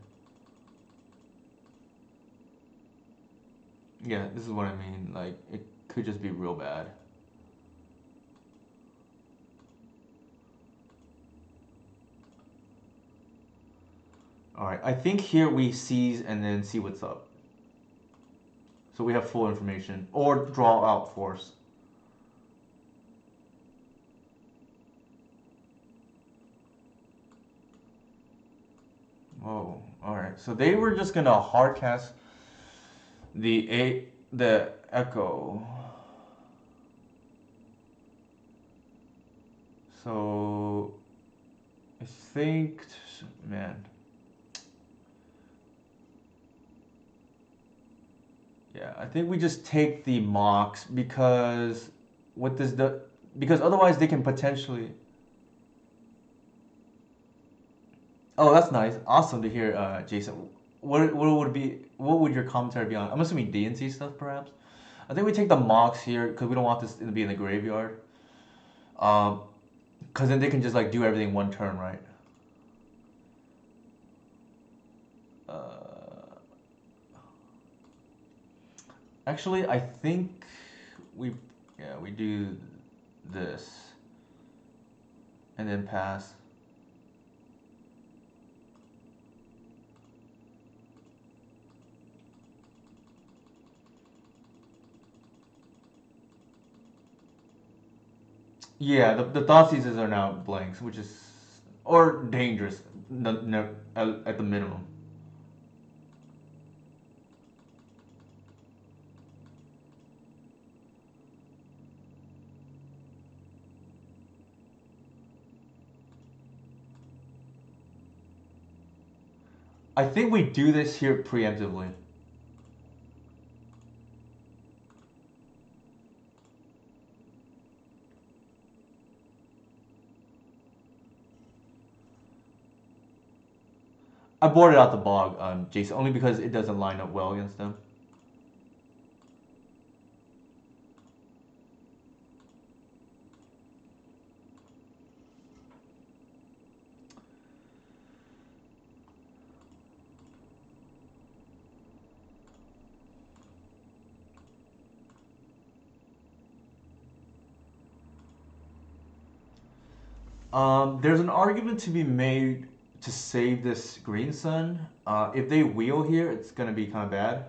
Yeah, this is what I mean. Like, it could just be real bad. Alright, I think here we seize and then see what's up. So we have full information. Or draw out force. Oh, all right. So they were just gonna hard cast the Echo. So I think, man, yeah, I think we just take the Mox because what does the because otherwise they can potentially. Oh, that's nice. Awesome to hear, Jason. What would your commentary be on? I'm assuming D&C stuff, perhaps. I think we take the Mox here because we don't want this to be in the graveyard. Um, because then they can just like do everything one turn, right? Uh, actually, I think we, yeah, we do this and then pass. Yeah, the Thoughtseize are now blanks, which is or dangerous, no, at the minimum. I think we do this here preemptively. I boarded out the bog, Jason, only because it doesn't line up well against them. There's an argument to be made to save this green sun. If they wheel here, it's gonna be kind of bad.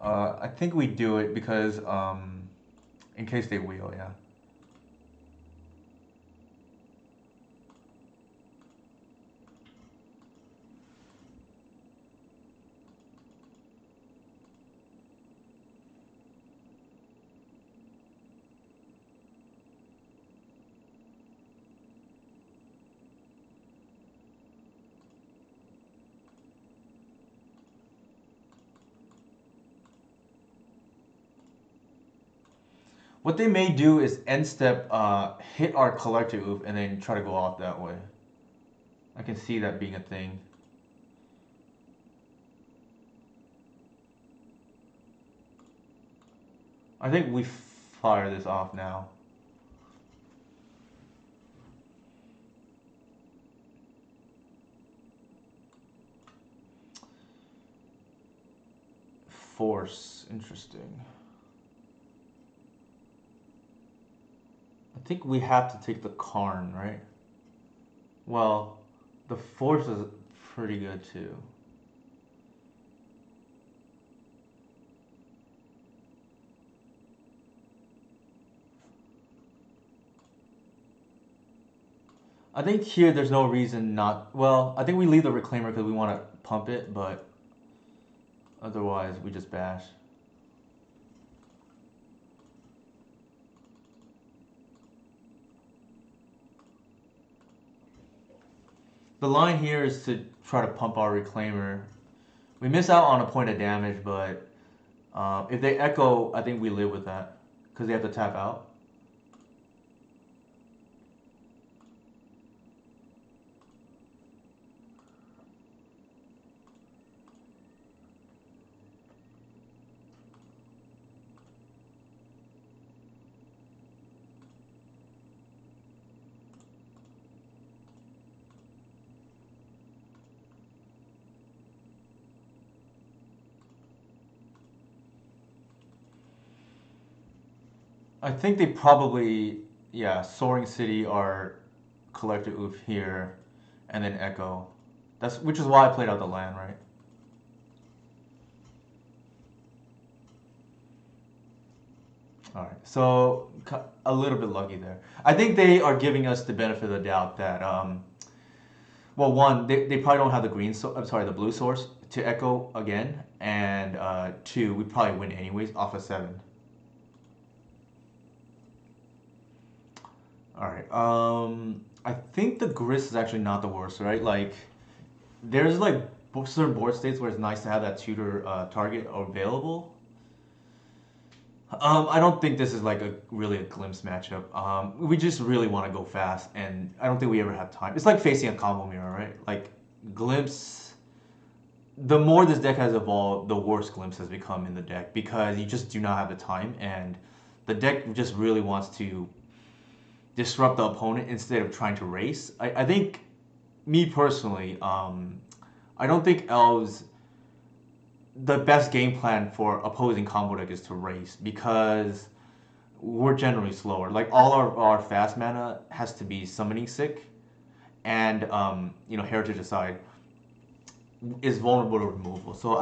I think we do it because in case they wheel, yeah. What they may do is end step hit our collector oof and then try to go off that way. I can see that being a thing. I think we fire this off now. Force, interesting. I think we have to take the Karn, right? Well, the force is pretty good too. I think here there's no reason not. Well, I think we leave the reclaimer because we want to pump it, but otherwise we just bash. The line here is to try to pump our reclaimer. We miss out on a point of damage, but if they echo, I think we live with that because they have to tap out. I think they probably, yeah, Soaring City are Collector Oof here, and then Echo. That's which is why I played out the land, right? All right, so a little bit lucky there. I think they are giving us the benefit of the doubt that, well, one, they probably don't have the green, I'm sorry, the blue source to echo again, and two, we probably win anyways off of 7. All right, I think the grist is actually not the worst, right? Like, there's like certain board states where it's nice to have that tutor target available. I don't think this is like a really a glimpse matchup. We just really want to go fast, and I don't think we ever have time. It's like facing a combo mirror, right? Like glimpse. The more this deck has evolved, the worse glimpse has become in the deck because you just do not have the time, and the deck just really wants to disrupt the opponent instead of trying to race. I think, me personally, I don't think Elves the best game plan for opposing combo deck is to race because we're generally slower. Like all our fast mana has to be summoning sick, and Heritage aside is vulnerable to removal. So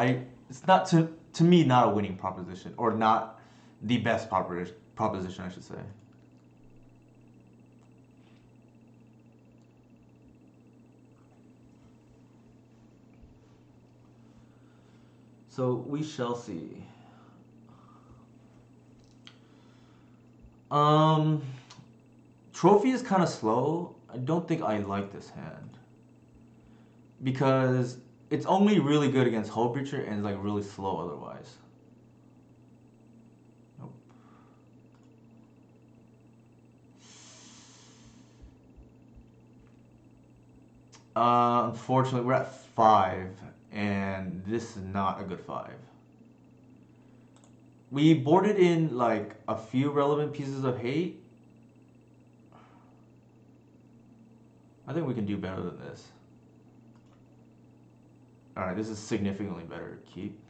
it's not to me not a winning proposition or not the best proposition I should say. So we shall see. Um, Trophy is kind of slow. I don't think I like this hand because it's only really good against Hull Breacher and it's like really slow otherwise. Nope. Unfortunately, we're at 5, and this is not a good 5. We boarded in like a few relevant pieces of hate. I think we can do better than this. Alright, this is significantly better to keep.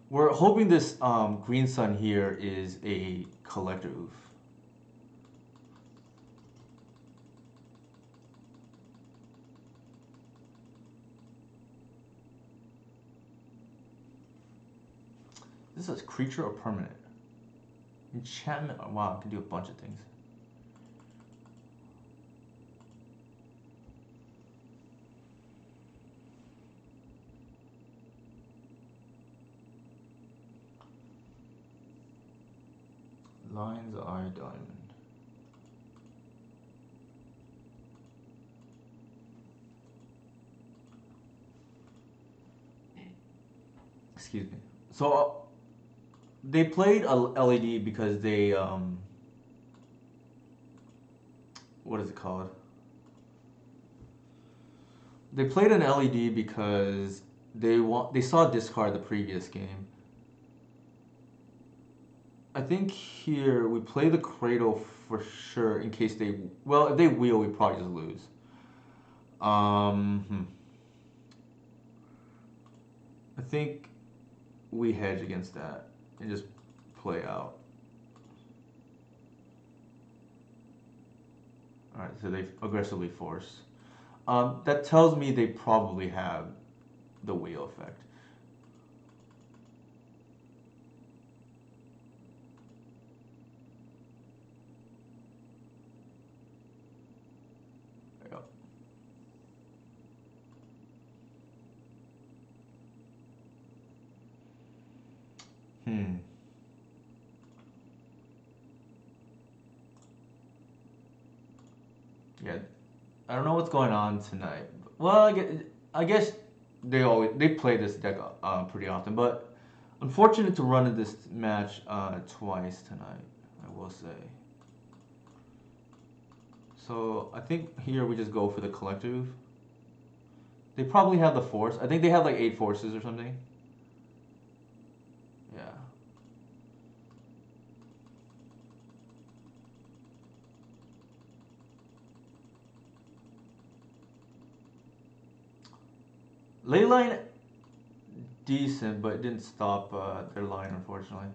We're hoping this green sun here is a collector oof. This is creature or permanent? Enchantment. Oh, wow, I can do a bunch of things. Lion's Eye Diamond. Excuse me. So they played a LED because they what is it called? They played an LED because they saw discard the previous game. I think here we play the Cradle for sure in case they if they wheel we probably just lose. I think we hedge against that and just play out. Alright, so they aggressively force. That tells me they probably have the wheel effect. There you go. Yeah, I don't know what's going on tonight. Well, I guess they play this deck pretty often, but unfortunate to run in this match twice tonight. I will say. So I think here we just go for the collective. They probably have the force. I think they have like 8 forces or something. Yeah. Leyline decent, but it didn't stop their line, unfortunately.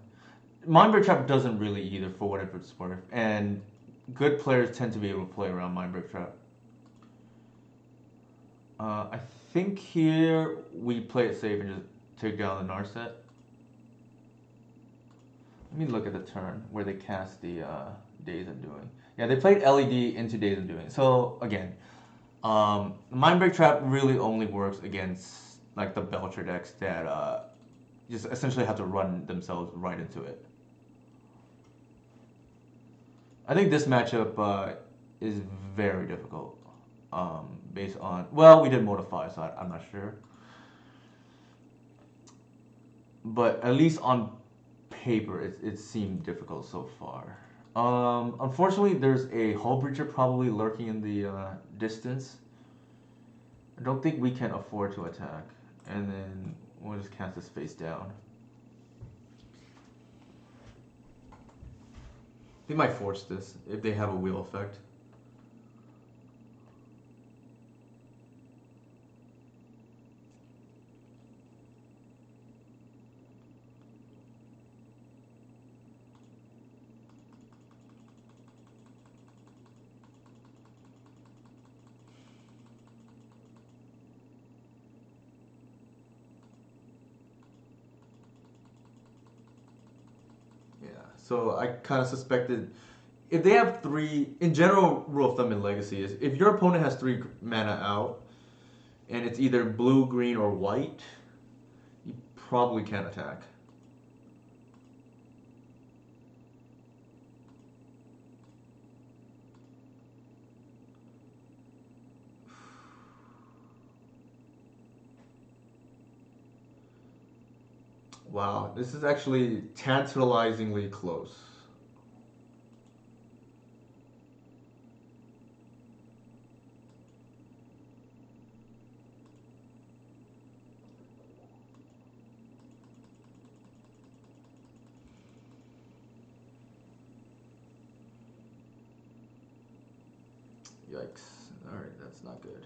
Mindbreak Trap doesn't really either, for whatever it's worth, and good players tend to be able to play around Mindbreak Trap. I think here we play it safe and just take down the Narset. Let me look at the turn where they cast the Days Undoing. Yeah, they played LED into Days Undoing. So again, Mindbreak Trap really only works against like the Belcher decks that just essentially have to run themselves right into it. I think this matchup is very difficult. Based on, well, we did modify, so I'm not sure. But at least on paper, it seemed difficult so far. Unfortunately, there's a Hull Breacher probably lurking in the distance. I don't think we can afford to attack. And then we'll just cast this face down. They might force this if they have a wheel effect. Yeah, so I kind of suspected if they have three, in general, rule of thumb in Legacy is if your opponent has 3 mana out and it's either blue, green, or white, you probably can't attack. Wow, this is actually tantalizingly close. Yikes. Alright, that's not good.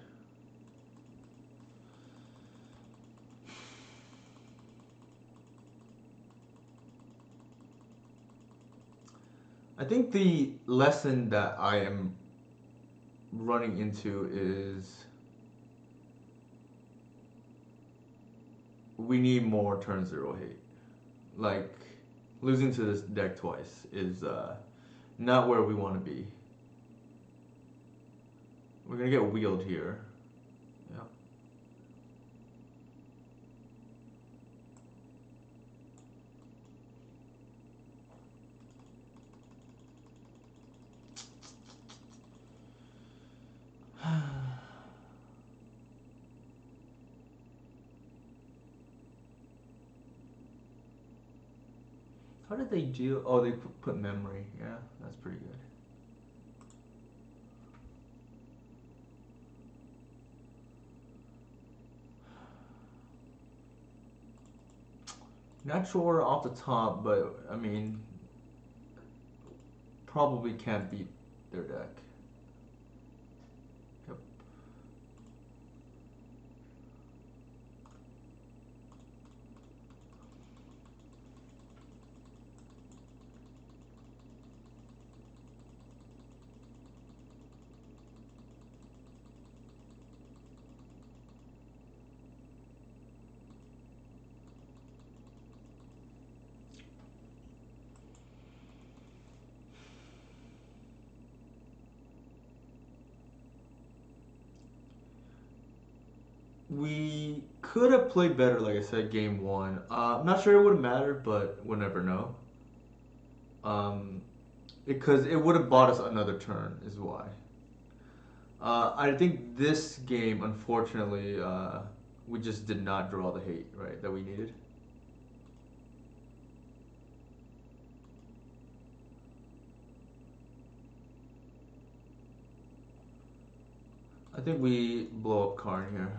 I think the lesson that I am running into is we need more turn 0 hate. Like, losing to this deck twice is not where we want to be. We're going to get wheeled here. Yeah. How did they do? Oh, they put memory. Yeah, that's pretty good. Not sure off the top, but I mean, probably can't beat their deck. Yep. We could have played better, like I said, game 1. I'm not sure it would have mattered, but we'll never know. Because it would have bought us another turn, is why. I think this game, unfortunately, we just did not draw the hate, right, that we needed. I think we blow up Karn here.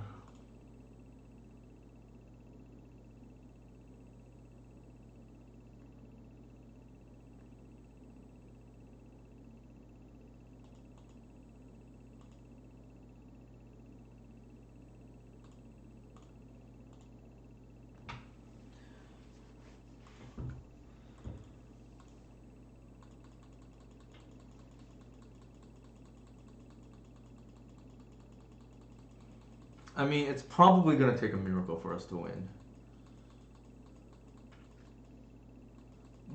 I mean, it's probably gonna take a miracle for us to win.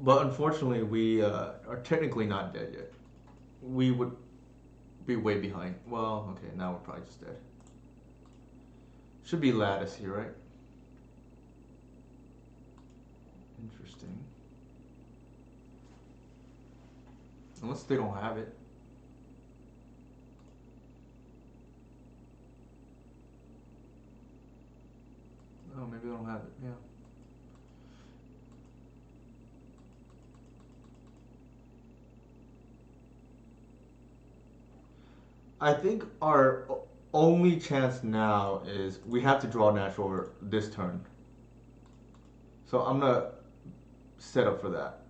But unfortunately, we are technically not dead yet. We would be way behind. Well, okay, now we're probably just dead. Should be lattice here, right? Interesting. Unless they don't have it. Oh, maybe they don't have it. Yeah. I think our only chance now is we have to draw natural order this turn. So I'm gonna set up for that.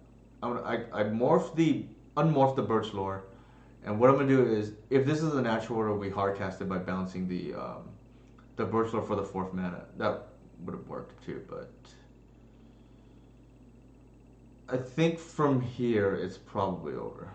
I unmorph the birch lore, and what I'm gonna do is if this is a natural order, we hard cast it by bouncing the birch lore for the 4th mana. That would have worked too, but I think from here it's probably over.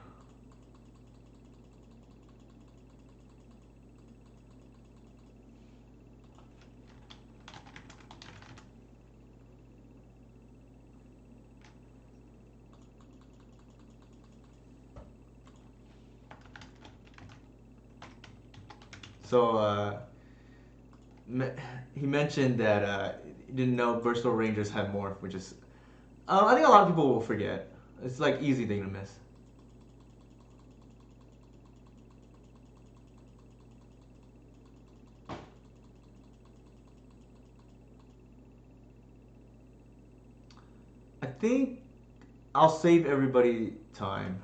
So he mentioned that he didn't know Bristol Rangers had morph, which is I think a lot of people will forget. It's like easy thing to miss. I think I'll save everybody time.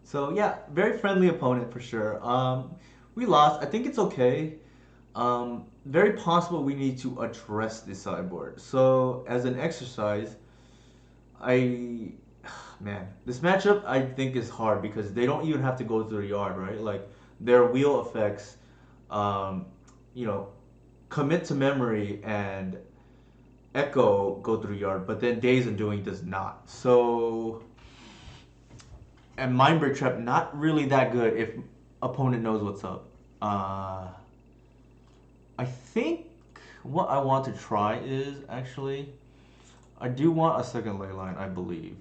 So yeah, very friendly opponent for sure. We lost. I think it's okay. Very possible we need to address the sideboard. So as an exercise, I man, this matchup I think is hard because they don't even have to go through the yard, right? Like their wheel effects, um, you know, commit to memory and echo go through yard, but then Days and Doing does not. So and Mindbreak Trap not really that good if opponent knows what's up. I think what I want to try is actually I do want a second ley line, I believe.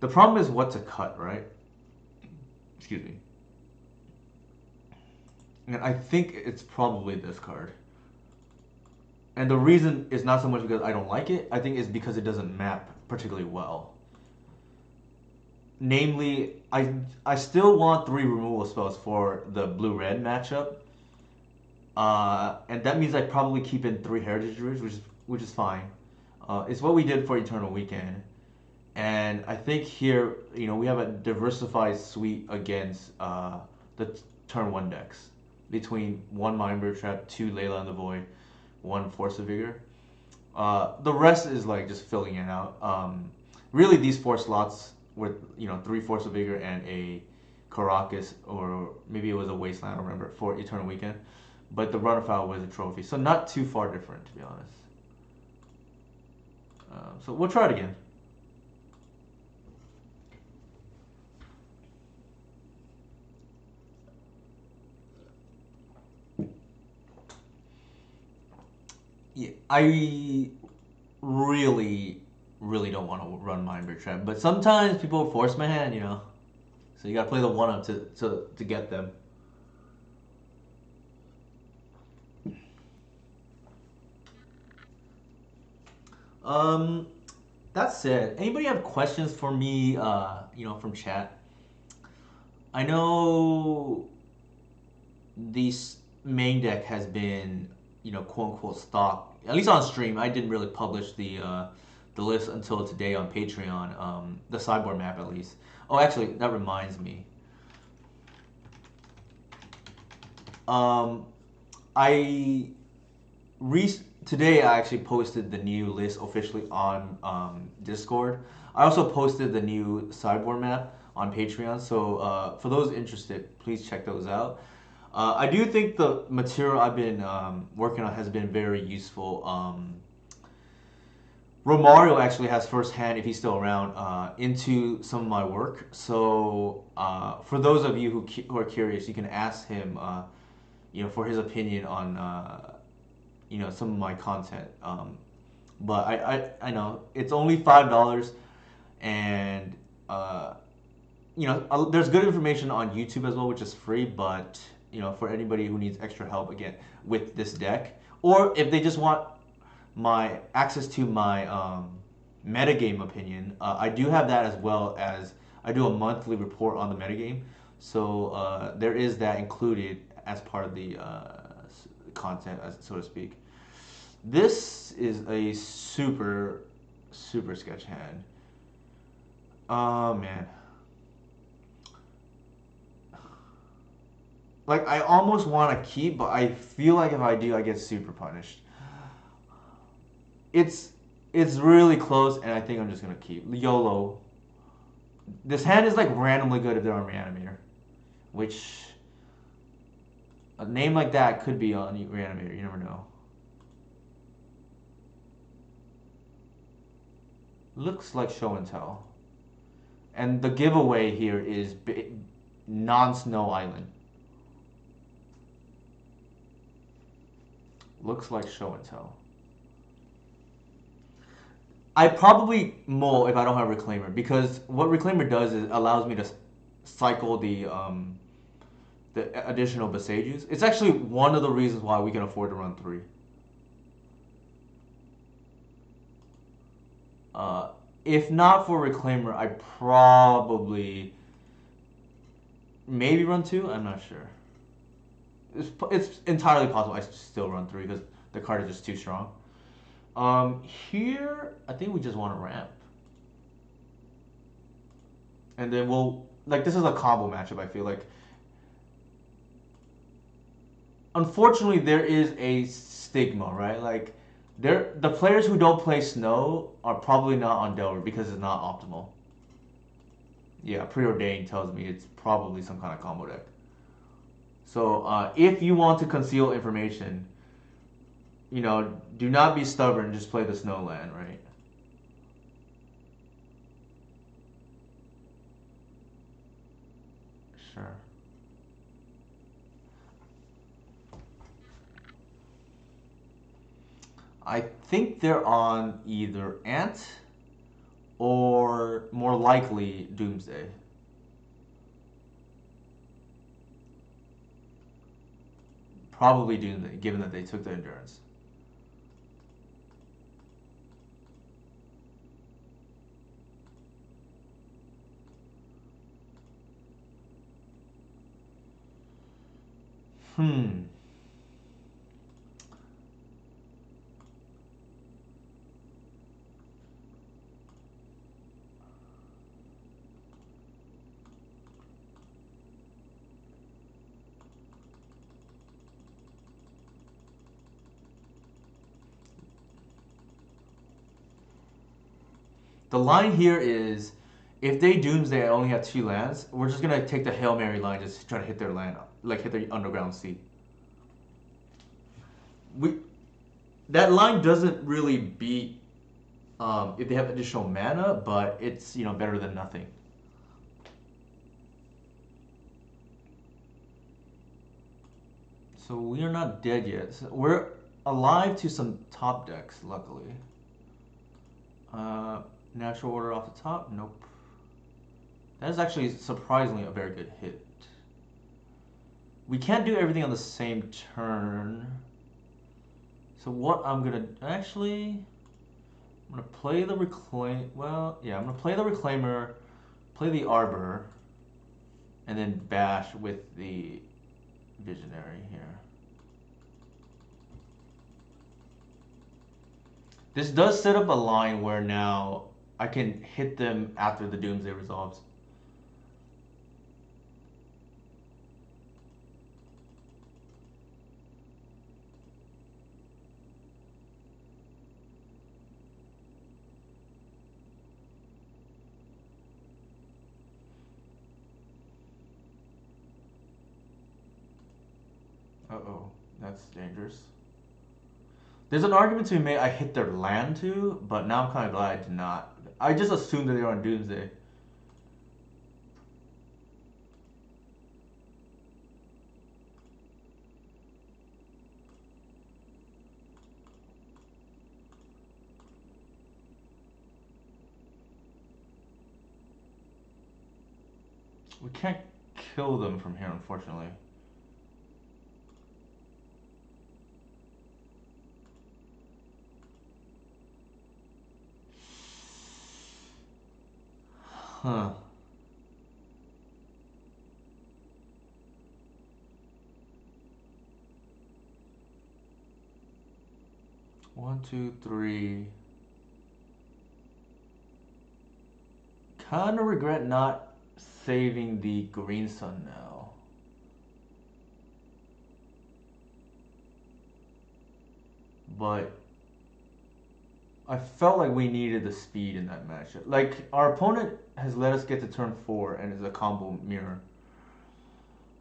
The problem is what to cut, right? Excuse me. And I think it's probably this card. And the reason is not so much because I don't like it, I think it's because it doesn't map particularly well. Namely, I still want 3 removal spells for the blue-red matchup. And that means I probably keep in 3 Heritage Druids, which is fine. It's what we did for Eternal Weekend. And I think here, we have a diversified suite against the turn 1 decks. Between 1 Mindbreak Trap, 2 Leyline the Void, 1 Force of Vigor. The rest is like just filling it out. Really, these 4 slots with 3 Force of Vigor and a Caracas, or maybe it was a Wasteland, I don't remember, for Eternal Weekend. But the Runnerfowl was a trophy, so not too far different, to be honest. So we'll try it again. Yeah, I really, really don't want to run Mind Break Trap, but sometimes people force my hand, you know. So you gotta play the one up to get them. Um, that's it. Anybody have questions for me? From chat. I know this main deck has been, quote unquote stock. At least on stream, I didn't really publish the list until today on Patreon. The sideboard map at least. Oh, actually, that reminds me. Um, I today I actually posted the new list officially on Discord. I also posted the new sideboard map on Patreon. So for those interested, please check those out. I do think the material I've been working on has been very useful. Romario actually has firsthand, if he's still around, into some of my work. So for those of you who are curious, you can ask him, for his opinion on, some of my content. But I know it's only $5, and there's good information on YouTube as well, which is free. But for anybody who needs extra help again with this deck, or if they just want my access to my metagame opinion, I do have that, as well as I do a monthly report on the metagame. So there is that included as part of the content, so to speak. This is a super, super sketch hand. Oh man. Like, I almost want to keep, but I feel like if I do, I get super punished. It's really close, and I think I'm just gonna keep YOLO. This hand is like randomly good if they're on Reanimator, which a name like that could be on Reanimator. You never know. Looks like show and tell, and the giveaway here is non-Snow Island. Looks like show and tell. I probably mull if I don't have Reclaimer, because what Reclaimer does is allows me to cycle the additional Besages. It's actually one of the reasons why we can afford to run 3. If not for Reclaimer, I probably maybe run 2. I'm not sure. It's entirely possible I still run 3 because the card is just too strong. Here, I think we just want to ramp. And then this is a combo matchup, I feel like. Unfortunately, there is a stigma, right? Like, the players who don't play Snow are probably not on Delver because it's not optimal. Yeah, Preordained tells me it's probably some kind of combo deck. So, if you want to conceal information, do not be stubborn, just play the Snow land, right? Sure. I think they're on either Ant or, more likely, Doomsday. Probably Doomsday, given that they took the Endurance. The line here is, if they Doomsday and only have 2 lands, we're just gonna take the Hail Mary line, just try to hit their land, like hit their Underground Sea. That line doesn't really beat if they have additional mana, but it's better than nothing. So we are not dead yet. So alive to some top decks, luckily. Uh, Natural Order off the top? Nope. That is actually surprisingly a very good hit. We can't do everything on the same turn. So what I'm gonna actually, I'm gonna play the reclaim. Well, yeah, I'm gonna play the reclaimer, play the arbor, and then bash with the visionary here. This does set up a line where now I can hit them after the Doomsday resolves. Uh-oh, that's dangerous. There's an argument to be made I hit their land too, but now I'm kind of glad I did not. I just assumed that they were on Doomsday. We can't kill them from here, unfortunately. Huh. One, two, three. Kinda regret not saving the green sun now. But I felt like we needed the speed in that matchup. Like, our opponent has let us get to turn 4 and is a combo mirror.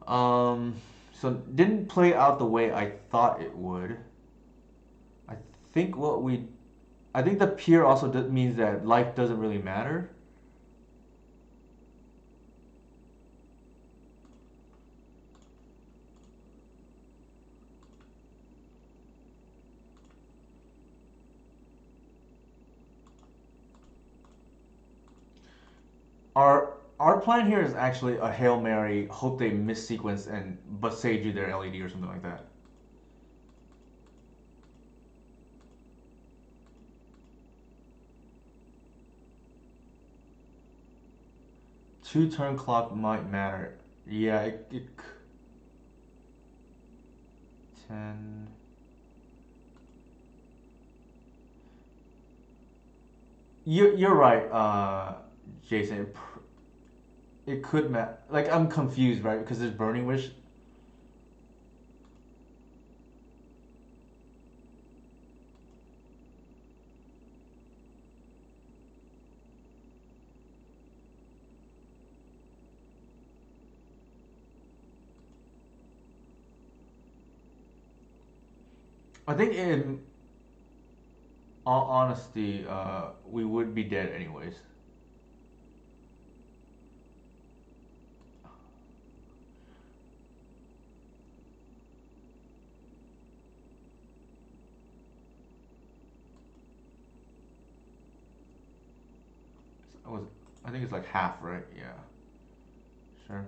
Um, so didn't play out the way I thought it would. I think what we, I think the peer also means that life doesn't really matter. Our plan here is actually a Hail Mary, hope they miss sequence and but save you their LED or something like that. Two turn clock might matter. Yeah, it 10. You're right, Jason. It could matter. Like, I'm confused, right? Because there's Burning Wish. I think in all honesty, we would be dead anyways. I was, I think it's like half, right? Yeah. Sure.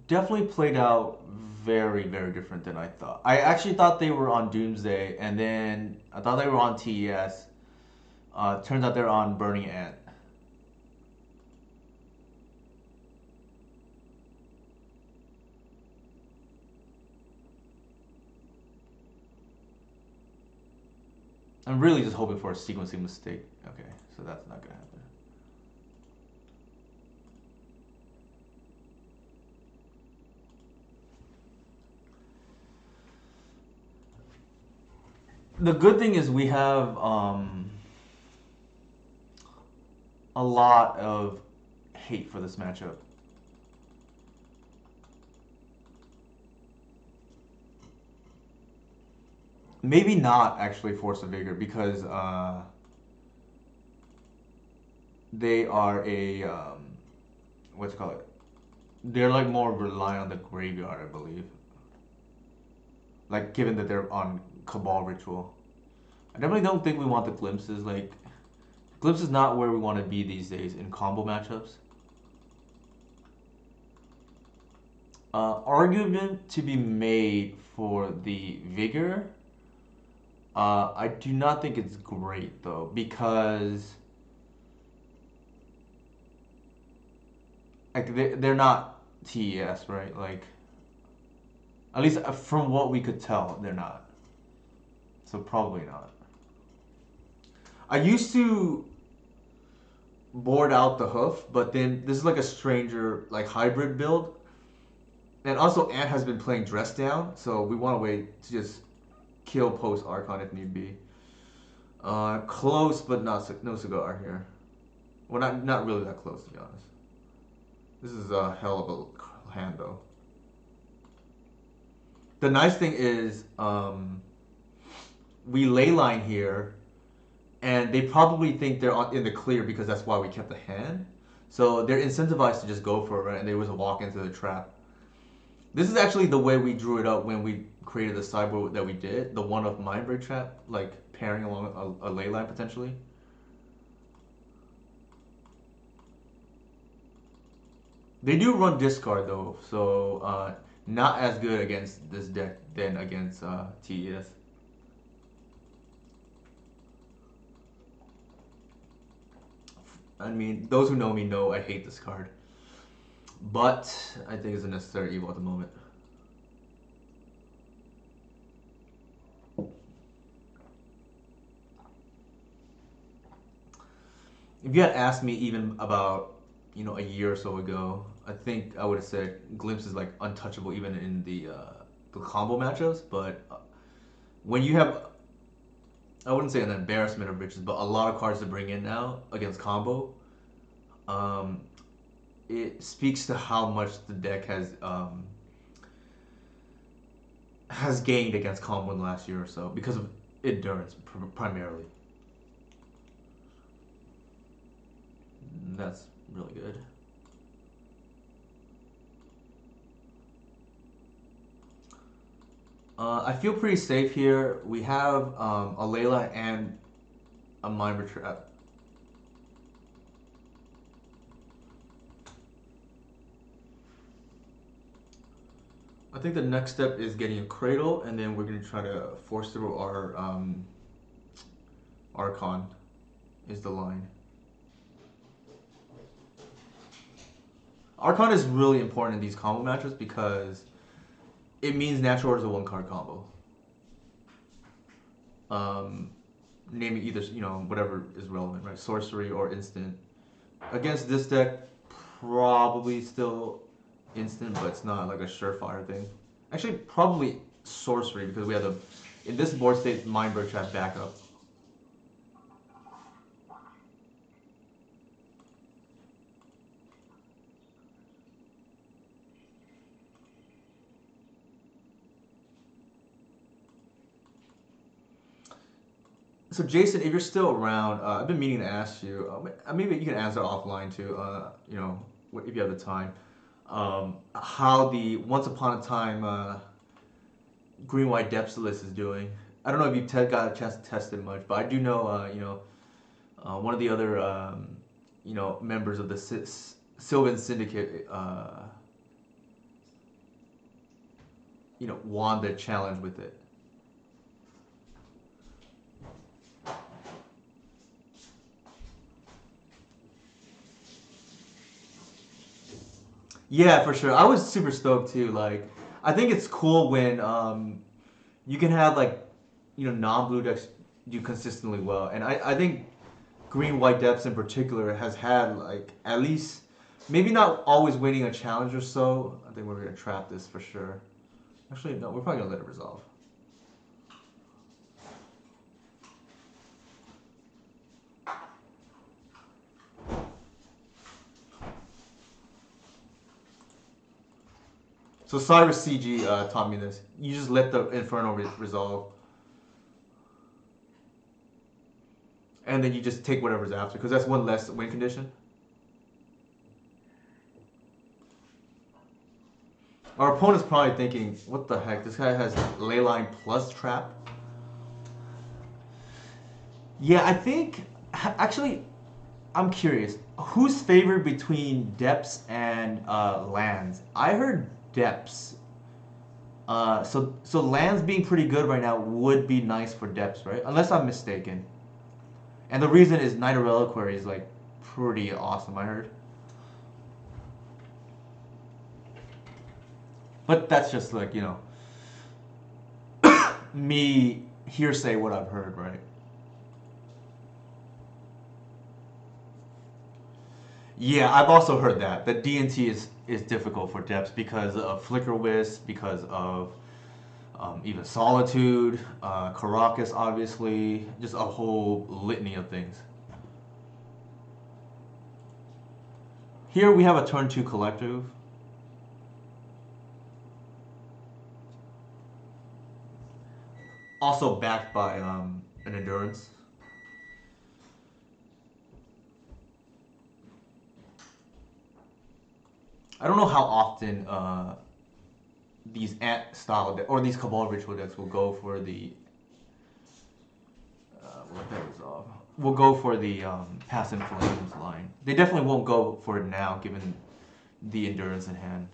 Definitely played out very, very different than I thought. I actually thought they were on Doomsday, and then I thought they were on TES. Turns out they're on Burning Ant. I'm really just hoping for a sequencing mistake. Okay, so that's not gonna happen. The good thing is we have a lot of hate for this matchup. Maybe not actually Force of Vigor because they are a what's it called? They're like more reliant on the graveyard, I believe. Like given that they're on Cabal ritual. I definitely don't think we want the glimpses. Like glimpse is not where we want to be these days in combo matchups. Argument to be made for the vigor. I do not think it's great though because like they're not TES, right? Like at least from what we could tell, they're not. So probably not. I used to board out the hoof, but then this is like a stranger like hybrid build. And also Ant has been playing dress down, so we want to wait to just kill post Archon if need be. Close but not no cigar here. Well, not really that close to be honest. This is a hell of a hand though. The nice thing is we ley line here, and they probably think they're in the clear because that's why we kept the hand. So they're incentivized to just go for it, right? And they was a walk into the trap. This is actually the way we drew it up when we created the sideboard that we did. The one of Mindbreak Trap, like pairing along a ley line potentially. They do run discard though, so not as good against this deck than against TES. I mean, those who know me know I hate this card. But I think it's a necessary evil at the moment. If you had asked me even about, a year or so ago, I think I would have said Glimpse is like untouchable even in the combo matchups. But when you have, I wouldn't say an embarrassment of riches, but a lot of cards to bring in now against combo, um, it speaks to how much the deck has gained against combo in the last year or so because of endurance primarily. That's really good. I feel pretty safe here. We have a Layla and a Mimer Trap. I think the next step is getting a Cradle, and then we're going to try to force through our Archon, is the line. Archon is really important in these combo matches because it means natural order is a one card combo. Naming either, whatever is relevant, right? Sorcery or instant. Against this deck, probably still instant, but it's not like a surefire thing. Actually, probably sorcery because we have in this board state, Mindbreak Trap backup. So Jason, if you're still around, I've been meaning to ask you. Maybe you can answer offline too. If you have the time, how the Once Upon a Time Green White Depths list is doing. I don't know if you've got a chance to test it much, but I do know, one of the other, members of the Sylvan Syndicate, won the challenge with it. Yeah, for sure. I was super stoked too. Like, I think it's cool when you can have like, non-blue decks do consistently well, and I think Green White Depths in particular has had like at least maybe not always winning a challenge or so. I think we're gonna trap this for sure. Actually, no, we're probably gonna let it resolve. So Cyrus CG taught me this. You just let the Inferno resolve. and then you just take whatever's after, because that's one less win condition. Our opponent's probably thinking, what the heck, this guy has Leyline plus trap? Yeah, I think, actually, I'm curious, who's favored between depths and lands? I heard depths. So lands being pretty good right now would be nice for depths, right? Unless I'm mistaken. And the reason is Knight of Reliquary is like pretty awesome, I heard. But that's just like, me hearsay what I've heard, right? Yeah, I've also heard that. That DNT is difficult for depths because of Flicker Wisp, because of even Solitude, Caracas, obviously, just a whole litany of things. Here we have a turn 2 collective. Also backed by an endurance. I don't know how often these ant style or these Cabal ritual decks will go for the what that is off. We'll go for the Pass in Flames line. They definitely won't go for it now, given the endurance in hand.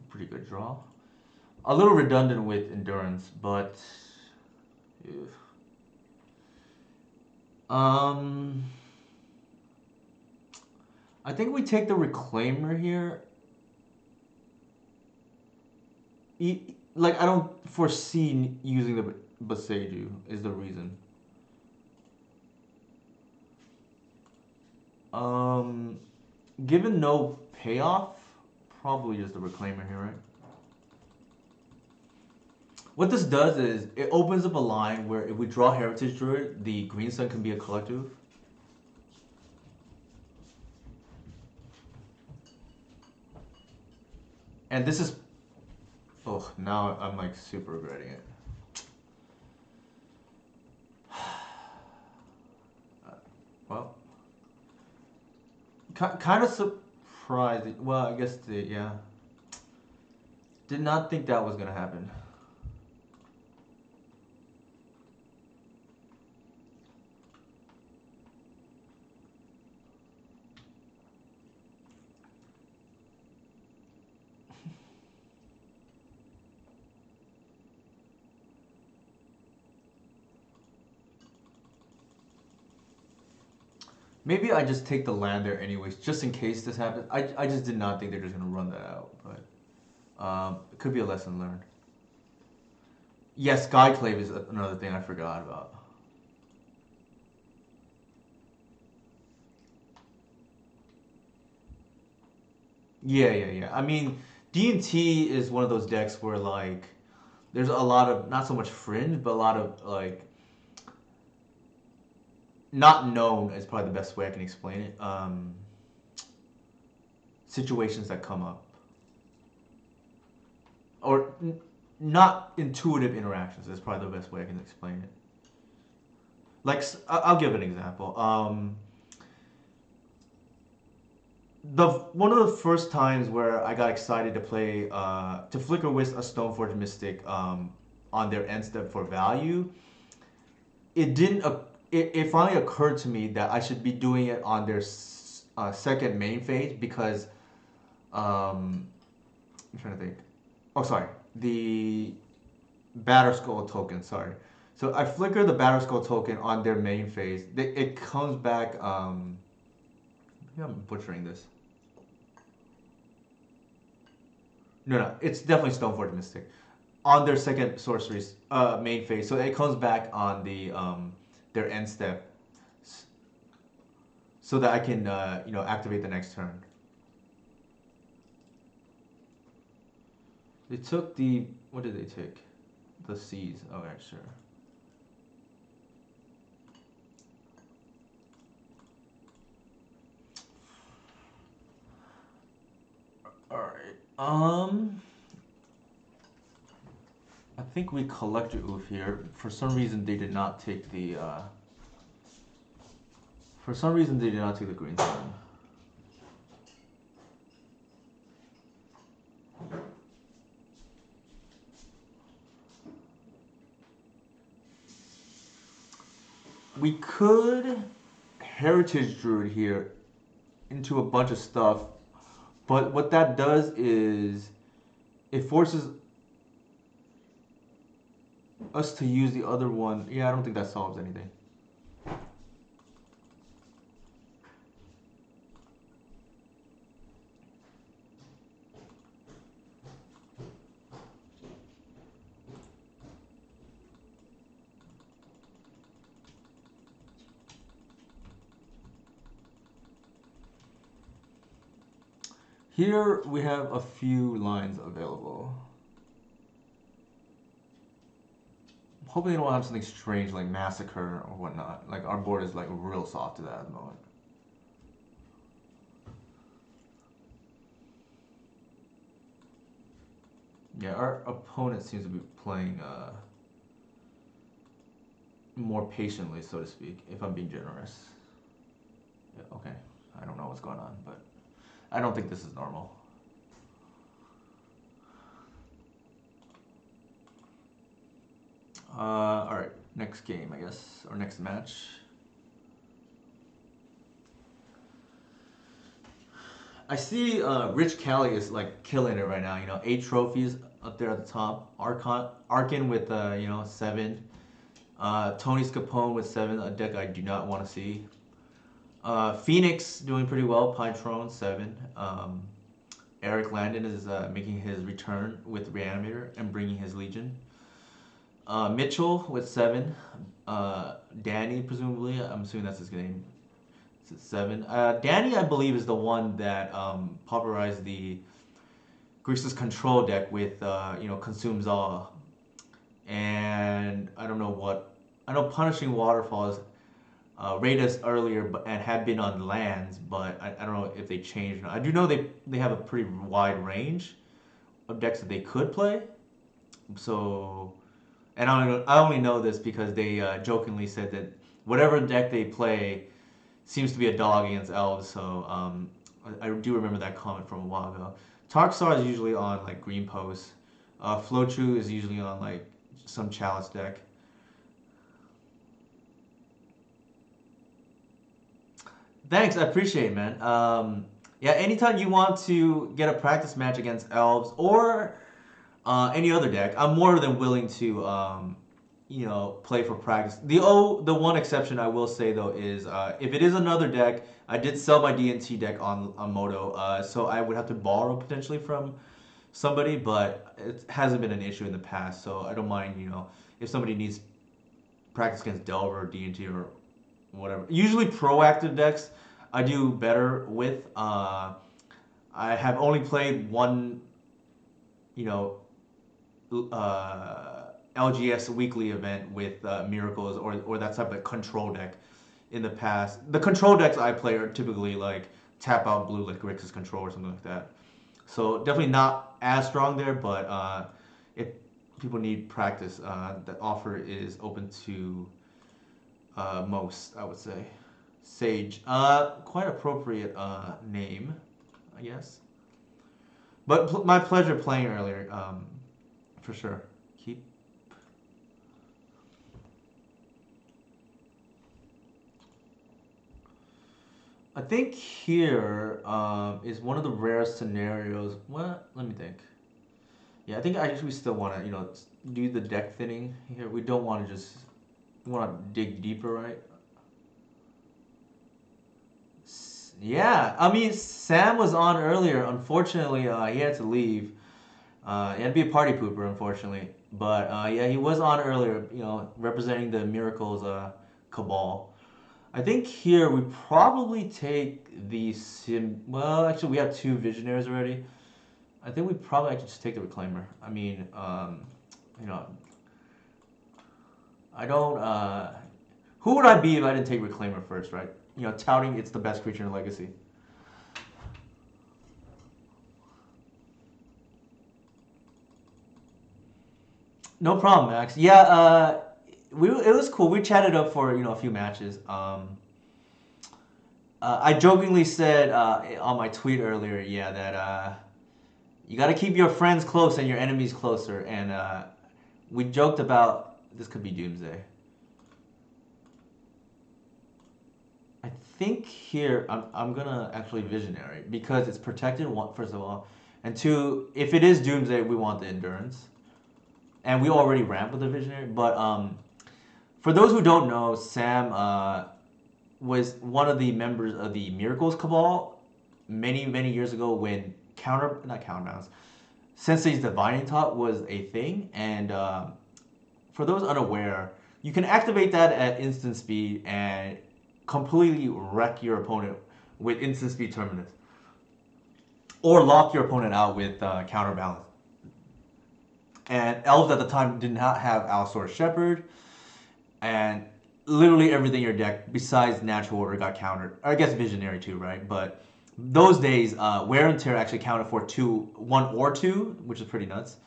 Pretty good draw. A little redundant with endurance, but ew. I think we take the Reclaimer here. Like, I don't foresee using the Boseiju is the reason. Given no payoff, probably just the Reclaimer here, right? What this does is it opens up a line where if we draw Heritage Druid, the Green Sun can be a collective. And this is... Oh, now I'm like super regretting it. Well, kind of surprised. Well, I guess yeah. Did not think that was gonna happen. Maybe I just take the land there anyways, just in case this happens. I just did not think they're just gonna run that out, but it could be a lesson learned. Yes, Skyclave is another thing I forgot about. Yeah. I mean, D&T is one of those decks where like there's a lot of not so much fringe, but a lot of like not known is probably the best way I can explain it. Situations that come up, or not intuitive interactions is probably the best way I can explain it. Like, I'll give an example. One of the first times where I got excited to play to flicker with a Stoneforge Mystic on their end step for value, it didn't. It finally occurred to me that I should be doing it on their second main phase because I'm trying to think. Oh, sorry, the Batterskull token. Sorry. So I flicker the Batterskull token on their main phase. It comes back. Maybe I'm butchering this. No, it's definitely Stoneforge Mystic on their second sorcery's main phase. So it comes back on the their end step, so that I can activate the next turn. They took the. What did they take? The C's. Okay, sure. Alright. I think we collected Oof here. For some reason, they did not take the. For some reason, they did not take the green sun. We could Heritage Druid here into a bunch of stuff, but what that does is it forces us to use the other one. Yeah, I don't think that solves anything. Here we have a few lines available. I'm hoping they don't have something strange like Massacre or whatnot. Like our board is like real soft to that at the moment. Yeah, our opponent seems to be playing more patiently, so to speak, if I'm being generous. Yeah, okay, I don't know what's going on, but I don't think this is normal. Alright, next game, I guess, or next match. I see Rich Kelly is like killing it right now. You know, 8 trophies up there at the top. Arkin with 7. Tony Scapone with 7. A deck I do not want to see. Phoenix doing pretty well. Pytrone 7. Eric Landon is making his return with Reanimator and bringing his Legion. Mitchell with 7. Danny presumably. I'm assuming that's his name. 7. Danny, I believe, is the one that popularized the Grixis control deck with consumes all, and I don't know what. I know Punishing Waterfalls rated us earlier, and had been on lands, but I don't know if they changed. I do know they have a pretty wide range of decks that they could play. So, and I only know this because they jokingly said that whatever deck they play seems to be a dog against elves, so I do remember that comment from a while ago. Tarkstar is usually on like green post. Flochu is usually on like some chalice deck. Thanks, I appreciate it, man. Yeah, anytime you want to get a practice match against elves or any other deck, I'm more than willing to play for practice. The one exception I will say though is if it is another deck, I did sell my DNT deck on Moto, so I would have to borrow potentially from somebody, but it hasn't been an issue in the past, so I don't mind, if somebody needs practice against Delver or DNT or whatever. Usually proactive decks I do better with. I have only played one, LGS weekly event with Miracles or that type of control deck in the past. The control decks I play are typically like tap out blue, like Grixis control or something like that. So definitely not as strong there, but if people need practice, the offer is open to most, I would say. Sage, quite appropriate name, I guess. But my pleasure playing earlier, for sure. Keep. I think here is one of the rare scenarios. What? Let me think. Yeah, I think we still want to, do the deck thinning here. We don't want to just, we want to dig deeper, right? Yeah, I mean, Sam was on earlier. Unfortunately, he had to leave. He had to be a party pooper, unfortunately. But yeah, he was on earlier, representing the Miracles Cabal. I think here we probably take the Well, actually, we have 2 Visionaries already. I think we probably actually just take the Reclaimer. I mean, you know, I don't. Who would I be if I didn't take Reclaimer first, right? You know, touting it's the best creature in Legacy. No problem, Max. Yeah, it was cool. We chatted up for a few matches. I jokingly said on my tweet earlier, yeah, that you got to keep your friends close and your enemies closer, and we joked about this could be Doomsday. I think here I'm gonna actually Visionary because it's protected. One, first of all, and two, if it is Doomsday, we want the Endurance, and we already ramp with the Visionary. But for those who don't know, Sam was one of the members of the Miracles Cabal many years ago when not counterbalance, Sensei's Divining Top was a thing, and for those unaware, you can activate that at instant speed and completely wreck your opponent with instant speed Terminus, or lock your opponent out with counterbalance. And Elves at the time did not have Allosaurus Shepherd, and literally everything in your deck besides Natural Order got countered. I guess Visionary too, right? But those days, Wear and Tear actually counted for one or two, which is pretty nuts.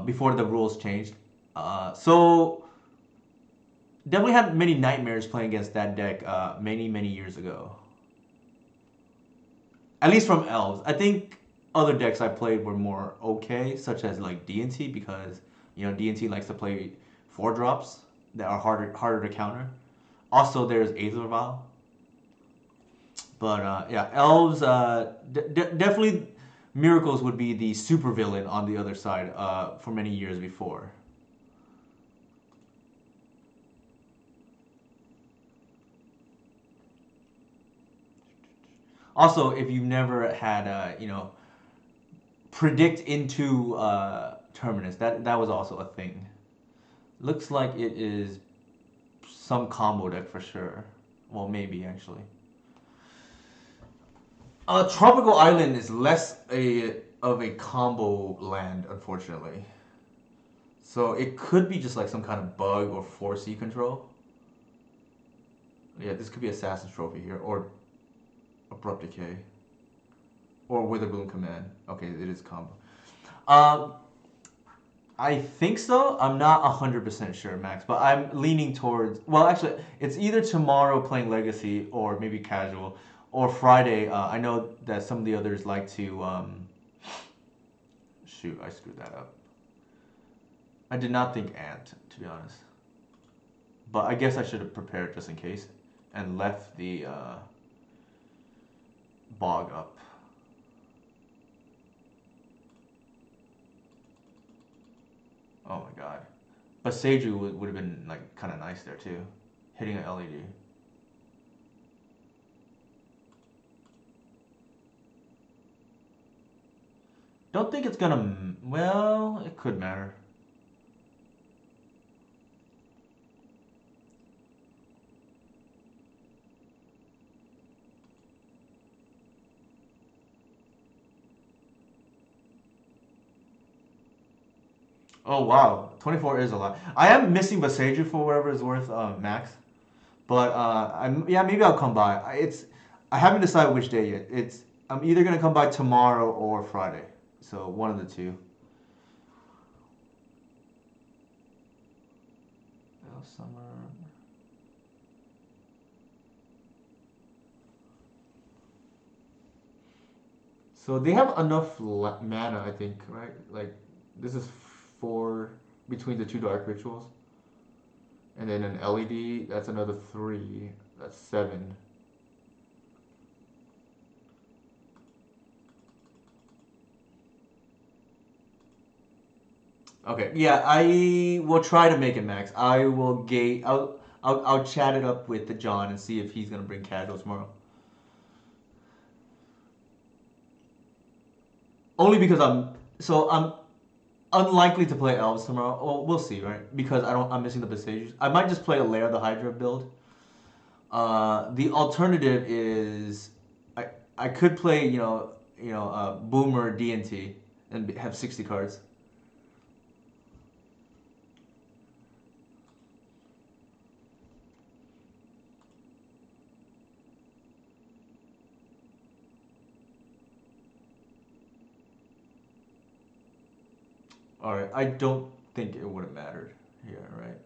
Before the rules changed, so definitely had many nightmares playing against that deck many years ago. At least from Elves. I think other decks I played were more okay, such as like D&T, because D&T likes to play 4-drops that are harder to counter. Also, there's Aether Vial. But yeah, Elves definitely Miracles would be the super villain on the other side for many years before. Also, if you've never had predict into Terminus, that was also a thing. Looks like it is some combo deck for sure. Well, maybe actually. Tropical Island is less of a combo land, unfortunately. So it could be just like some kind of bug or 4C control. Yeah, this could be Assassin's Trophy here, or Abrupt Decay, or Witherbloom Command. Okay, it is combo. I think so. I'm not 100% sure, Max, but I'm leaning towards. Well, actually, it's either tomorrow playing Legacy or maybe casual, or Friday. I know that some of the others like to. Shoot, I screwed that up. I did not think Ant, to be honest. But I guess I should have prepared just in case and left the Bog up. Oh my god. But Seiju would have been like kind of nice there too, hitting an LED. Don't think it's gonna. Well, it could matter. Oh wow, 24 is a lot. I am missing Baseju for whatever it's worth, Max. But yeah, maybe I'll come by. I haven't decided which day yet. I'm either gonna come by tomorrow or Friday. So one of the two. Summer. So they have enough mana, I think, right? Like this is 4 between the 2 dark rituals, and then an LED. That's another 3. That's 7. Okay, yeah, I will try to make it, Max. I will gate. I'll chat it up with the John and see if he's gonna bring casual tomorrow. Only because I'm unlikely to play Elves tomorrow. Well, we'll see, right? Because I'm missing the Besage. I might just play a Lair the Hydra build. The alternative is I could play Boomer DNT and have 60 cards. All right, I don't think it would have mattered here, right?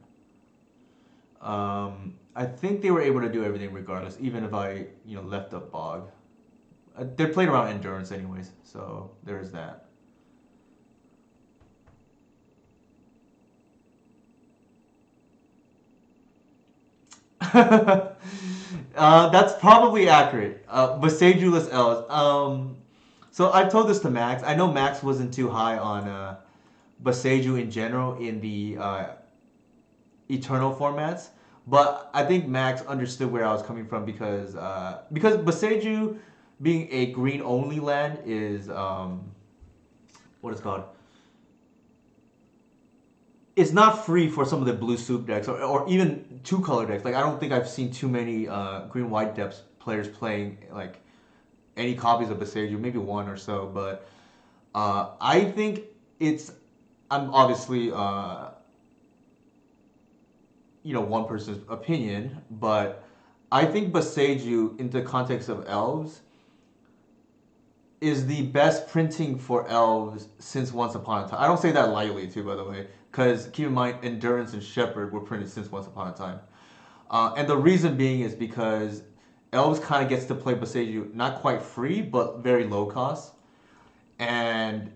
I think they were able to do everything regardless, even if I, left up Bog. They played around Endurance anyways, so there's that. That's probably accurate. Besagulous Elves. So I've told this to Max. I know Max wasn't too high on Beseju in general in the Eternal formats, but I think Max understood where I was coming from because Beseju being a green only land is what is it called? It's not free for some of the blue soup decks or even two color decks. Like I don't think I've seen too many green white depths players playing like any copies of Beseju, maybe one or so. But I think I'm obviously one person's opinion, but I think Beseju in the context of Elves is the best printing for Elves since Once Upon a Time. I don't say that lightly too, by the way, because keep in mind Endurance and Shepherd were printed since Once Upon a Time. And the reason being is because Elves kind of gets to play Beseju not quite free, but very low cost. And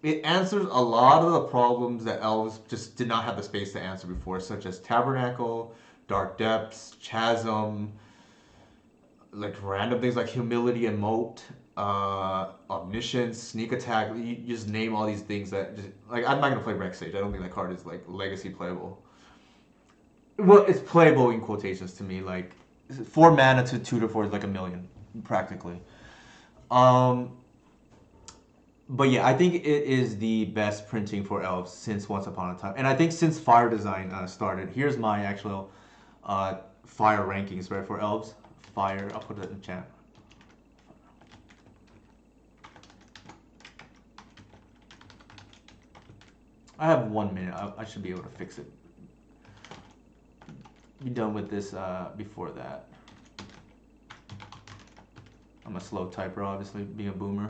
it answers a lot of the problems that Elves just did not have the space to answer before, such as Tabernacle, Dark Depths, Chasm, like random things like Humility and Moat, Omniscience, Sneak Attack. You just name all these things that just, like I'm not gonna play Rex Sage. I don't think that card is like legacy playable. Well, it's playable in quotations to me. Like 4 mana to 2 to 4 is like a million practically. But yeah, I think it is the best printing for Elves since Once Upon a Time, and I think since Fire Design started. Here's my actual Fire rankings, right, for Elves. Fire, I'll put it in chat. I have 1 minute. I should be able to fix it. Be done with this before that. I'm a slow typer, obviously, being a boomer.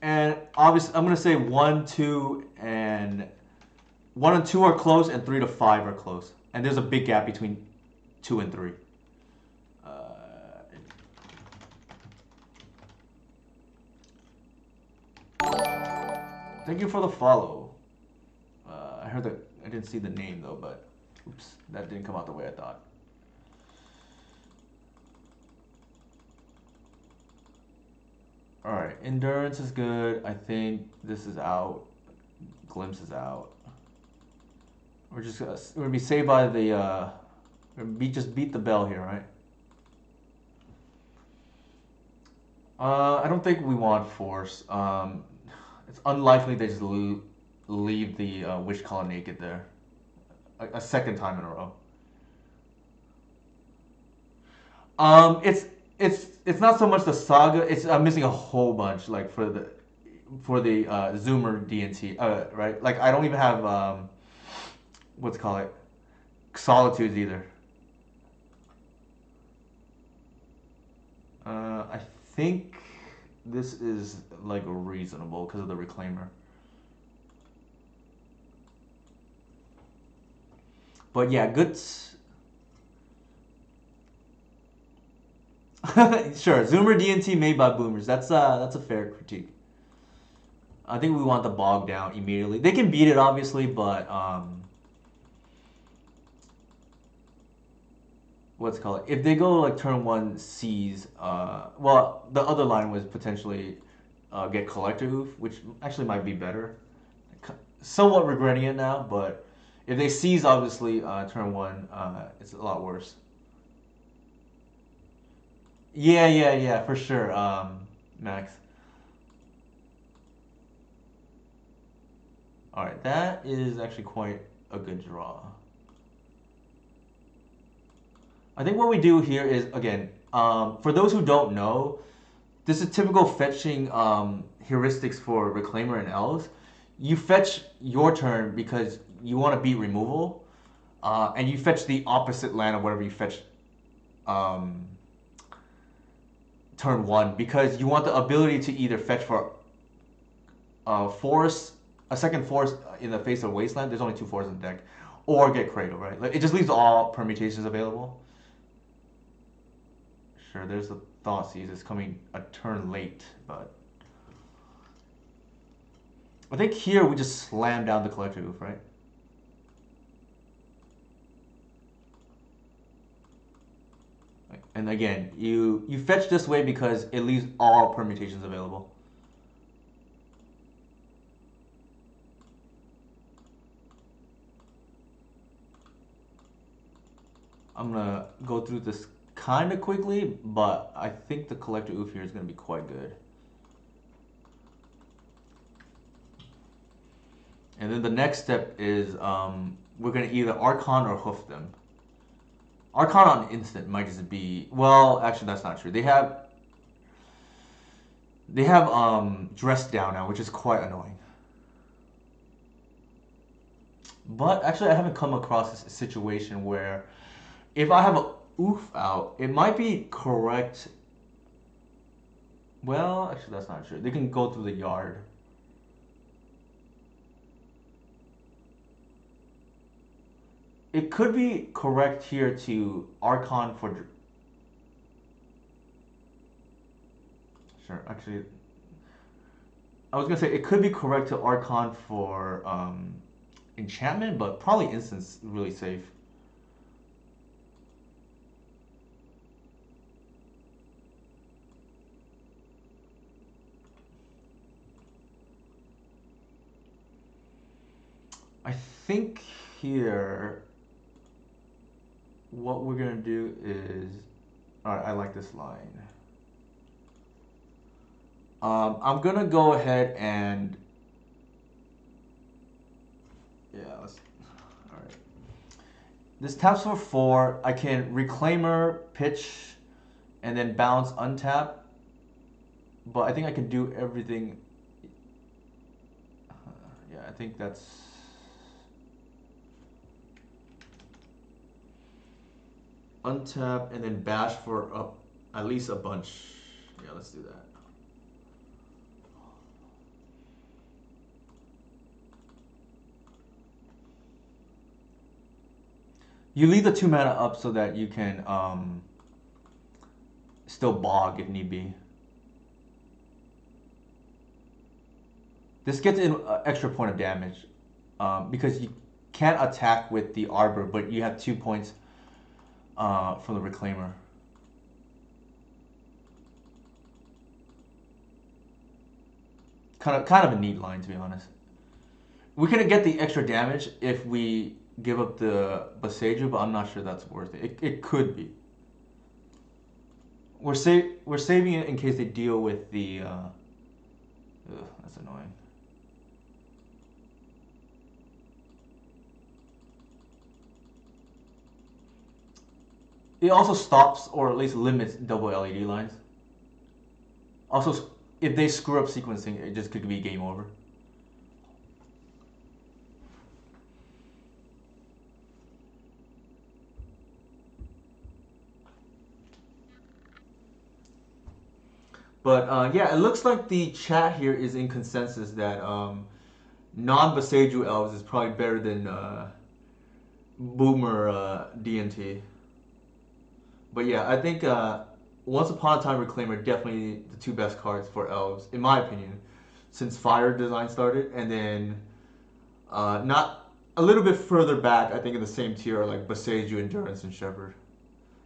And obviously, I'm gonna say 1, 2, and 1 and 2 are close, and 3 to 5 are close. And there's a big gap between 2 and 3. Thank you for the follow. I heard that I didn't see the name though, but oops, that didn't come out the way I thought. Alright, Endurance is good. I think this is out. Glimpse is out. We're gonna be saved by the just beat the bell here, right? I don't think we want Force. It's unlikely they just leave the Witch Collar naked there a second time in a row. It's not so much the saga. I'm missing a whole bunch like for the Zoomer DNT. Right? Like I don't even have what's it called Solitudes either. I think this is like reasonable because of the Reclaimer. But yeah, good. Sure, Zoomer DNT made by boomers. That's a fair critique. I think we want the bog down immediately. They can beat it obviously, but what's it called? If they go like turn 1 seize, well, the other line was potentially get Collector Hoof, which actually might be better. Somewhat regretting it now, but if they seize, obviously turn 1, it's a lot worse. Yeah, for sure, Max. Alright, that is actually quite a good draw. I think what we do here is, again, For those who don't know, this is typical fetching heuristics for Reclaimer and Elves. You fetch your turn because you want to beat removal, and you fetch the opposite land of whatever you fetch um, turn one because you want the ability to either fetch for force, a second force in the face of Wasteland. There's only 2 fours in the deck, or get Cradle, right? Like, it just leaves all permutations available. Sure, there's the Thoughtseize. It's coming a turn late, but I think here we just slam down the Collector Oof, right? And again, you fetch this way because it leaves all permutations available. I'm gonna go through this kind of quickly, but I think the Collector Oof here is gonna be quite good. And then the next step is we're gonna either Archon or Hoof them. Archon on instant might just be, well, actually that's not true. They have Dress Down now, which is quite annoying. But actually I haven't come across a situation where if I have a Oof out, it might be correct. Well, actually that's not true. They can go through the yard. It could be correct here to Archon for... Sure, actually... I was gonna say it could be correct to Archon for enchantment, but probably instant's really safe. I think here what we're gonna do is... Alright, I like this line. I'm gonna go ahead and... Yeah, let's... Alright. This taps for 4. I can Reclaimer, pitch, and then bounce, untap. But I think I can do everything... Yeah, I think that's... Untap and then bash for up at least a bunch. Yeah, let's do that. You leave the 2 mana up so that you can still bog if need be. This gets an extra point of damage because you can't attack with the Arbor, but you have 2 points from the Reclaimer. Kind of a neat line, to be honest. We can get the extra damage if we give up the Boseiju, but I'm not sure that's worth it. It could be. We're saving it in case they deal with the... Ugh, that's annoying. It also stops or at least limits double LED lines. Also, if they screw up sequencing, it just could be game over. But yeah, it looks like the chat here is in consensus that non-Boseiju Elves is probably better than Boomer DNT. But yeah, I think Once Upon a Time Reclaimer definitely the 2 best cards for Elves, in my opinion, since Fire Design started, and then not a little bit further back, I think in the same tier, like Boseiju, Endurance, and Shepherd.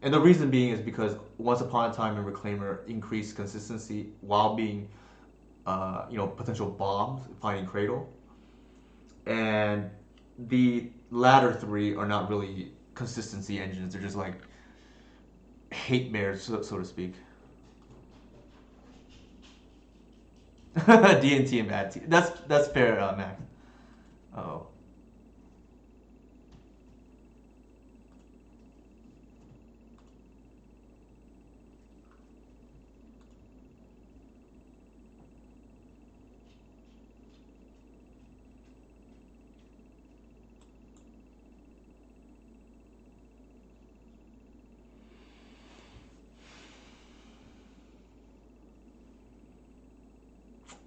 And the reason being is because Once Upon a Time and Reclaimer increased consistency while being, potential bombs, finding Cradle. And the latter 3 are not really consistency engines. They're just like hate bears, so to speak. DNT and bad T. That's fair, Max. Uh-oh.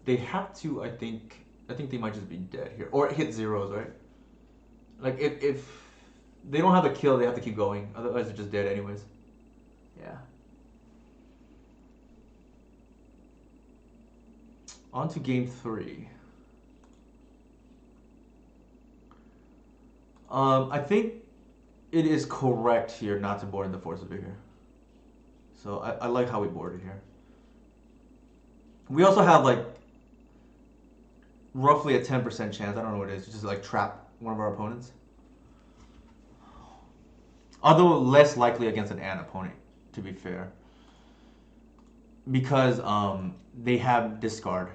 they have to. I think they might just be dead here, or hit zeros, right? Like if they don't have the kill, they have to keep going. Otherwise, they're just dead anyways. Yeah. On to game 3. I think it is correct here not to board in the Force of Vigor. So I like how we boarded here. We also have like roughly a 10% chance, I don't know what it is, just like trap one of our opponents. Although less likely against an ant opponent, to be fair. Because they have discard.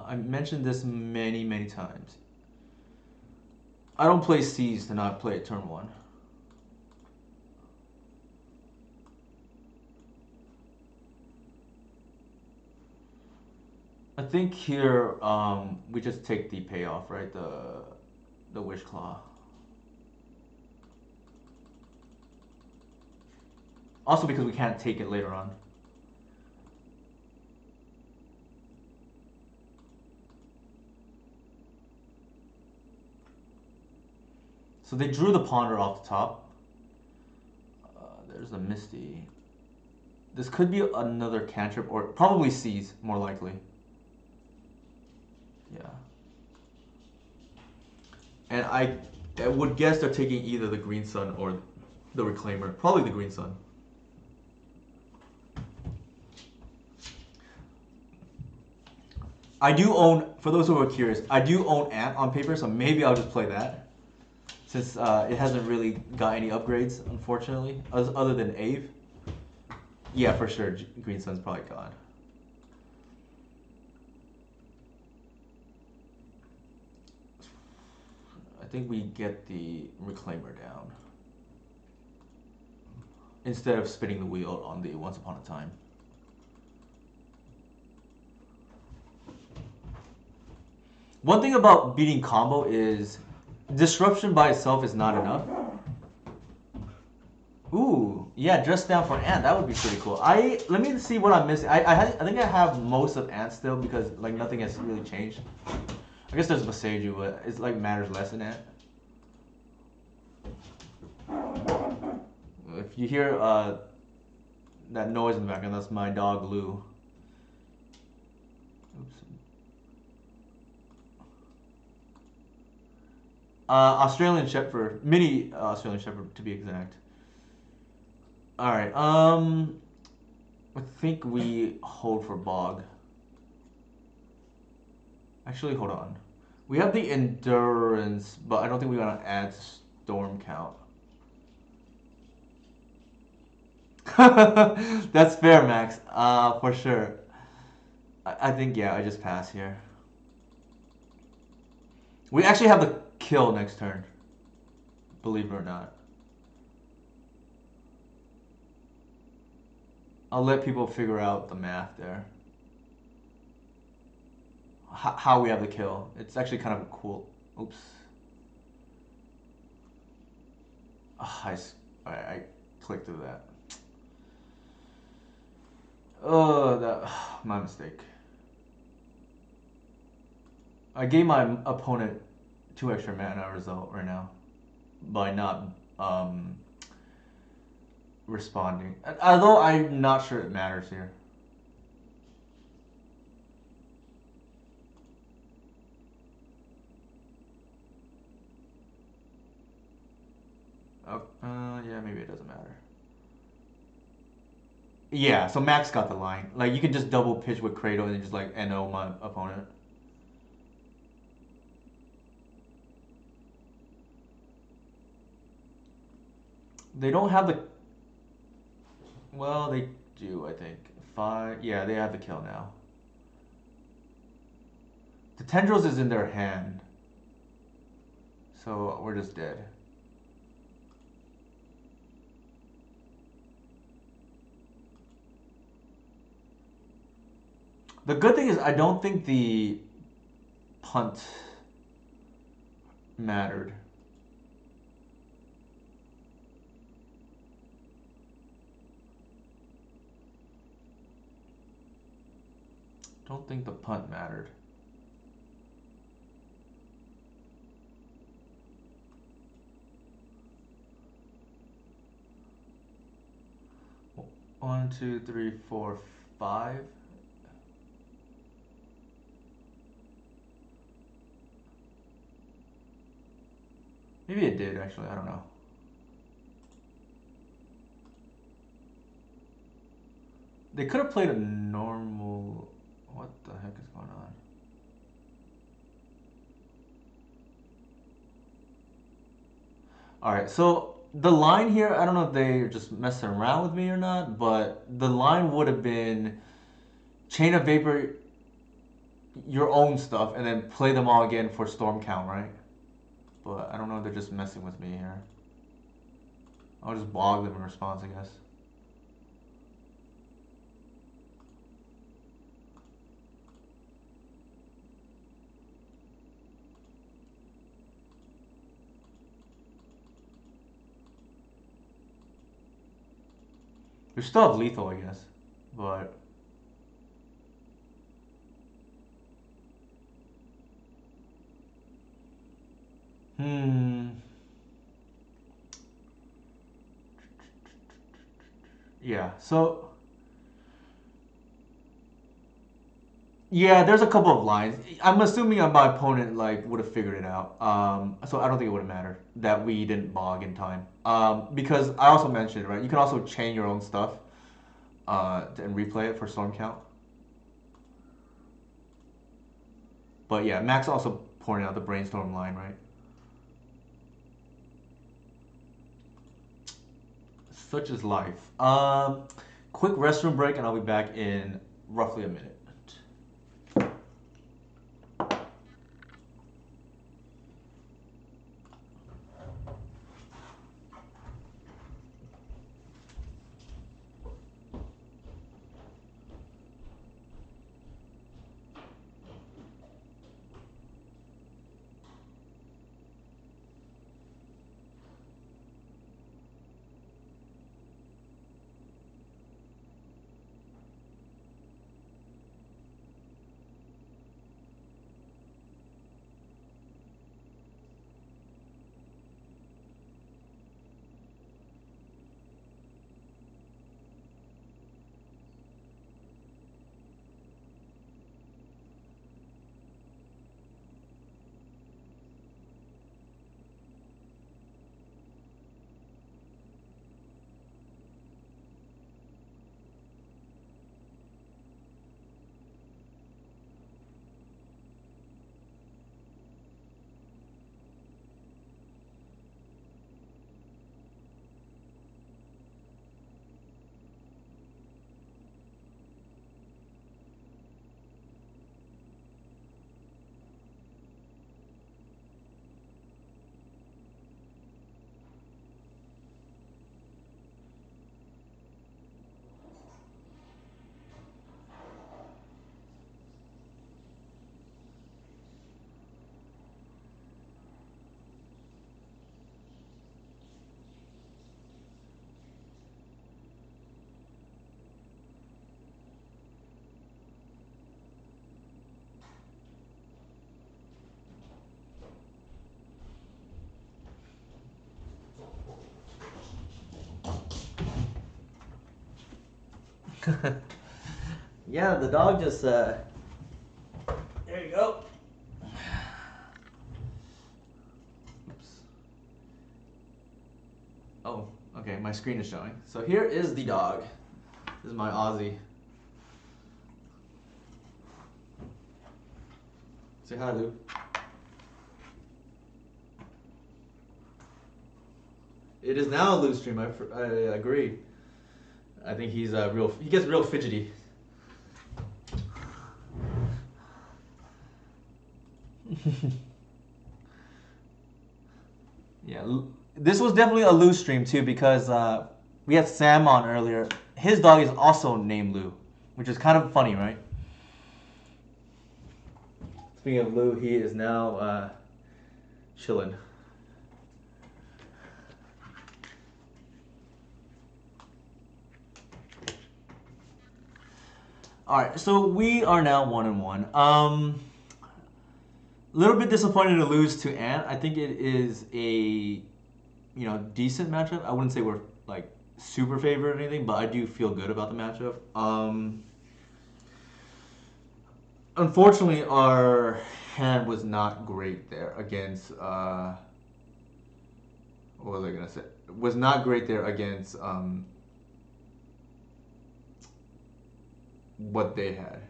I mentioned this many, many times. I don't play Seize to not play turn 1. I think here we just take the payoff, right? The Wish Claw. Also because we can't take it later on. So they drew the Ponder off the top. There's the Misty. This could be another cantrip, or probably Seize, more likely. Yeah. And I would guess they're taking either the Green Sun or the Reclaimer. Probably the Green Sun. I do own, for those who are curious, I do own Ant on paper, so maybe I'll just play that. Since it hasn't really got any upgrades, unfortunately, other than Ave. Yeah, for sure, Green Sun's probably gone. I think we get the Reclaimer down. Instead of spinning the wheel on the Once Upon a Time. One thing about beating combo is disruption by itself is not enough. Ooh, yeah, dress down for Ant. That would be pretty cool. Let me see what I'm missing. I think I have most of Ant still because like nothing has really changed. I guess there's Boseiju, but it's like matters less in Ant. If you hear that noise in the background, that's my dog Lou. Oops. Australian Shepherd, mini Australian Shepherd to be exact. All right. I think we hold for Bog. Actually, hold on. We have the Endurance, but I don't think we want to add Storm count. That's fair, Max. For sure. I think, yeah, I just pass here. We actually have the kill next turn. Believe it or not. I'll let people figure out the math there. How we have the kill. It's actually kind of cool. Oops. Oh, I clicked through that. Oh, my mistake. I gave my opponent 2 extra mana result right now by not responding. Although I'm not sure it matters here. Oh, yeah, maybe it doesn't matter. Yeah, so Max got the line. Like, you can just double pitch with Kratos and just, like, NO my opponent. They don't have the... Well, they do, I think. 5... Yeah, they have the kill now. The Tendrils is in their hand. So, we're just dead. The good thing is I don't think the punt mattered. Don't think the punt mattered. One, two, three, four, five. Maybe it did actually. I don't know. They could have played a normal. What the heck is going on? All right, so the line here, I don't know if they're just messing around with me or not, but the line would have been Chain of Vapor, your own stuff, and then play them all again for Storm Count, right? But I don't know if they're just messing with me here. I'll just bog them in response, I guess. We still have lethal, I guess, but hmm. Yeah, so yeah, there's a couple of lines. I'm assuming my opponent like would have figured it out. So I don't think it would have mattered that we didn't bog in time. Because I also mentioned, right, you can also chain your own stuff and replay it for storm count. But yeah, Max also pointed out the brainstorm line, right? Such is life. Quick restroom break, and I'll be back in roughly a minute. Yeah, the dog just there you go. Oops. Oh, okay, my screen is showing. So here is the dog. This is my Aussie. Say hi, Lou. It is now a Lou stream. I agree. I think he's real. He gets real fidgety. Yeah, this was definitely a Lou stream too because we had Sam on earlier. His dog is also named Lou, which is kind of funny, right? Speaking of Lou, he is now chilling. All right, so we are now 1-1. Little bit disappointed to lose to Ant. I think it is a decent matchup. I wouldn't say we're like super favorite or anything, but I do feel good about the matchup. Unfortunately, our hand was not great there against. What was I gonna say? Was not great there against what they had.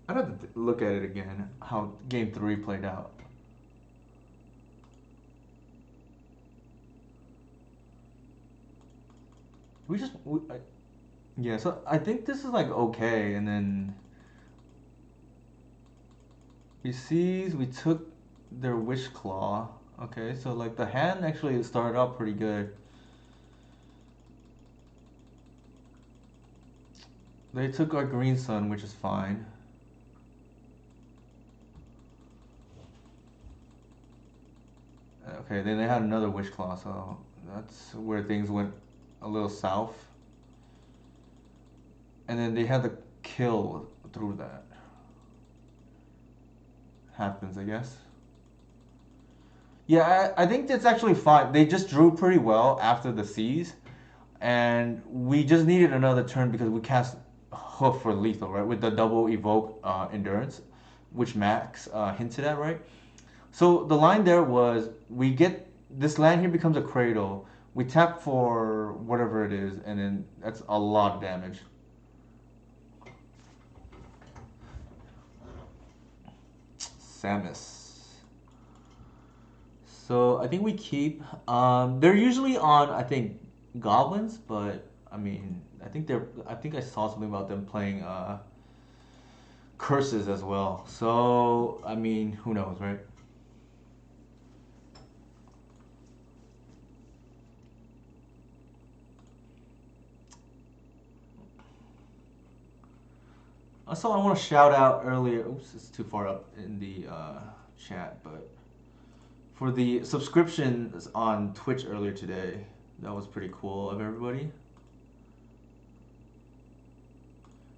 I'd have to look at it again, how game 3 played out. Yeah, so I think this is like okay, and then we took their Wish Claw. Okay, so like the hand actually started out pretty good. They took our Green Sun, which is fine. Okay, then they had another Wish Claw, so that's where things went a little south. And then they had the kill through that. Happens, I guess. Yeah, I think that's actually fine. They just drew pretty well after the C's. And we just needed another turn because we cast Hoof for lethal, right? With the double evoke endurance, which Max hinted at, right? So the line there was we get this land here becomes a cradle. We tap for whatever it is, and then that's a lot of damage. Samus. So I think we keep. They're usually on, I think, goblins, but I mean, I think I saw something about them playing curses as well. So I mean, who knows, right? Also, I want to shout out earlier. Oops, it's too far up in the chat, but for the subscriptions on Twitch earlier today, that was pretty cool of everybody.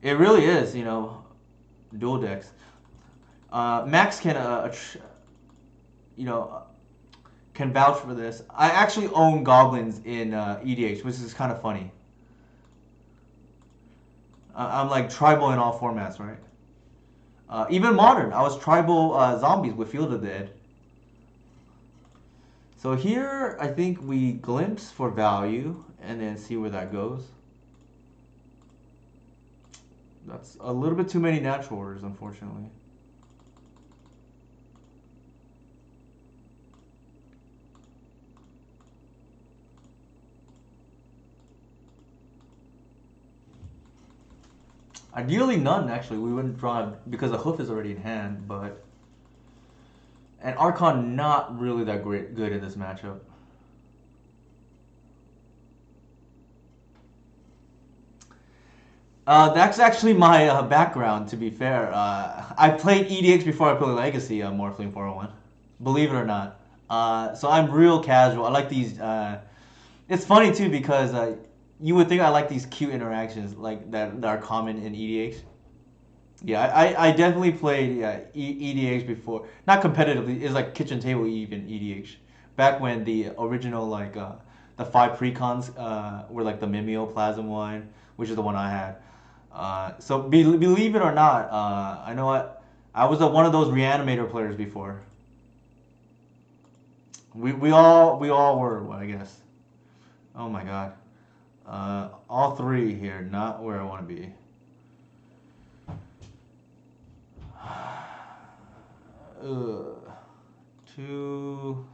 It really is, dual decks. Max can, can vouch for this. I actually own goblins in EDH, which is kind of funny. I'm like tribal in all formats, right? Even modern, I was tribal zombies with Field of the Dead. So here, I think we glimpse for value and then see where that goes. That's a little bit too many natural orders, unfortunately. Ideally none, actually. We wouldn't draw because the hoof is already in hand, but... And Archon not really that good in this matchup. That's actually my background, to be fair. I played EDX before I played Legacy, Morphling 401. Believe it or not. So I'm real casual. I like these... it's funny, too, because you would think I like these cute interactions like that are common in EDX. Yeah, I definitely played EDH before. Not competitively, it's like kitchen table even EDH. Back when the original like the 5 precons were like the Mimeoplasm one, which is the one I had. So believe it or not, I know I was one of those reanimator players before. We all were, I guess. Oh my god. All 3 here, not where I want to be. Ugh. 2.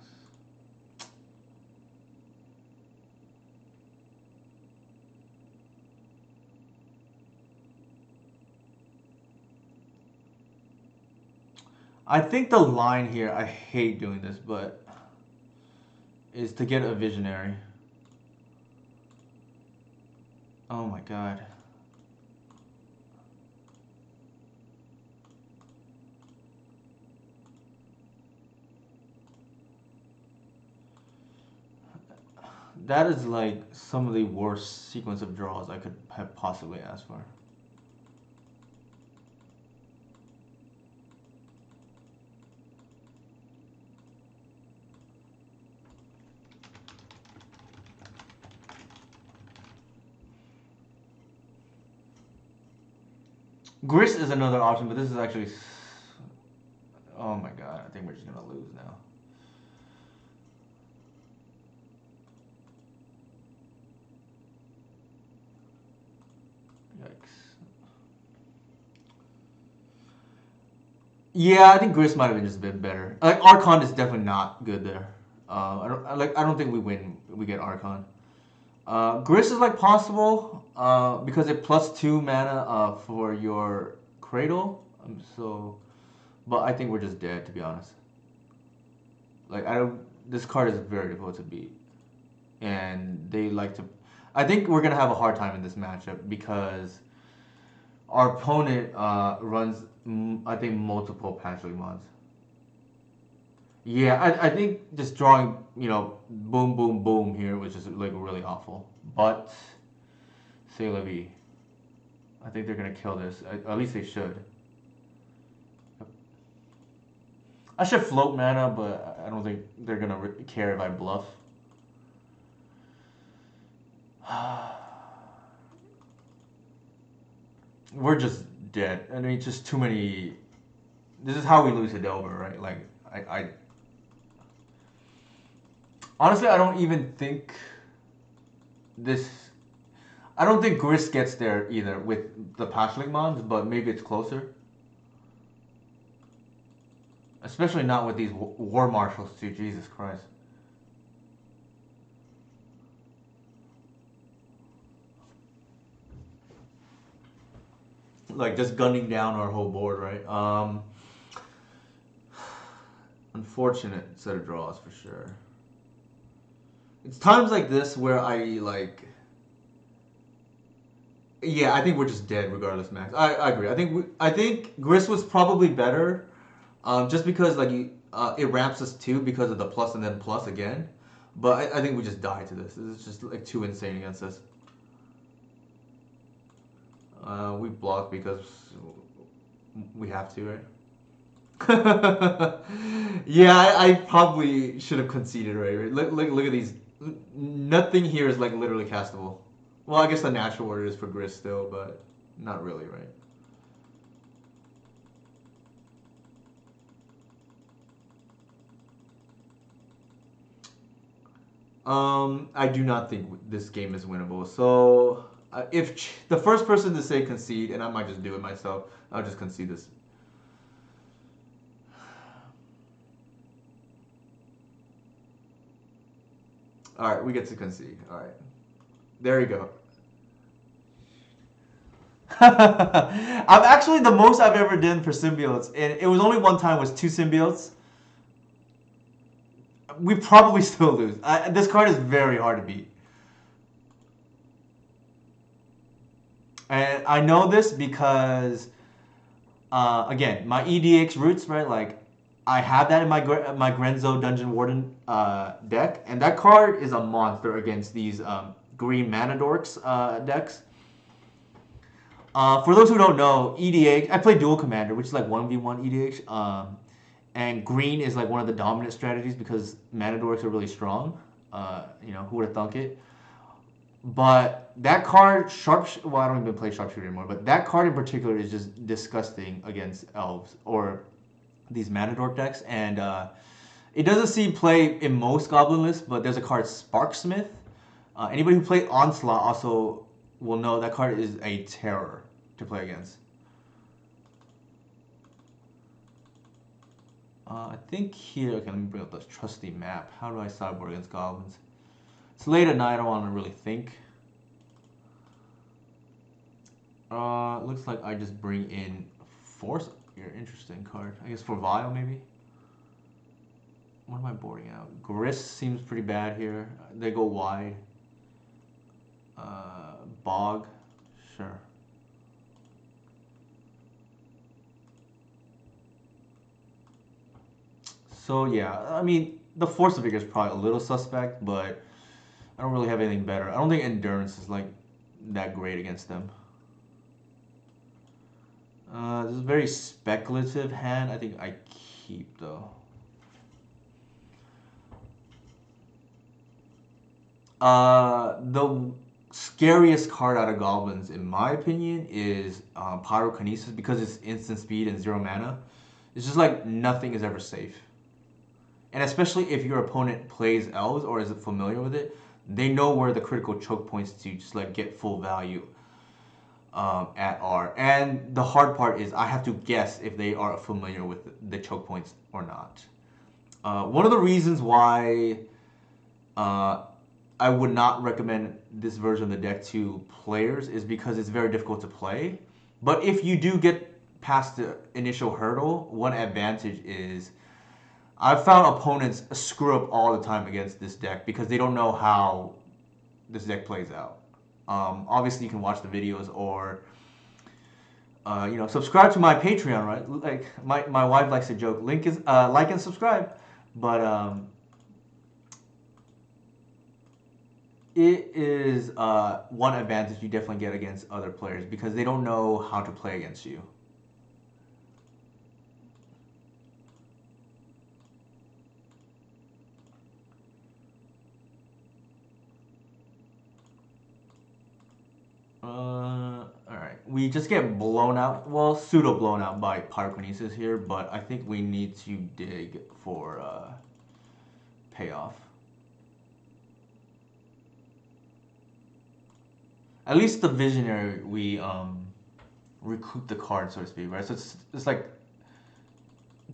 I think the line here, I hate doing this, but is to get a visionary. Oh my god. That is like some of the worst sequence of draws I could have possibly asked for. Gris is another option, but this is actually... Oh my god, I think we're just gonna lose now. Yikes. Yeah, I think Gris might have been just a bit better. Like Archon is definitely not good there. I don't think we win. We get Archon. Gris is like possible because it +2 mana for your Cradle. But I think we're just dead to be honest. Like I don't. This card is very difficult to beat, and they like to. I think we're gonna have a hard time in this matchup because our opponent runs, I think, multiple Patchling mods. Yeah, I think just drawing, boom, boom, boom here was just like really awful. But, c'est la vie. I think they're gonna kill this. At least they should. I should float mana, but I don't think they're gonna care if I bluff. We're just dead. I mean, just too many. This is how we lose to Delver, right? Like, I honestly, I don't even think this. I don't think Gris gets there either with the Pashlik Mons, but maybe it's closer. Especially not with these War Marshals too, Jesus Christ. Like, just gunning down our whole board, right? Unfortunate set of draws for sure. It's times like this where I, like... Yeah, I think we're just dead regardless, Max. I agree. I think Gris was probably better, just because like it ramps us too because of the plus and then plus again. But I think we just die to this. This is just like too insane against us. We block because we have to, right? Yeah, I probably should have conceded, right? Look at these. Nothing here is like literally castable. Well, I guess the natural order is for Gris still, but not really, right? I do not think this game is winnable. So, if the first person to say concede, and I might just do it myself, I'll just concede this. All right, we get to concede. All right, there you go. I'm actually the most I've ever done for symbiotes, and it was only one time was 2 symbiotes. We probably still lose. This card is very hard to beat. And I know this because, again, my EDX roots, right? Like, I have that in my Grenzo Dungeon Warden deck, and that card is a monster against these green mana dorks decks. For those who don't know, EDH, I play Dual Commander, which is like 1v1 EDH. And green is like one of the dominant strategies because mana dorks are really strong. Who would have thunk it? But that card, well, I don't even play Sharpshooter anymore, but that card in particular is just disgusting against Elves or these mana dork decks. And it doesn't see play in most Goblin lists, but there's a card, Sparksmith. Anybody who played Onslaught also will know that card is a terror to play against. I think here, okay, let me bring up this trusty map. How do I sideboard against goblins? It's late at night, I don't want to really think. Looks like I just bring in Force. Here, interesting card. I guess for Vile, maybe? What am I boarding out? Gris seems pretty bad here. They go wide. Bog, sure. So yeah, I mean, the Force of Vigor is probably a little suspect, but I don't really have anything better. I don't think endurance is like that great against them. This is a very speculative hand. I think I keep though. The scariest card out of goblins, in my opinion, is Pyrokinesis because it's instant speed and 0 mana. It's just like nothing is ever safe. And especially if your opponent plays Elves or is familiar with it, they know where the critical choke points to just like get full value at are. And the hard part is I have to guess if they are familiar with the choke points or not. One of the reasons why I would not recommend this version of the deck to players is because it's very difficult to play. But if you do get past the initial hurdle, one advantage is I've found opponents screw up all the time against this deck because they don't know how this deck plays out. Obviously, you can watch the videos or subscribe to my Patreon. Right, like my wife likes to joke. Link is like and subscribe, but it is one advantage you definitely get against other players because they don't know how to play against you. Alright. We just get blown out, well, pseudo blown out by Pyrokinesis here, but I think we need to dig for payoff. At least the Visionary, we recoup the card, so to speak, right? So it's like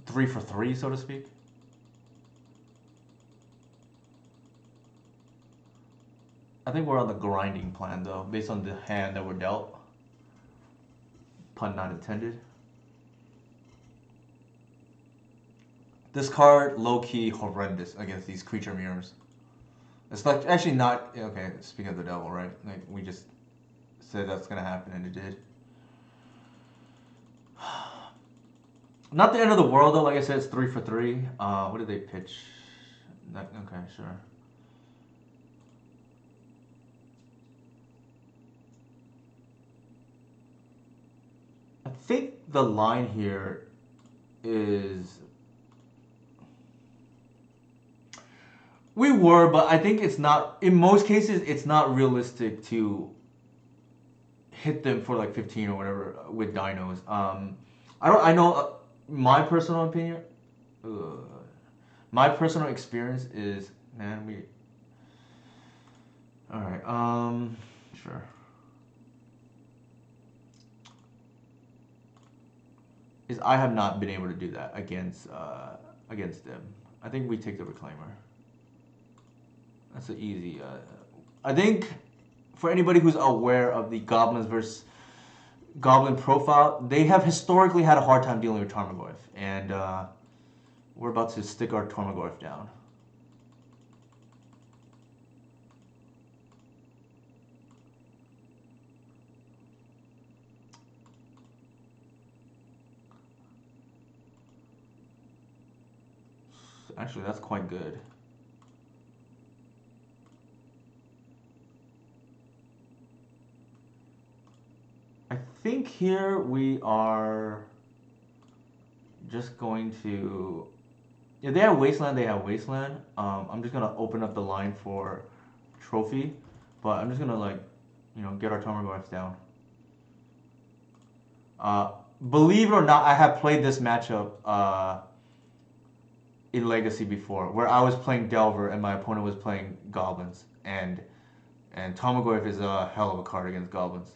3 for 3, so to speak. I think we're on the grinding plan, though, based on the hand that we're dealt. Pun not intended. This card, low-key horrendous against these creature mirrors. It's like, actually not, okay, speaking of the devil, right? Like, we just said that's gonna happen, and it did. Not the end of the world, though. Like I said, it's 3 for 3. What did they pitch? Okay, sure. I think the line here is we were, but I think it's not. In most cases, it's not realistic to hit them for like 15 or whatever with dinos. I know my personal opinion. My personal experience is, man, we. All right. Sure. Is I have not been able to do that against them. I think we take the Reclaimer. That's an easy. I think for anybody who's aware of the Goblins versus Goblin profile, they have historically had a hard time dealing with Tarmogoyf, and we're about to stick our Tarmogoyf down. Actually, that's quite good. I think here we are just going to... If they have Wasteland, they have Wasteland. I'm just going to open up the line for Trophy, but I'm just going to, like, get our Tarmogoyfs down. Believe it or not, I have played this matchup in Legacy before, where I was playing Delver and my opponent was playing Goblins, and Tarmogoyf is a hell of a card against Goblins.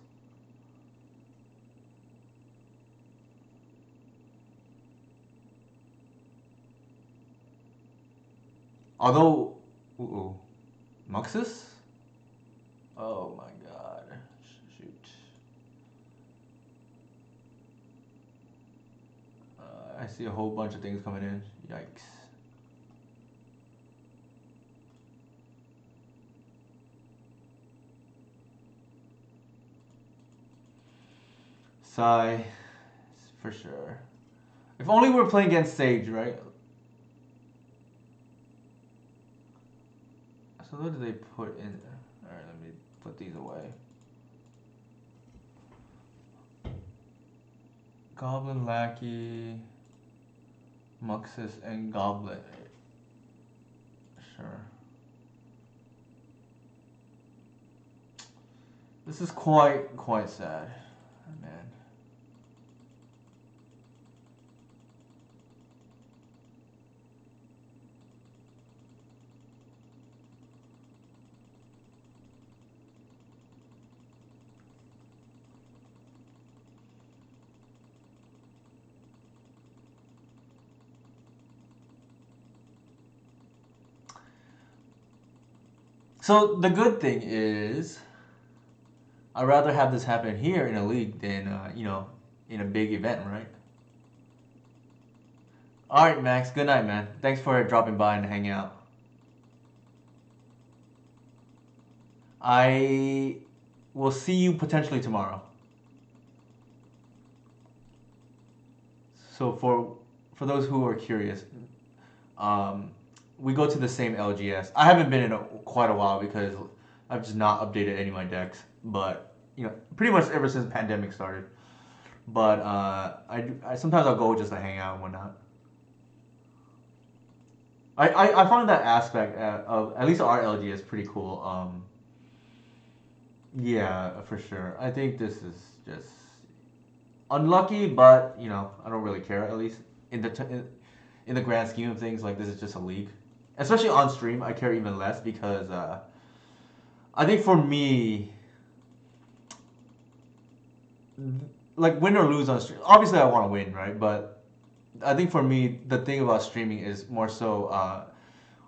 Although, Muxus? Oh my god, shoot. I see a whole bunch of things coming in, yikes. Sigh, for sure. If only we were playing against Sage, right? So what do they put in? Alright, let me put these away. Goblin Lackey, Muxus, and Goblet. Sure. This is quite sad, man. So the good thing is, I'd rather have this happen here in a league than in a big event, right? All right, Max. Good night, man. Thanks for dropping by and hanging out. I will see you potentially tomorrow. So for those who are curious, we go to the same LGS. I haven't been in quite a while because I've just not updated any of my decks. But pretty much ever since pandemic started. But I sometimes I'll go just to hang out and whatnot. I find that aspect of at least our LGS pretty cool. Yeah, for sure. I think this is just unlucky, but I don't really care. At least in the grand scheme of things, like this is just a league. Especially on stream, I care even less because I think for me, like win or lose on stream, obviously I want to win, right? But I think for me, the thing about streaming is more so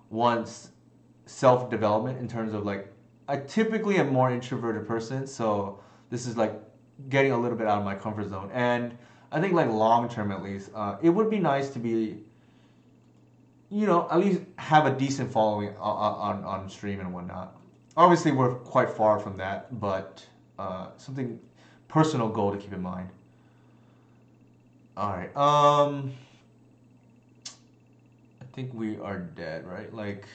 one's self development in terms of like I typically am more introverted person, so this is like getting a little bit out of my comfort zone. And I think like long term at least, it would be nice to be, at least have a decent following on stream and whatnot. Obviously, we're quite far from that, but something personal goal to keep in mind. All right. I think we are dead, right? Like,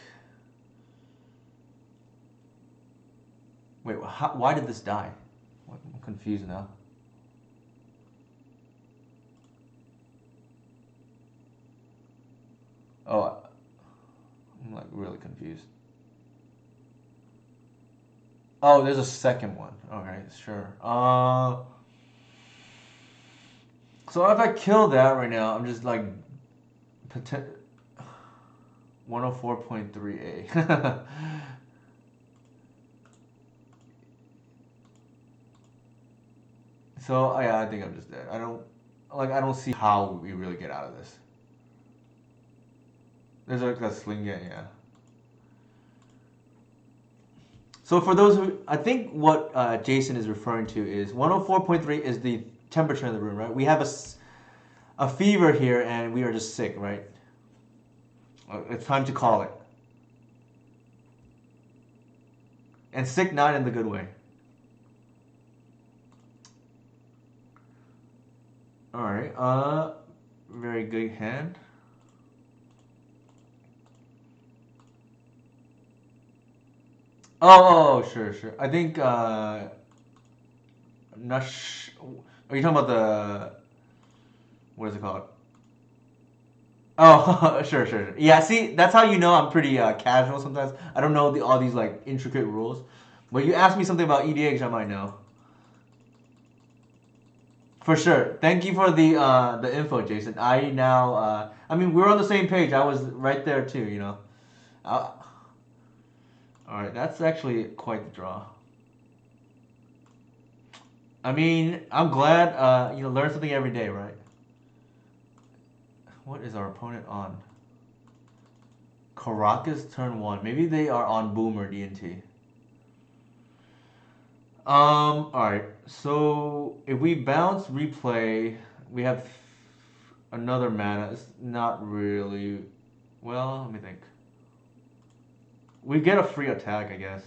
wait, why did this die? I'm confused now. Oh, I'm like really confused. Oh, there's a second one. All right, sure. So if I kill that right now, I'm just like 104.3A. So yeah, I think I'm just dead. I don't see how we really get out of this. There's like a sling, yeah. So for those who, I think what Jason is referring to is 104.3 is the temperature in the room, right? We have a fever here and we are just sick, right? It's time to call it. And sick not in the good way. Alright, very good hand. Oh, sure. I think, I'm not are you talking about what is it called? Oh, sure. Yeah, see, that's how you know I'm pretty casual sometimes. I don't know all these like intricate rules. But you ask me something about EDH, I might know. For sure. Thank you for the info, Jason. I now, I mean, we're on the same page. I was right there too. All right, that's actually quite the draw. I mean, I'm glad, learn something every day, right? What is our opponent on? Caracas turn 1. Maybe they are on Boomer DNT. Alright. So, if we bounce replay, we have another mana. It's not really... Well, let me think. We get a free attack, I guess.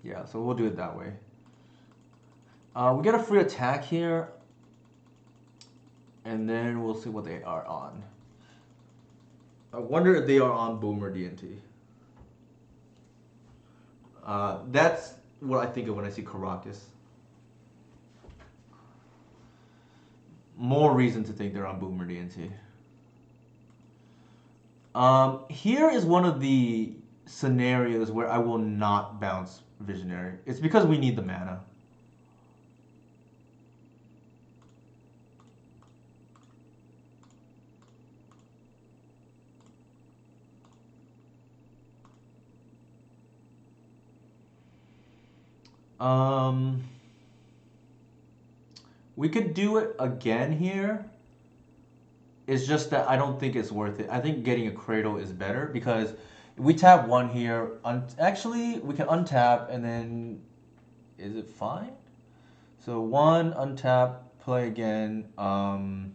Yeah, so we'll do it that way. We get a free attack here. And then we'll see what they are on. I wonder if they are on Boomer DNT. That's what I think of when I see Caracas. More reason to think they're on Boomer DNT. Here is one of the scenarios where I will not bounce Visionary. It's because we need the mana. We could do it again here. It's just that I don't think it's worth it. I think getting a Cradle is better because if we tap one here. Actually, we can untap and then is it fine? So one untap, play again, and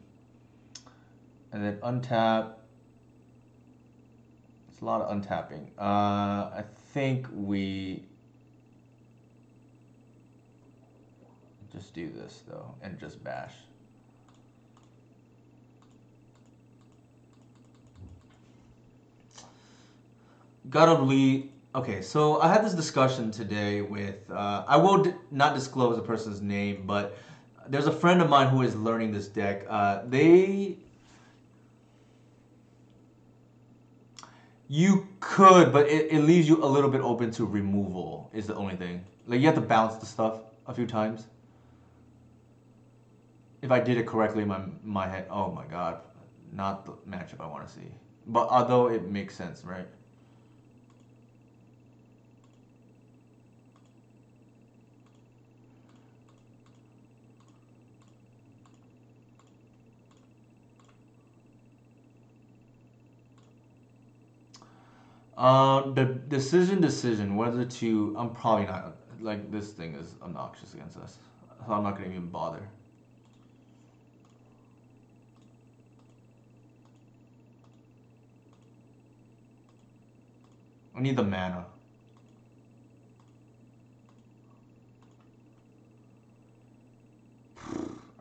then untap. It's a lot of untapping. I think we just do this though and just bash. Gotta believe. Okay, so I had this discussion today with. I will not disclose the person's name, but there's a friend of mine who is learning this deck. You could, but it leaves you a little bit open to removal. Is the only thing. Like you have to bounce the stuff a few times. If I did it correctly in my head, oh my god, not the matchup I want to see. But although it makes sense, right? The decision whether to. I'm probably not. Like, this thing is obnoxious against us. So I'm not going to even bother. I need the mana.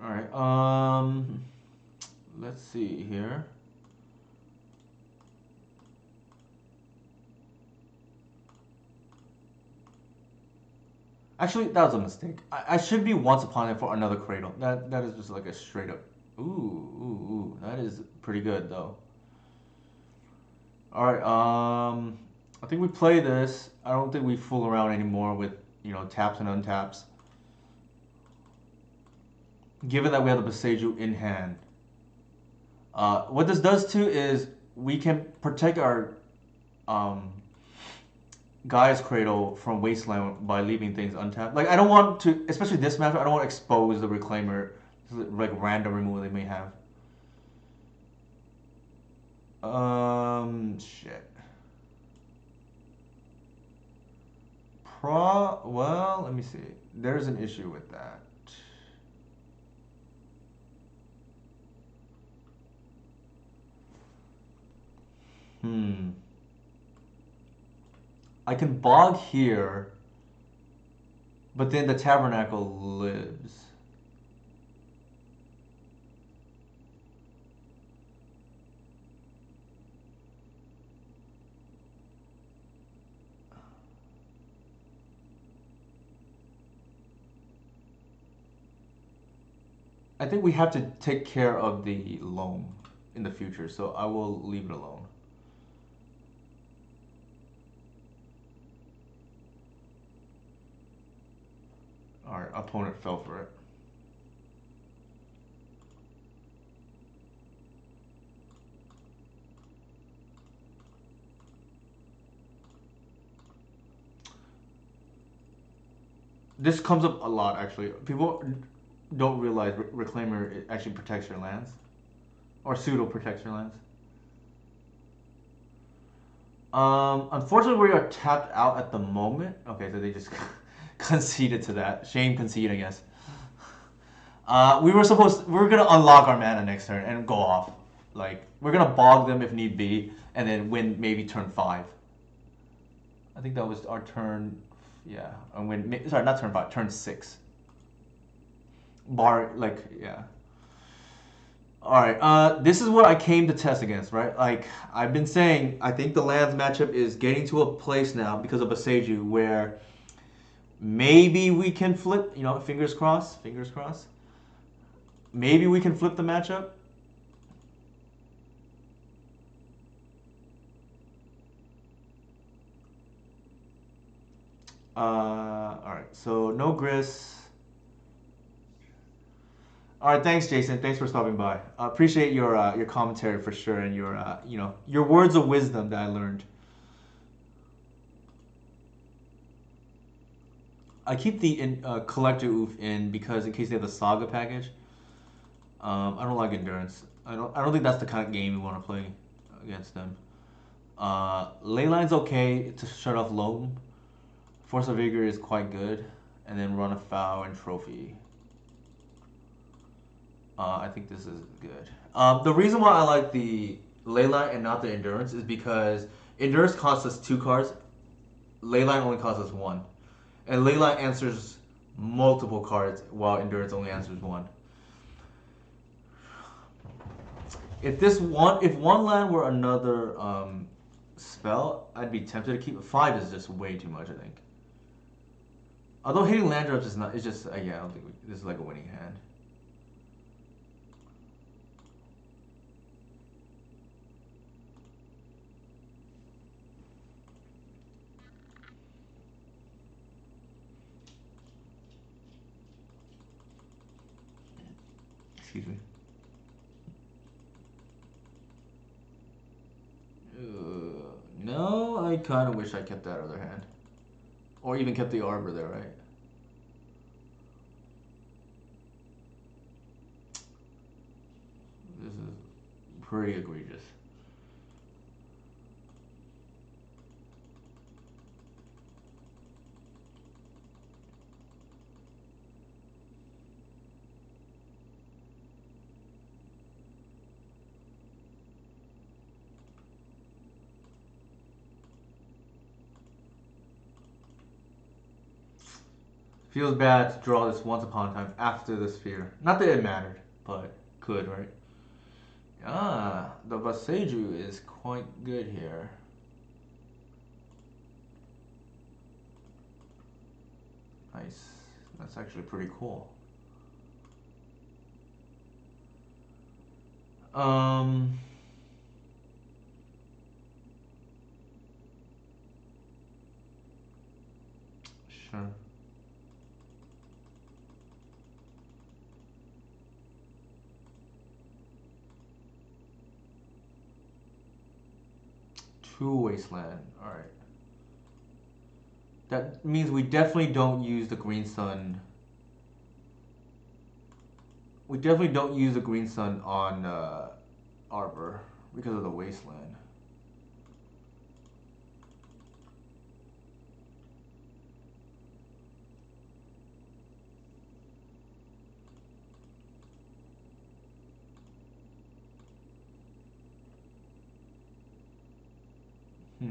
Alright, let's see here. Actually, that was a mistake. I should be once upon it for another Cradle. That is just like a straight up. Ooh. That is pretty good though. Alright, I think we play this. I don't think we fool around anymore with, taps and untaps. Given that we have the Boseiju in hand. What this does too is we can protect our Gaia's Cradle from Wasteland by leaving things untapped. Like, I don't want to, especially this matchup, I don't want to expose the Reclaimer to like random removal they may have. Shit. Well, let me see. There's an issue with that. I can bog here, but then the Tabernacle lives. I think we have to take care of the loam in the future, so I will leave it alone. Our opponent fell for it. This comes up a lot, actually. People don't realize Reclaimer actually protects your lands. Or pseudo protects your lands. Unfortunately, we are tapped out at the moment. Okay, so they just conceded to that. Shame concede, I guess. We were gonna unlock our mana next turn and go off. Like, we're gonna bog them if need be, and then win maybe turn 5. I think that was our turn. Yeah, and win. Sorry, not turn 5. Turn 6. Yeah. All right. This is what I came to test against, right? Like I've been saying, I think the lands matchup is getting to a place now because of Baseju where maybe we can flip. You know, fingers crossed. Fingers crossed. Maybe we can flip the matchup. All right. So no Gris. All right. Thanks, Jason. Thanks for stopping by. Appreciate your commentary for sure and your your words of wisdom that I learned. I keep the collector oof in because in case they have the saga package. I don't like endurance. I don't think that's the kind of game you want to play against them. Leyline's okay to shut off Loam. Force of Vigor is quite good, and then run a foul and trophy. I think this is good. The reason why I like the Leyline and not the endurance is because endurance costs us 2 cards. Leyline only costs us 1, and Leyline answers multiple cards while endurance only answers 1. If one land were another spell, I'd be tempted to keep it. 5 is just way too much, I think. Although hitting land drops is not, it's just yeah. I don't think this is like a winning hand. Excuse me. No, I kind of wish I kept that other hand, or even kept the arbor there, right? This is pretty egregious. Feels bad to draw this once upon a time after the sphere. Not that it mattered, but could, right? Ah, the Baseju is quite good here. Nice. That's actually pretty cool. Um, sure. Two wasteland. All right. That means we definitely don't use the green sun. We definitely don't use the green sun on Arbor because of the wasteland. Hmm.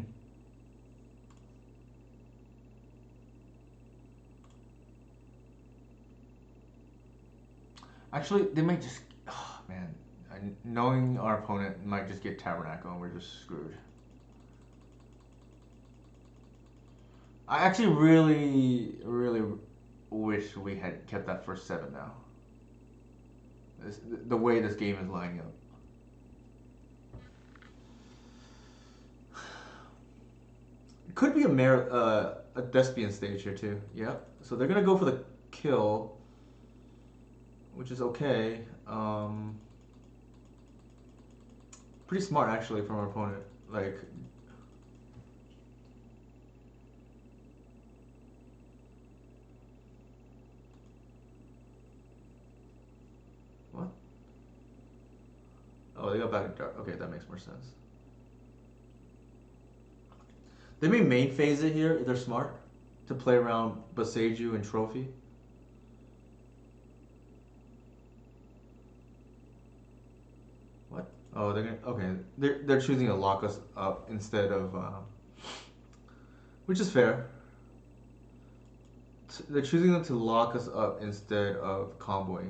Actually, they might just. Oh, man. Knowing our opponent might just get Tabernacle and we're just screwed. I actually really wish we had kept that first 7 now. The way this game is lining up. It could be a Despian stage here too. Yep. So they're gonna go for the kill, which is okay. Pretty smart actually from our opponent. Like, what? Oh, they got back to dark. Okay, that makes more sense. They may main phase it here if they're smart to play around Baseju and Trophy. What? Oh, they're gonna. Okay, they're choosing to lock us up instead of, which is fair. They're choosing to lock us up instead of comboing.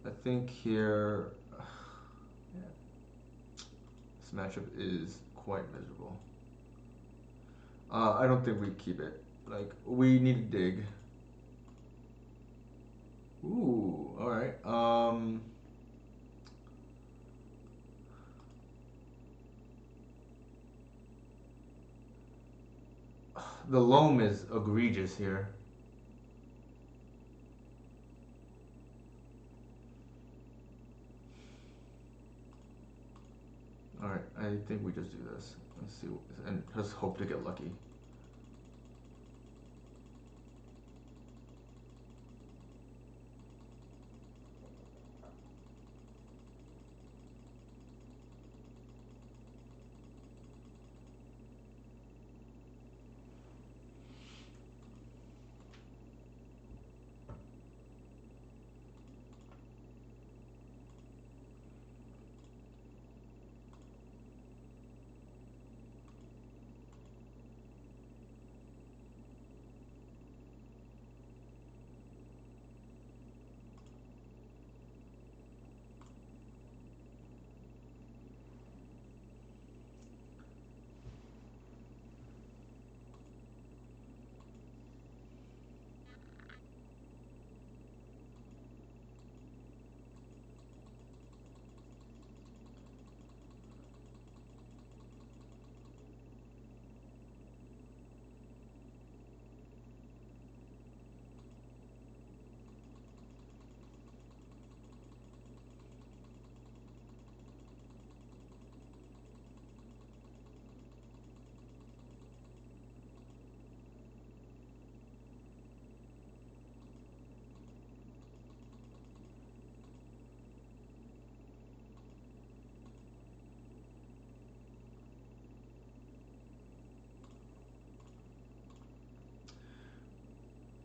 I think here, yeah, this matchup is quite miserable. I don't think we keep it. Like, we need to dig. Ooh, alright. The loam is egregious here. Alright, I think we just do this. Let's see, and just hope to get lucky.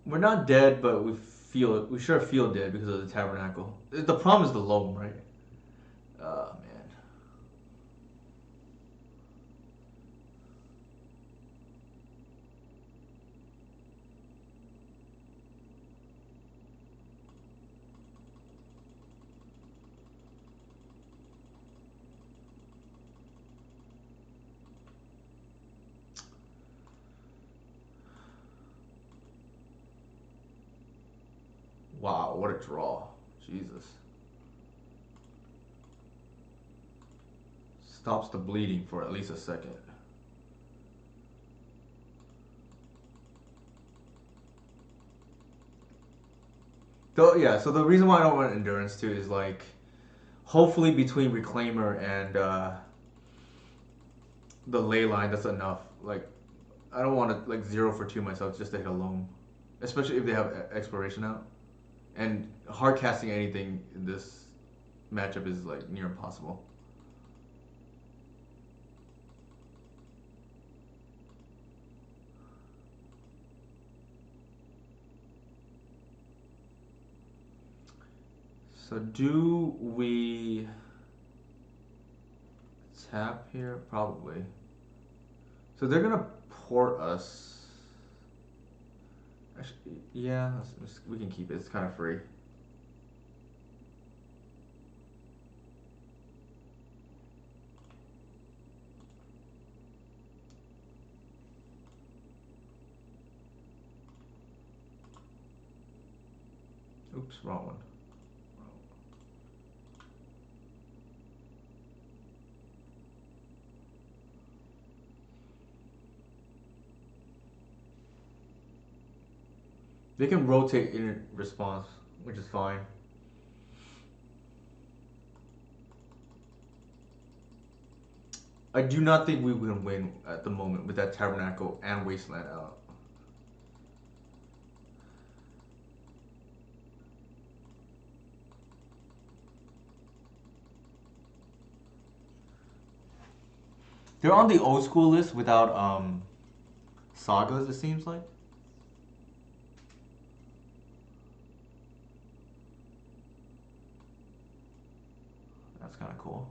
We're not dead, but we sure feel dead because of the tabernacle. The problem is the loam, right? Man. Wow, what a draw. Jesus. Stops the bleeding for at least a second. So yeah, so the reason why I don't want endurance too is like, hopefully between reclaimer and the ley line, that's enough. Like, I don't want to like 0 for 2 myself just to hit a loam, especially if they have exploration out. And hard casting anything in this matchup is like near impossible. So do we tap here? Probably. So they're gonna port us. Actually, yeah, we can keep it. It's kind of free. Oops, wrong one. They can rotate in response, which is fine. I do not think we can win at the moment with that Tabernacle and Wasteland out. They're on the old school list without sagas, it seems like. That's kind of cool.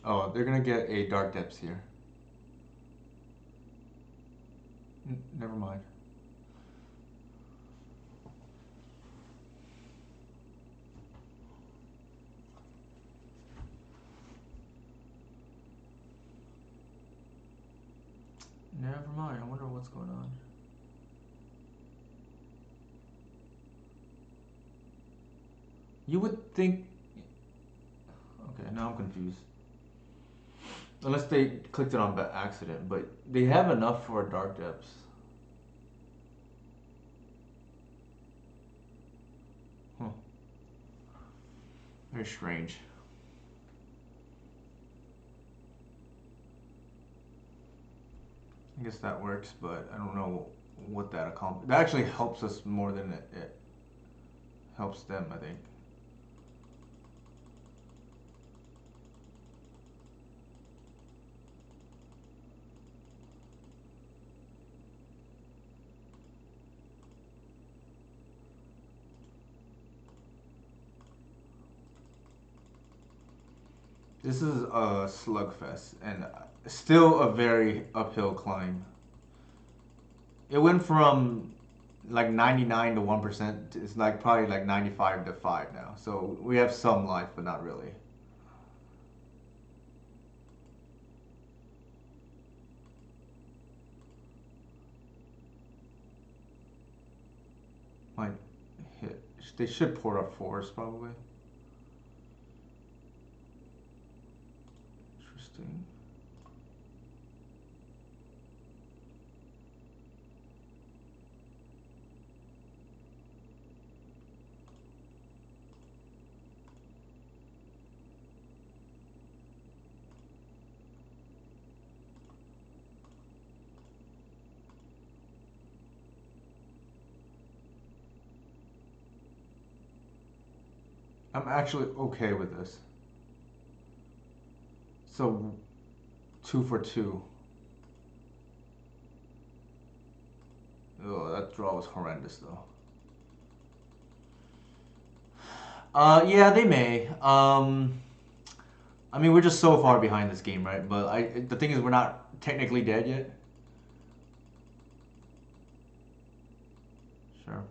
Oh, they're gonna get a Dark Depths here. Never mind. Never mind. I wonder what's going on. You would think. Okay, now I'm confused. Unless they clicked it on by accident, but they have enough for Dark Depths. Huh. Very strange. I guess that works, but I don't know what that accomplishes. That actually helps us more than it helps them, I think. This is a slugfest and still a very uphill climb. It went from like 99 to 1%. It's like probably like 95 to 5 now. So we have some life, but not really. Might hit. They should pour up force probably. Interesting. I'm actually okay with this. So 2 for 2. Oh, that draw was horrendous though. Yeah, they may. I mean, we're just so far behind this game, right? But the thing is, we're not technically dead yet. Sure.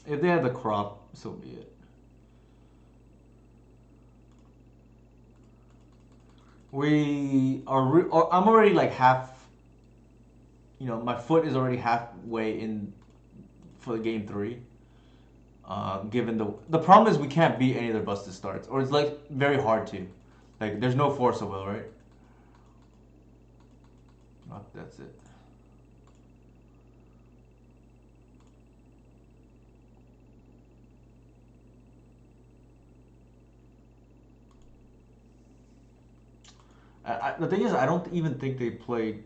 If they have the crop, so be it. We are. I'm already like half. You know, my foot is already halfway in for the game 3. Given the problem is we can't beat any of their busted starts, or it's like very hard to. Like there's no force of will, right? Oh, that's it. The thing is, I don't even think they played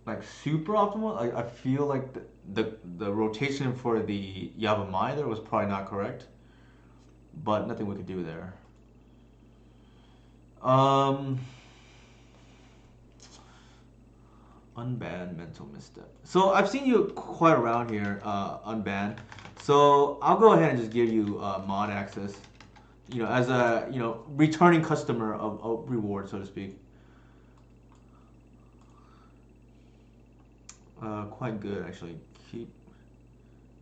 like super optimal. I feel like the rotation for the Yavamai there was probably not correct, but nothing we could do there. Um, Unban mental misstep. So I've seen you quite around here, Unban. So I'll go ahead and just give you mod access. You know, as a returning customer of reward, so to speak. Quite good actually. Keep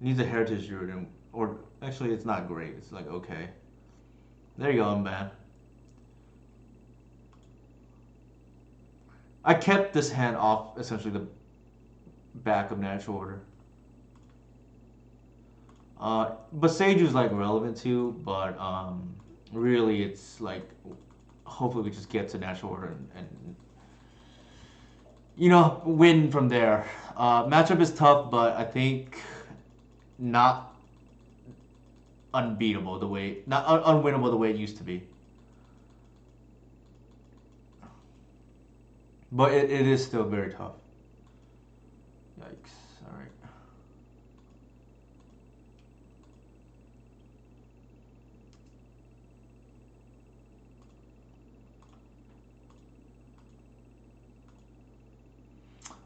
needs a heritage druid, or actually it's not great. It's like okay. There you go, Unban. I kept this hand off essentially the back of natural order. But Sage is like relevant too, but really it's like hopefully we just get to natural order and win from there. Matchup is tough, but I think not unbeatable the way not unwinnable the way it used to be. But it is still very tough. Yikes! All right.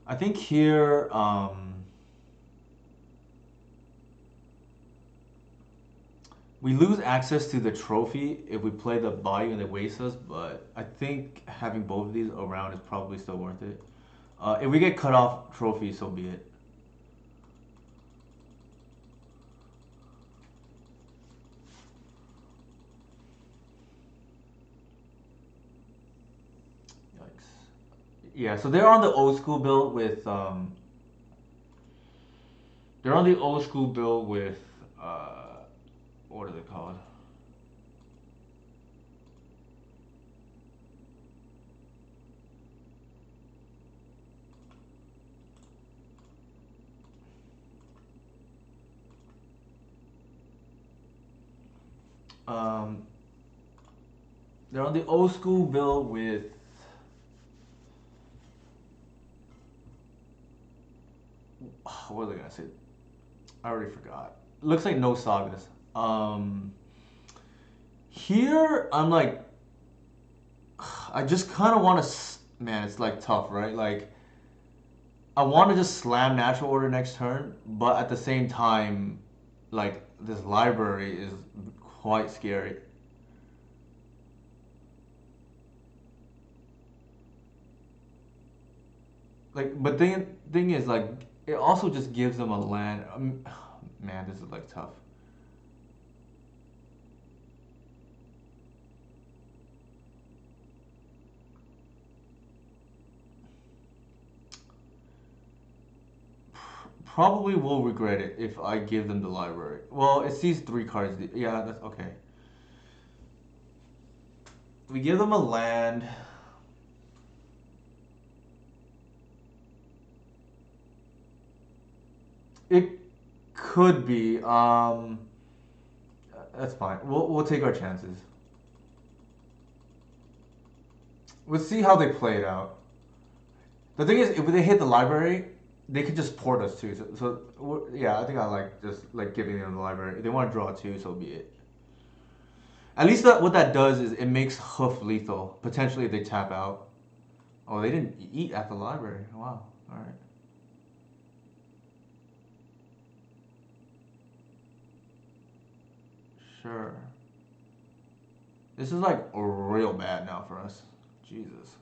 I think here, we lose access to the trophy if we play the Bayou and they waste us, but I think having both of these around is probably still worth it. If we get cut off trophy, so be it. Yikes. Yeah, so they're on the old school build with they're on the old school build with what are they called? Um, they're on the old school build with what was I gonna say? I already forgot. Looks like no sagas. Here I'm like, I just kind of want to. Man, it's like tough, right? Like, I want to just slam natural order next turn, but at the same time, like this library is quite scary. Like, but thing is like, it also just gives them a land. Man, this is like tough. Probably will regret it if I give them the library. Well, it's these three cards. Yeah, that's okay. We give them a land. It could be. That's fine. We'll take our chances. We'll see how they play it out. The thing is, if they hit the library, they could just port us too. Yeah, I think I like just like giving them the library. If they want to draw two, so be it. At least what that does is it makes Hoof lethal. Potentially, if they tap out. Oh, they didn't eat at the library. Wow. All right. Sure. This is like real bad now for us. Jesus.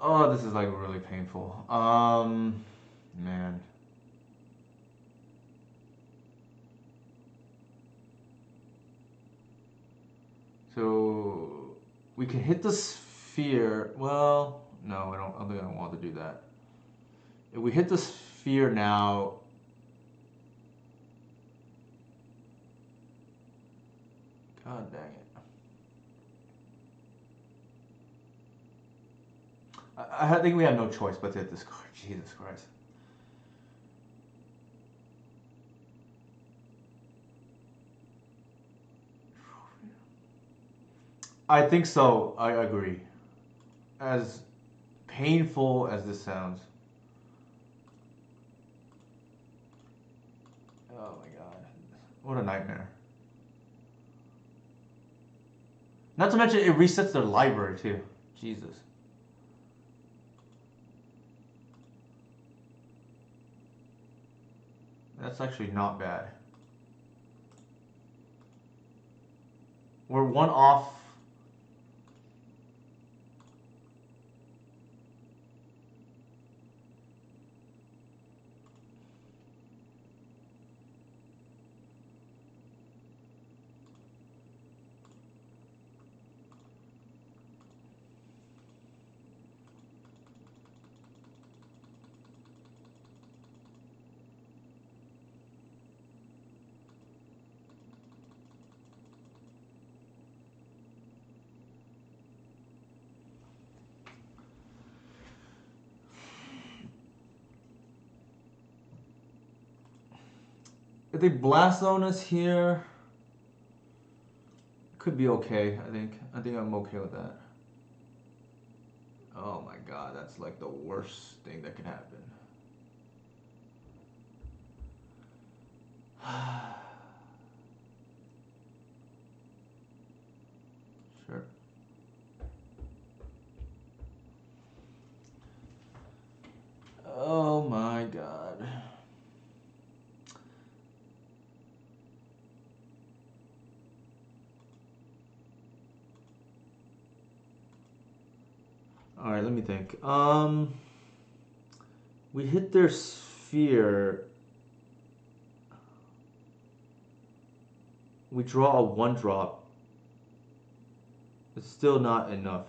Oh, this is like really painful. Man. So we can hit the sphere. Well, no, I don't. I don't think I want to do that. If we hit the sphere now, god dang it. I think we have no choice but to hit this card. Jesus Christ. I think so. I agree. As painful as this sounds. Oh my god. What a nightmare. Not to mention it resets their library too. Jesus. That's actually not bad. We're one off. If they blast zone us here, Could be okay, I think. I think I'm okay with that. Oh my god, that's like the worst thing that could happen. Sure. Oh my god. All right, let me think. We hit their sphere. We draw a 1-drop. It's still not enough.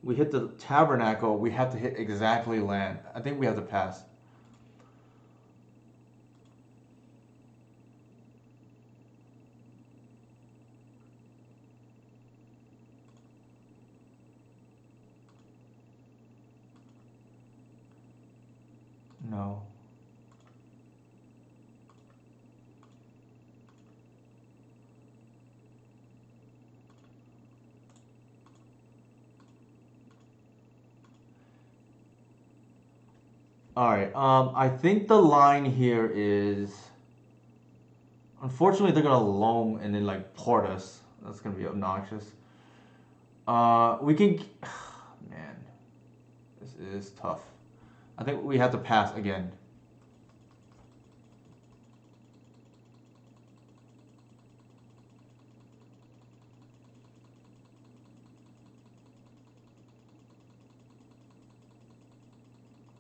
We hit the tabernacle. We have to hit exactly land. I think we have to pass. No. All right. I think the line here is. Unfortunately, they're gonna loam and then like port us. That's gonna be obnoxious. We can. Man, this is tough. I think we have to pass again.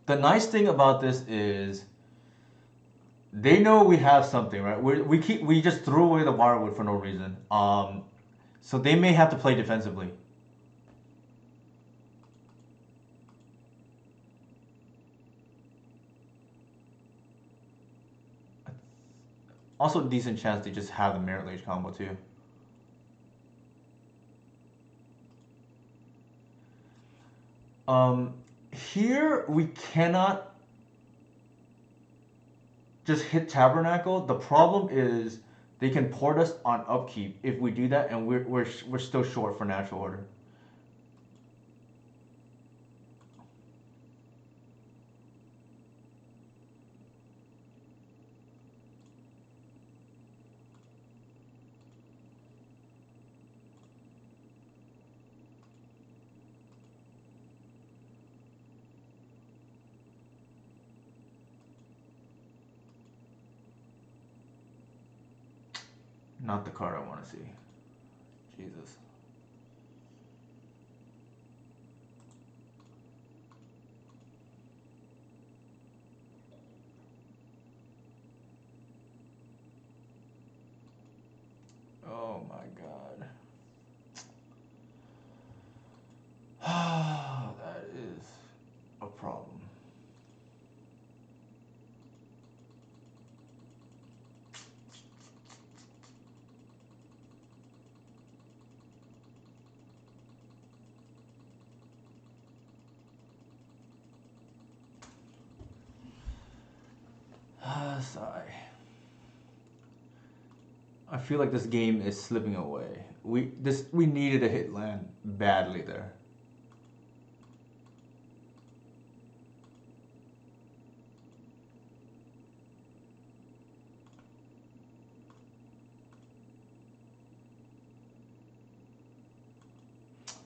The nice thing about this is they know we have something, right? We just threw away the wirewood for no reason. So they may have to play defensively. Also, a decent chance they just have the Merit Lage combo too. Here we cannot just hit Tabernacle. The problem is they can port us on upkeep if we do that, and we're still short for natural order. Not the card I want to see. Jesus. Oh my god. That is a problem. Sigh. I feel like this game is slipping away. We needed a hit land badly there.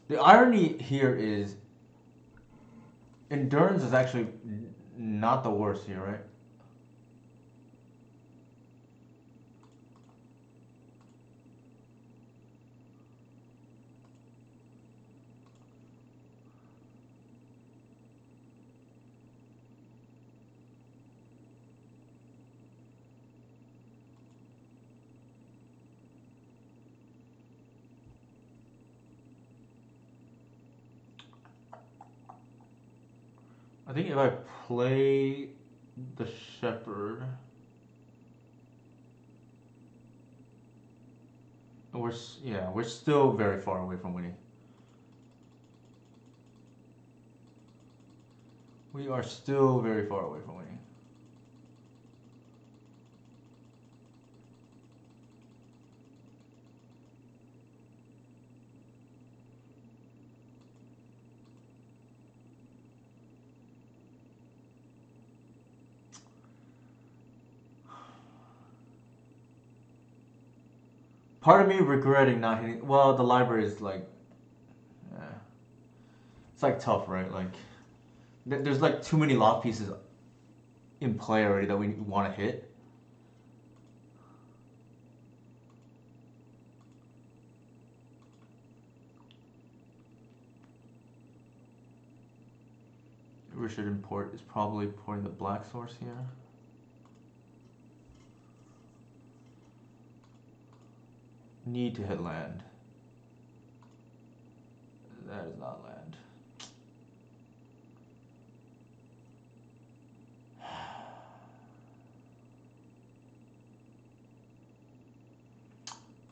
The irony here is endurance is actually not the worst here, right? I think if I play the shepherd, we're still very far away from winning. We are still very far away from winning. Part of me regretting not hitting. Well, the library is like, eh, it's like tough, right? Like, there's like too many lock pieces in play already that we want to hit. Richard import is probably porting the black source here. Need to hit land. That is not land.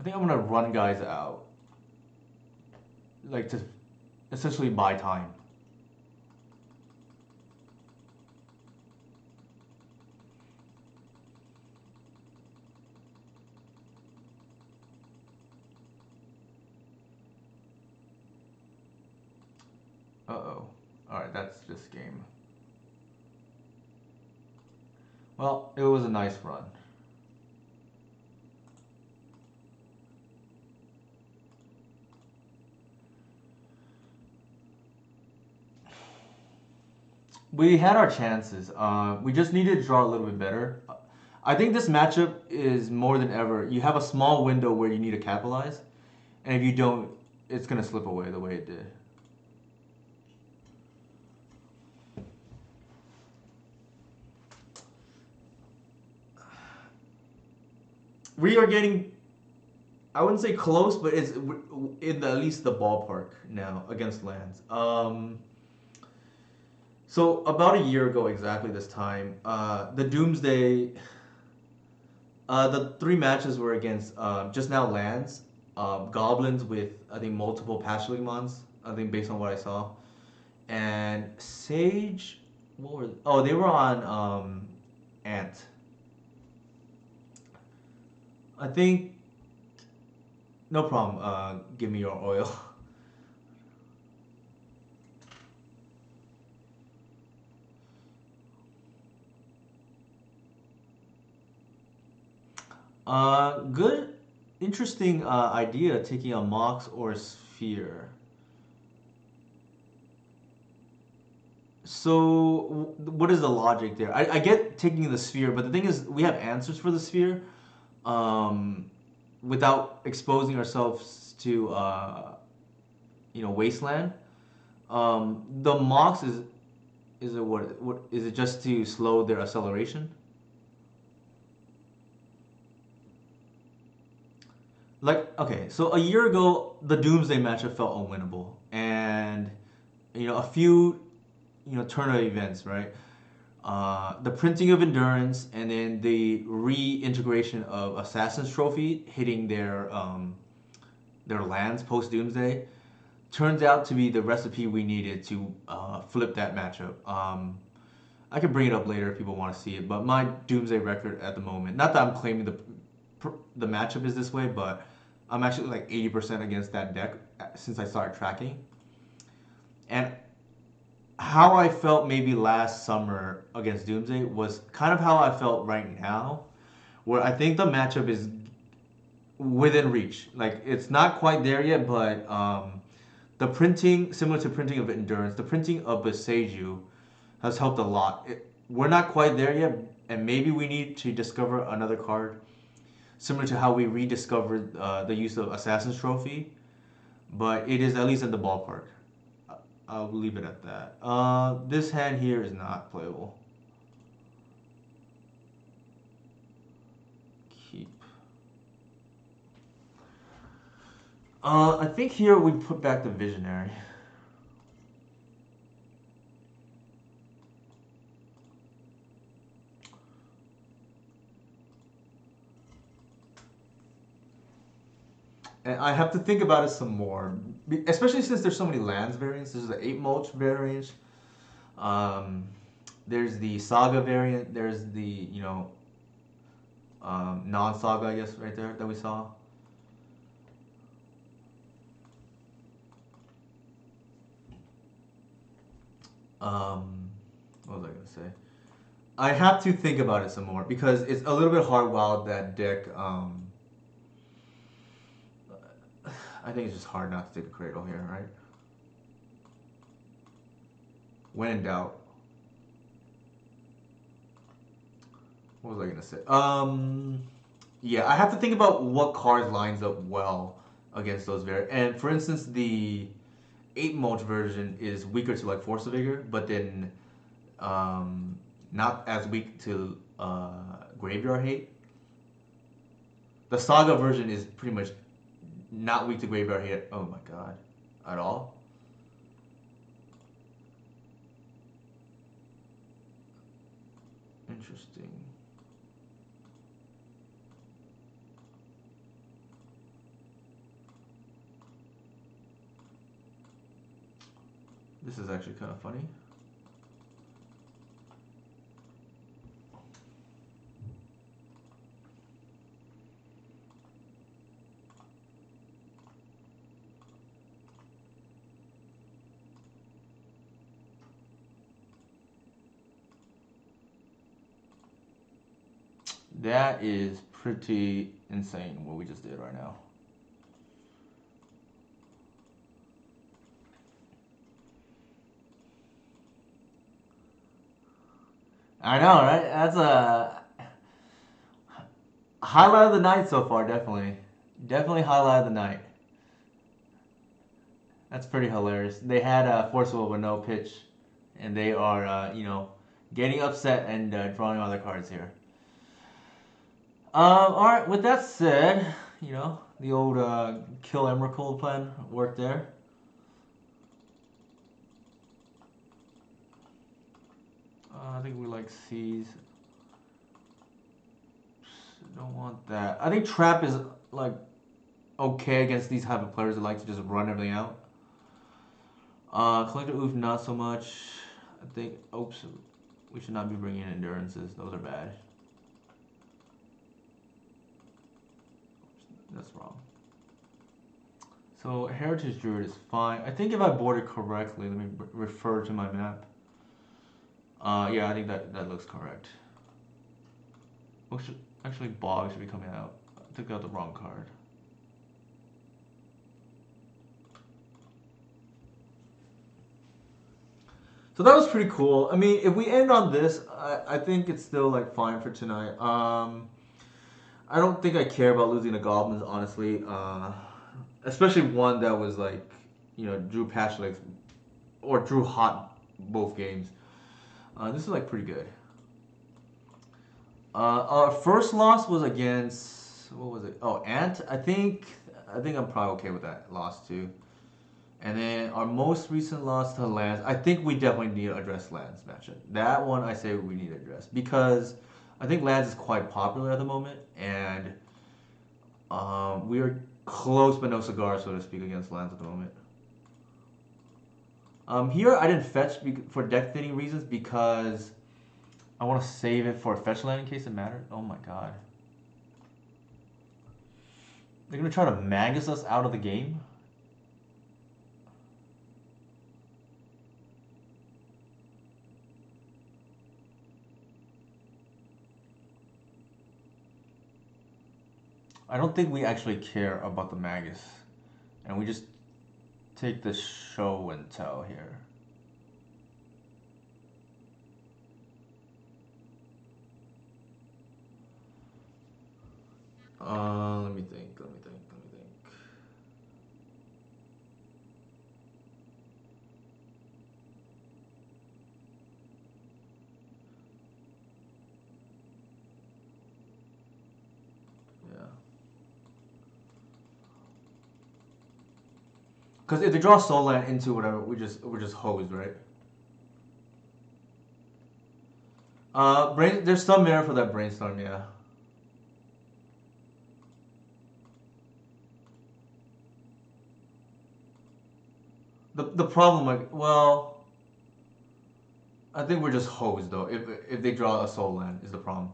I think I'm gonna run guys out. Like to essentially buy time. Uh-oh. Alright, that's this game. Well, it was a nice run. We had our chances. We just needed to draw a little bit better. I think this matchup is more than ever. You have a small window where you need to capitalize, and if you don't, it's gonna slip away the way it did. We are getting, I wouldn't say close, but it's in at least the ballpark now against lands. So about a year ago, exactly this time, the Doomsday, the three matches were against just now lands, goblins with I think multiple Pashlimons, I think based on what I saw, and Sage. What were? Oh, they were on Ant. I think no problem. Give me your oil. Good, interesting idea taking a Mox or a Sphere. So, what is the logic there? I get taking the Sphere, but the thing is, we have answers for the Sphere without exposing ourselves to, wasteland. The Mox is it what is it just to slow their acceleration? Like, okay, so a year ago, the Doomsday matchup felt unwinnable, and a few turn of events, right? The printing of endurance, and then the reintegration of Assassin's Trophy hitting their lands post Doomsday turns out to be the recipe we needed to flip that matchup. I could bring it up later if people want to see it, but my Doomsday record at the moment, not that I'm claiming the matchup is this way, but I'm actually like 80% against that deck since I started tracking. And how I felt maybe last summer against Doomsday was kind of how I felt right now, where I think the matchup is within reach. Like, it's not quite there yet, but the printing, similar to printing of Endurance, the printing of Beseju has helped a lot. We're not quite there yet, and maybe we need to discover another card, similar to how we rediscovered the use of Assassin's Trophy, but it is at least in the ballpark. I'll leave it at that. This hand here is not playable. Keep. I think here we put back the Visionary. And I have to think about it some more, especially since there's so many lands variants. There's the 8 mulch variant. There's the Saga variant. There's the non-Saga, I guess, right there that we saw. What was I gonna say? I have to think about it some more because it's a little bit hard wild that deck. I think it's just hard not to take a Cradle here, right? When in doubt. What was I gonna say? Yeah, I have to think about what cards lines up well against those And for instance, the 8 Mulch version is weaker to like Force of Vigor, but then not as weak to Graveyard Hate. The Saga version is pretty much not weak to Graveyard Hate. Oh my god, at all. Interesting. This is actually kind of funny. That is pretty insane what we just did right now. I know, right? That's a highlight of the night so far, definitely. Definitely highlight of the night. That's pretty hilarious. They had a Force Will with no pitch, and they are, getting upset and drawing all their cards here. Alright, with that said, the old kill Emrakul plan worked there. I think we like C's. Don't want that. I think Trap is like okay against these type of players that like to just run everything out. Collector Oof not so much. I think oops, we should not be bringing in endurances. Those are bad. That's wrong. So Heritage Druid is fine. I think if I board it correctly, let me refer to my map. Yeah, I think that looks correct. Actually, Bog should be coming out. I took out the wrong card. So that was pretty cool. I mean, if we end on this, I think it's still like fine for tonight. I don't think I care about losing the Goblins, honestly. Especially one that was like, drew Pashlix or drew hot both games. This is like pretty good. Our first loss was against, what was it? Oh, Ant. I think I'm probably okay with that loss too. And then our most recent loss to Lance, I think we definitely need to address Lance matchup. That one I say we need to address because I think Lance is quite popular at the moment, and we are close but no cigar, so to speak, against Lance at the moment. Here I didn't fetch for deck thinning reasons because I want to save it for a fetch land in case it matters. Oh my god. They're going to try to Magus us out of the game? I don't think we actually care about the Magus. And we just take the show and tell here. Let me think. Yeah. Because if they draw Soul Land into whatever, we're just hosed, right? There's some merit for that Brainstorm, yeah. The problem, like, well, I think we're just hosed though. If they draw a Soul Land, is the problem.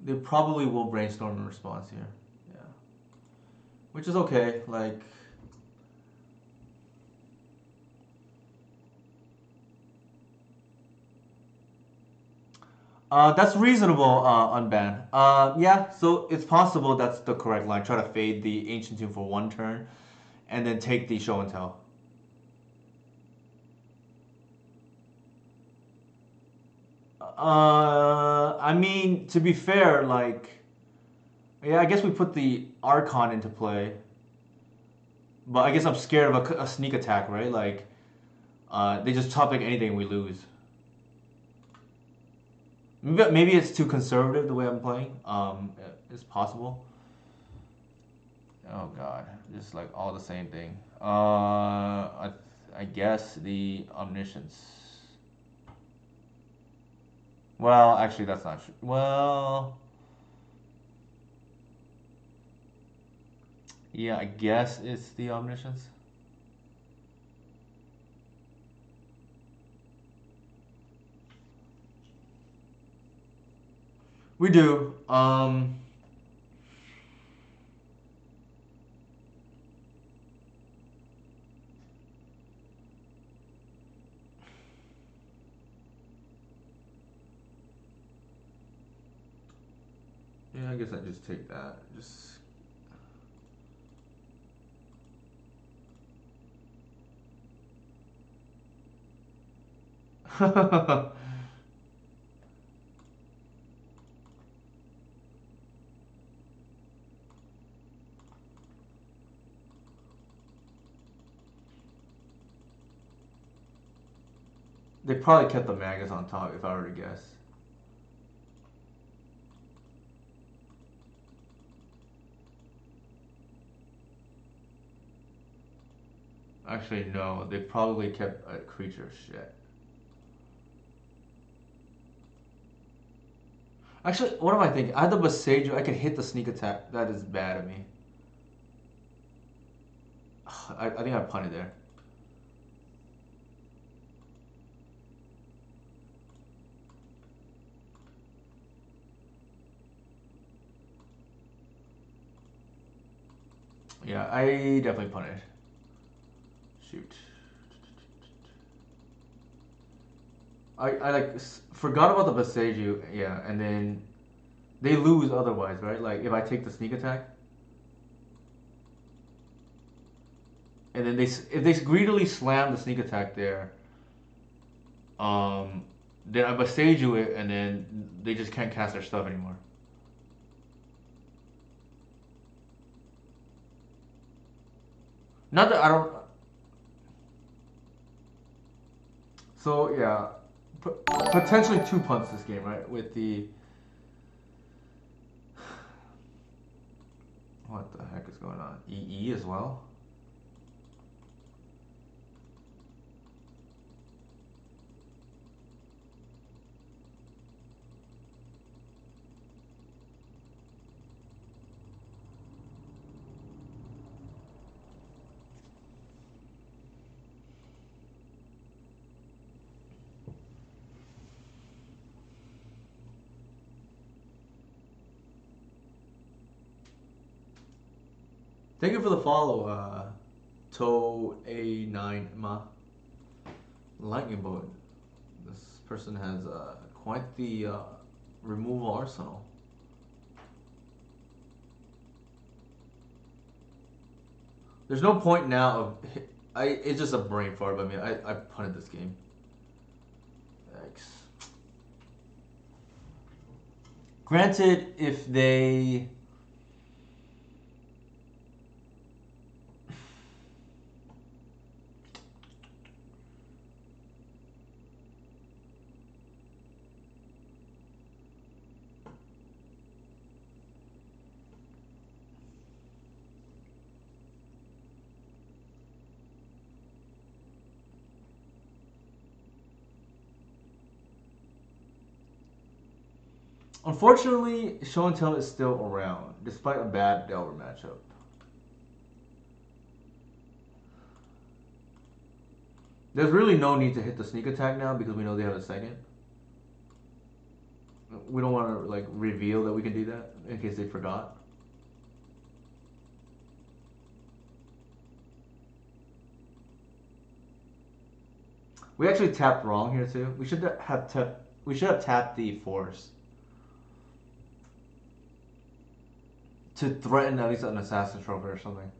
They probably will Brainstorm in response here, yeah. Which is okay, like. That's reasonable, unban. Yeah, so it's possible that's the correct line. Try to fade the Ancient Tomb for one turn, and then take the Show and Tell. I mean, to be fair, like, yeah, I guess we put the Archon into play, but I guess I'm scared of a sneak attack, right? Like, they just top deck anything and we lose. Maybe it's too conservative the way I'm playing. It's possible. Oh god, just like all the same thing. I guess the omniscience. Well, actually, that's not true. Well, yeah, I guess it's the omniscience. We do. Yeah, I guess I just take that. Just. They probably kept the Magus on top if I were to guess. Actually, no. They probably kept a creature. Shit. Actually, what am I thinking? I had the Boseiju. I could hit the sneak attack. That is bad of me. I think I punted there. Yeah, I definitely punted. Shoot. I like forgot about the Boseiju. Yeah, and then they lose otherwise, right? Like if I take the sneak attack, and then if they greedily slam the sneak attack there, um, then I Boseiju it, and then they just can't cast their stuff anymore. Not that I don't. So yeah, potentially two punts this game, right? With the what the heck is going on? EE as well. Thank you for the follow, To A9 Ma. Lightning bolt. This person has quite the removal arsenal. There's no point now of it's just a brain fart by me. I punted this game. Yikes. Granted, if they unfortunately, Show and Tell is still around, despite a bad Delver matchup. There's really no need to hit the sneak attack now because we know they have a second. We don't want to like reveal that we can do that in case they forgot. We actually tapped wrong here too. We should have tapped. We should have tapped the force to threaten at least an assassin trophy or something.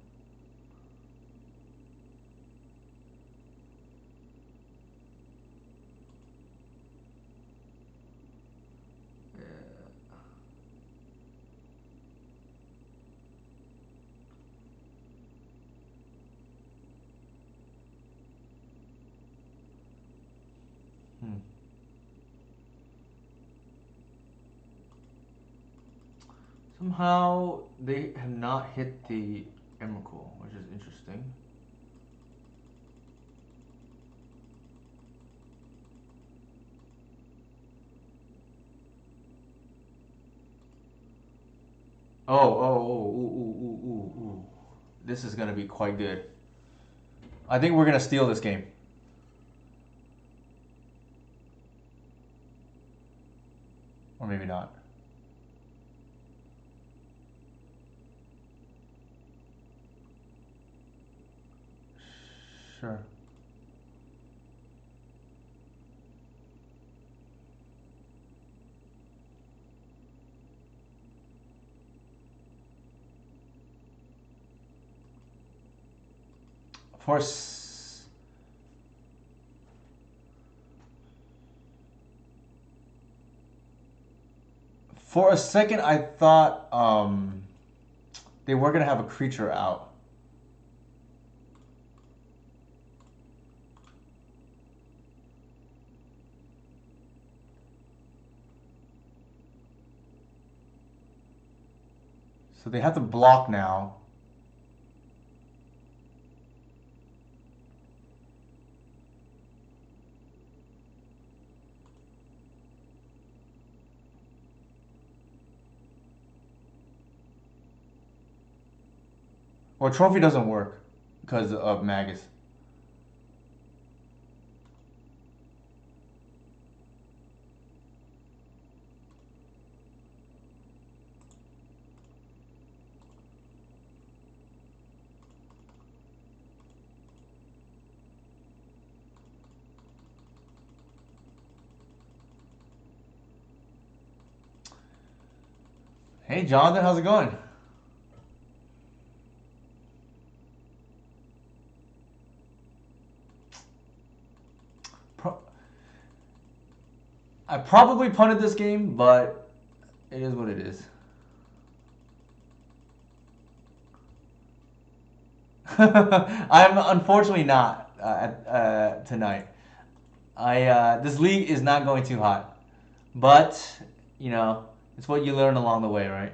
Somehow they have not hit the Emrakul, which is interesting. Ooh. This is gonna be quite good. I think we're gonna steal this game. Or maybe not. Sure. For for a second, I thought they were gonna have a creature out. So they have to block now. Well, trophy doesn't work because of Magus. Hey, Jonathan, how's it going? I probably punted this game, but it is what it is. I'm unfortunately not tonight. This league is not going too hot, but you know it's what you learn along the way, right?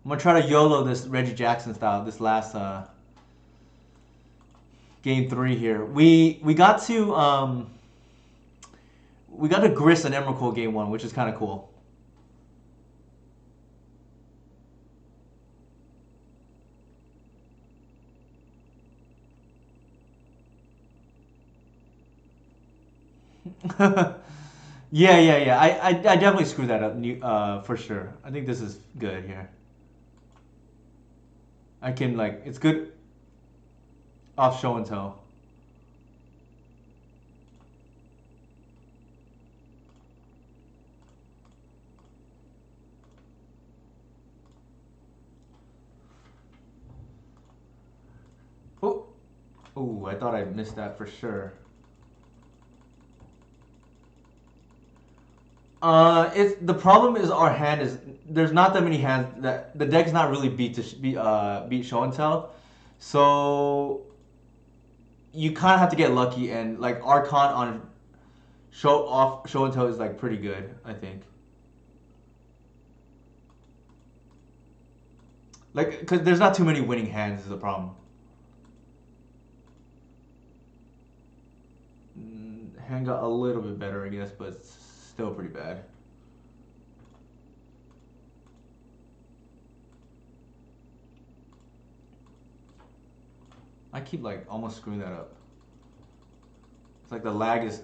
I'm gonna try to YOLO this Reggie Jackson style. This last game 3 here. We got to grist an Emrakul game 1, which is kind of cool. Yeah. I definitely screwed that up for sure. I think this is good here. I can it's good off show and tell. Oh, I thought I missed that for sure. It's the problem is our hand is there's not that many hands that the deck's not really beat beat show and tell, so you kind of have to get lucky and Archon on show and tell is pretty good, I think. Because there's not too many winning hands is the problem. Hand got a little bit better, I guess, but it's still pretty bad. I keep almost screwing that up. It's like the lag is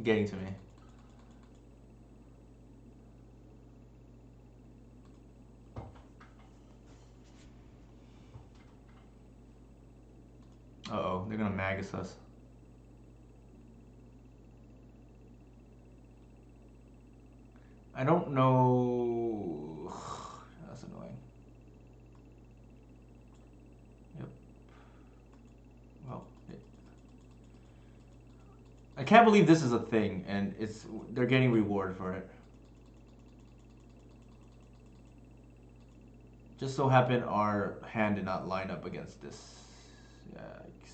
getting to me. They're gonna Magus us. I don't know. That's annoying. Yep. Well, I can't believe this is a thing, and they're getting rewarded for it. Just so happened our hand did not line up against this. Yikes.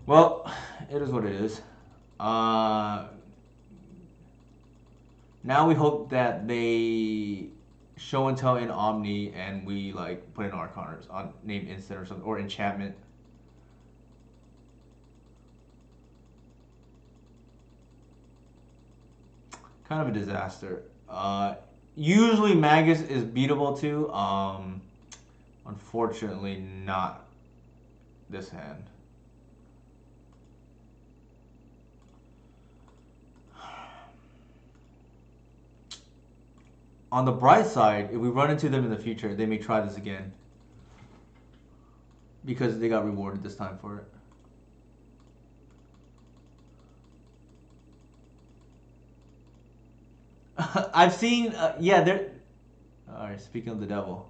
Well, it is what it is. Now we hope that they show and tell in Omni, and we like put in Archon on name instant or something, or enchantment. Kind of a disaster. Usually Magus is beatable too. Unfortunately, not this hand. On the bright side, if we run into them in the future, they may try this again. Because they got rewarded this time for it. I've seen, yeah, they're... Alright, speaking of the devil.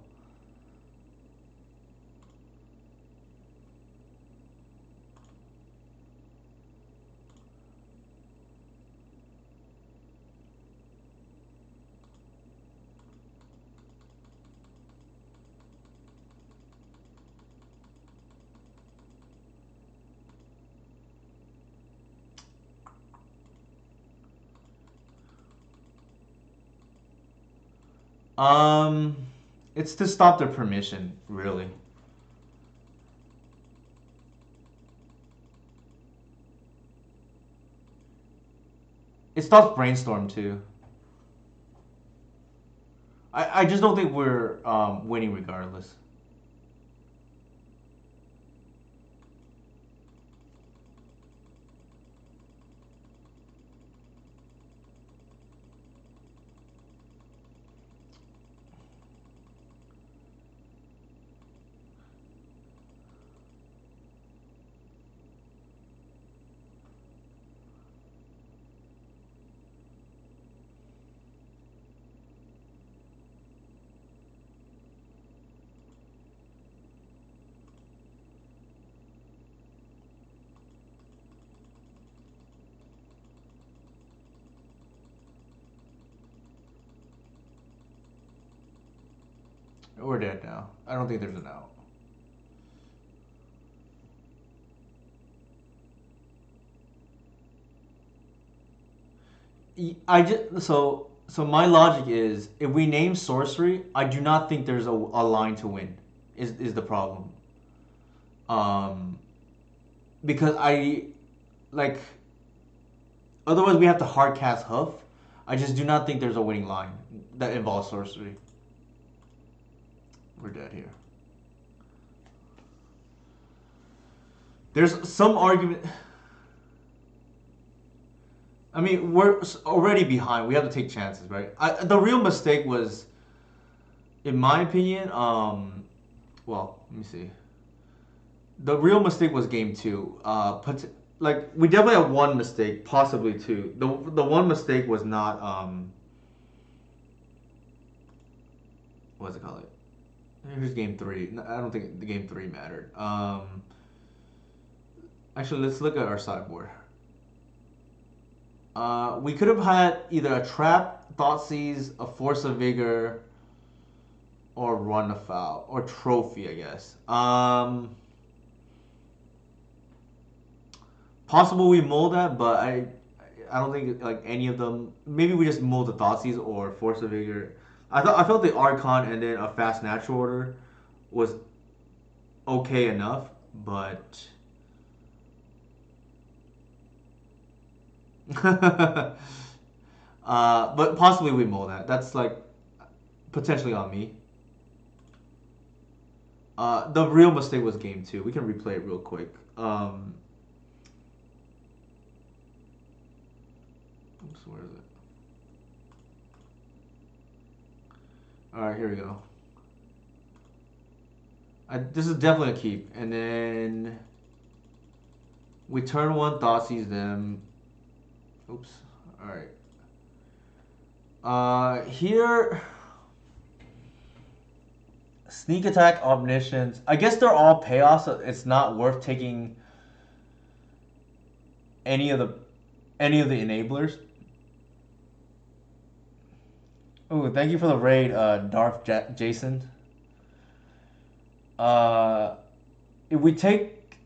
It's to stop their permission, really. It stops brainstorm too. I just don't think we're winning regardless. We're dead now. I don't think there's an out. So my logic is if we name sorcery, I do not think there's a line to win. Is the problem? Because I like otherwise we have to hard cast Huff. I just do not think there's a winning line that involves sorcery. We're dead here. There's some argument. I mean, we're already behind. We have to take chances, right? The real mistake was, in my opinion, well, let me see. The real mistake was game two. Like we definitely had one mistake, possibly two. The one mistake was not what's it called? Here's game three. I don't think the game three mattered. Actually, let's look at our sideboard. We could have had either a trap, Thoughtseize, a force of vigor, or run afoul, or trophy, I guess. Possible we mold that, but I don't think like any of them. Maybe we just mold the Thoughtseize or force of vigor. I felt the Archon and then a fast natural order was okay enough, but. But possibly we mold that. That's like potentially on me. The real mistake was game two. We can replay it real quick. Oops, where is it? All right, here we go. This is definitely a keep. And then we turn one, Thoughtseize them. Oops. All right. Here, sneak attack, omniscience. I guess they're all payoffs. So it's not worth taking any of the any of the enablers. Ooh, thank you for the raid, Jason. Uh, if we take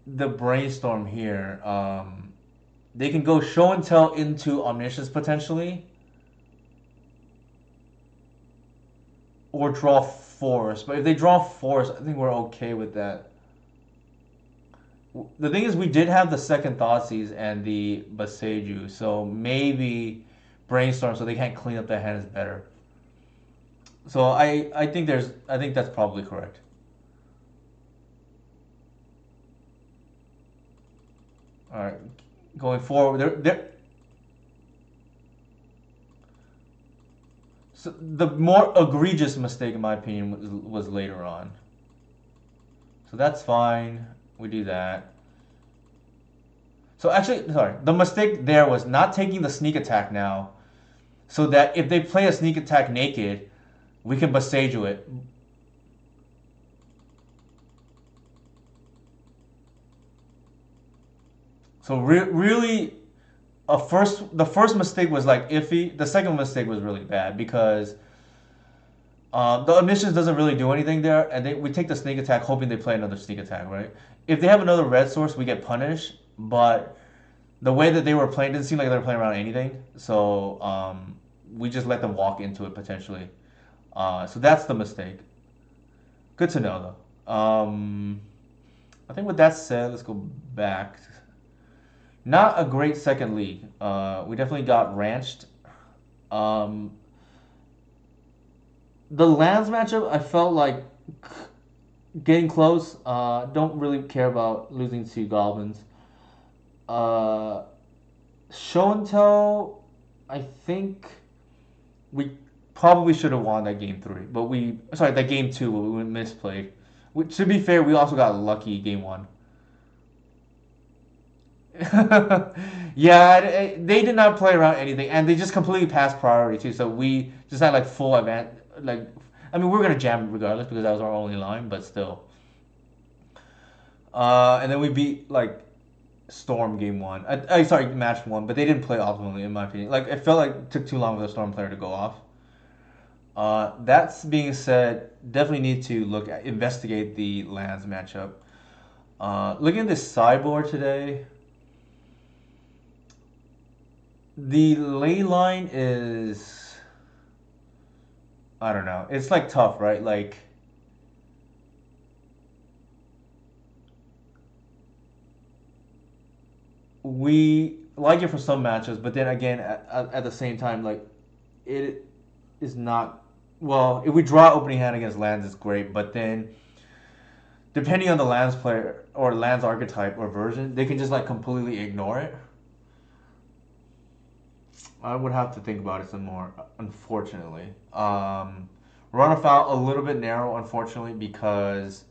the brainstorm here, they can go show and tell into omniscience potentially, or draw force. But if they draw force, I think we're okay with that. The thing is, we did have the second Thoughtseize and the Boseiju, so maybe brainstorm so they can't clean up their hands better. So I think that's probably correct. All right, going forward, so the more egregious mistake, in my opinion, was later on. So that's fine. We do that. So actually, sorry, the mistake there was not taking the sneak attack now, so that if they play a sneak attack naked, we can Boseiju it. So really, the first mistake was like iffy. The second mistake was really bad because the omniscience doesn't really do anything there, and we take the sneak attack hoping they play another sneak attack, right? If they have another red source, we get punished, but the way that they were playing didn't seem like they were playing around anything, so we just let them walk into it potentially. So that's the mistake. Good to know though. I think with that said, let's go back. Not a great second league. We definitely got ranched. Um, the lands matchup, I felt like getting close. Don't really care about losing to goblins. Uh, Show and tell, I think we probably should have won that game three, but that game two, but we misplayed. To be fair, we also got lucky game one. Yeah, they did not play around anything, and they just completely passed priority too. So we just had like full event. Like, I mean, we were gonna jam regardless because that was our only line, but still. And then we beat like Storm game one. Sorry, match one, but they didn't play optimally in my opinion. Like it felt like it took too long for the Storm player to go off. That's being said, definitely need to investigate the lands matchup. Looking at this sideboard today, the ley line is, I don't know. It's like tough, right? Like we like it for some matches, but then again, at the same time, like it is not. Well, if we draw opening hand against lands, it's great, but then depending on the lands player or lands archetype or version, they can just like completely ignore it. I would have to think about it some more, unfortunately. Run afoul a little bit narrow, unfortunately, because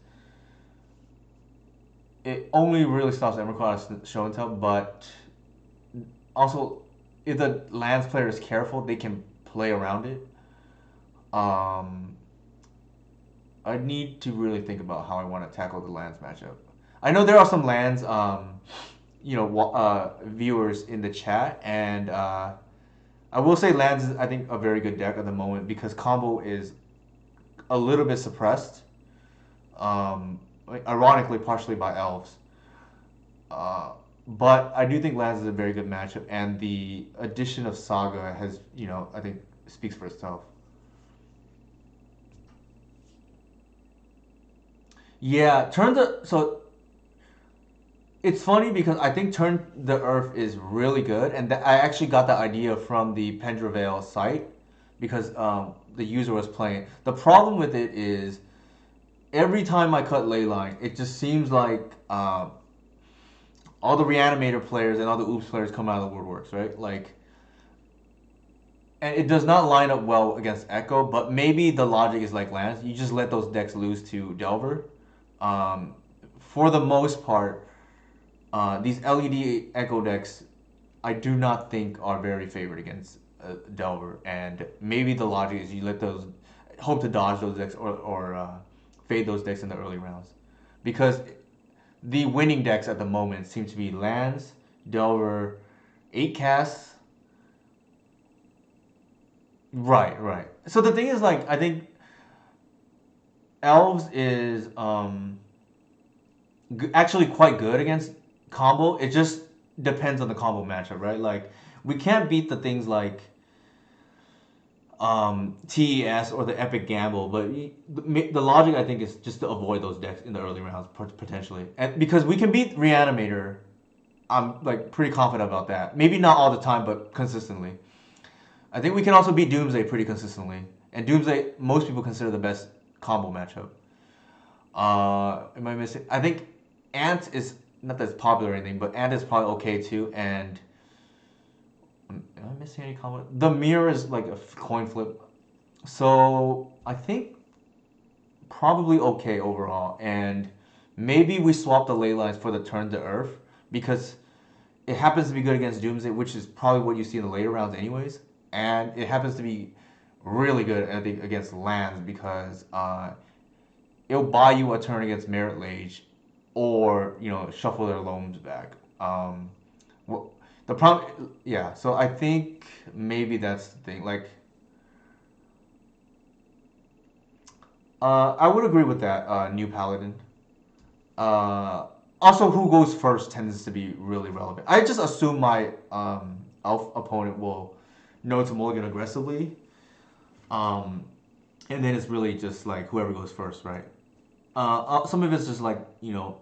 it only really stops Emrakul show and tell, but also if the lands player is careful, they can play around it. I need to really think about how I want to tackle the lands matchup. I know there are some lands, viewers in the chat, and I will say lands is I think a very good deck at the moment because combo is a little bit suppressed. Ironically, partially by elves. But I do think lands is a very good matchup, and the addition of Saga has, I think speaks for itself. Yeah, so it's funny because I think Turn the Earth is really good, and I actually got the idea from the Pendravale site because the user was playing. The problem with it is every time I cut Leyline, it just seems like all the Reanimator players and all the Oops players come out of the woodworks, right? Like, and it does not line up well against Echo. But maybe the logic is like Lance. You just let those decks lose to Delver. Um, for the most part, these LED Echo decks, I do not think are very favored against Delver. And maybe the logic is you let those hope to dodge those decks or fade those decks in the early rounds, because the winning decks at the moment seem to be lands, Delver, 8 casts. Right, right. So the thing is, like, I think Elves is actually quite good against combo. It just depends on the combo matchup, right? Like, we can't beat the things like TES or the Epic Gamble, but the logic I think is just to avoid those decks in the early rounds potentially, and because we can beat Reanimator, I'm like pretty confident about that. Maybe not all the time, but consistently. I think we can also beat Doomsday pretty consistently, and Doomsday most people consider the best combo matchup. Am I missing? I think Ant is not that popular or anything, but Ant is probably okay too. And am I missing any combo? The mirror is like a coin flip, so I think probably okay overall. And maybe we swap the ley lines for the turn to Earth because it happens to be good against Doomsday, which is probably what you see in the later rounds anyways. And it happens to be really good, I think, against lands because it'll buy you a turn against Merit Lage, or shuffle their loams back. Well, the problem, yeah. So I think maybe that's the thing. Like, I would agree with that. New Paladin. Also, who goes first tends to be really relevant. I just assume my elf opponent will know to mulligan aggressively, and then it's really just like whoever goes first, right? Some of it's just like you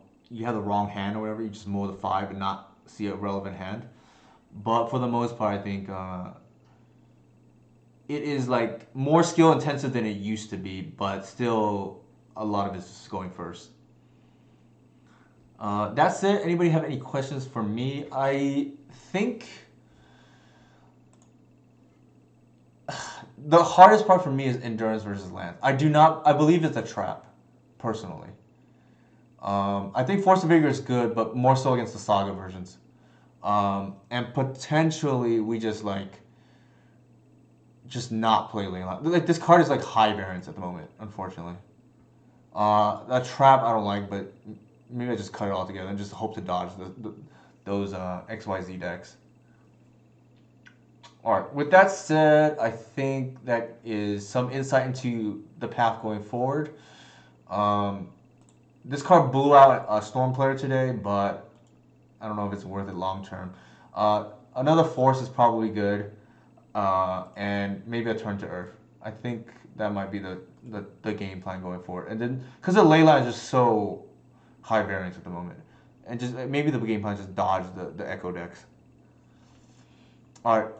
have the wrong hand or whatever. You just mull the 5 and not see a relevant hand. But for the most part, I think it is like more skill intensive than it used to be, but still a lot of it's just going first. That's it. Anybody have any questions for me? I think the hardest part for me is endurance versus lance. I believe it's a trap, personally. I think Force of Vigor is good, but more so against the Saga versions. And potentially we just not play Ley Line. Like, this card is like high variance at the moment, unfortunately. That trap I don't like, but maybe I just cut it all together and just hope to dodge those XYZ decks. Alright, with that said, I think that is some insight into the path going forward. This card blew out a Storm player today, but I don't know if it's worth it long term. Another Force is probably good, and maybe a turn to Earth. I think that might be the game plan going forward. And then, because the Leyline is just so high variance at the moment, and just maybe the game plan is just dodge the Echo decks. Alright,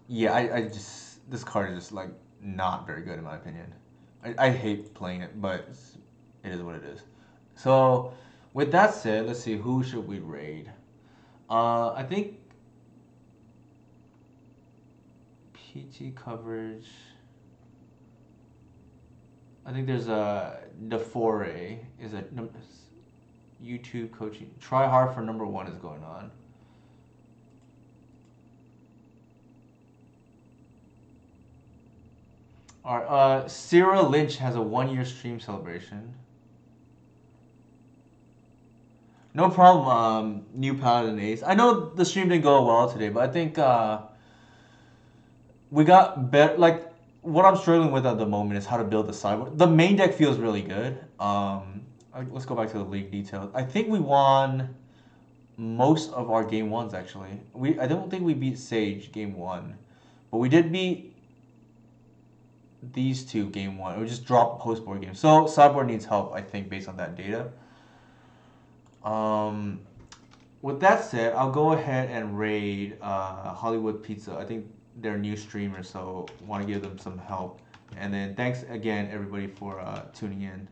yeah, I just, this card is just like not very good in my opinion. I hate playing it, but it is what it is. So, with that said, let's see, who should we raid? I think PT coverage. I think there's a Defore is a YouTube coaching. Try hard for number 1 is going on. Alright, Sarah Lynch has a 1-year stream celebration. No problem, New Paladin Ace. I know the stream didn't go well today, but I think we got better. Like, what I'm struggling with at the moment is how to build the sideboard. The main deck feels really good. Let's go back to the league details. I think we won most of our game 1s actually. I don't think we beat Sage game 1, but we did beat these two game 1. We just dropped post board game. So sideboard needs help, I think, based on that data. With that said, I'll go ahead and raid Hollywood Pizza. I think they're new streamers, so want to give them some help. And then thanks again, everybody, for tuning in.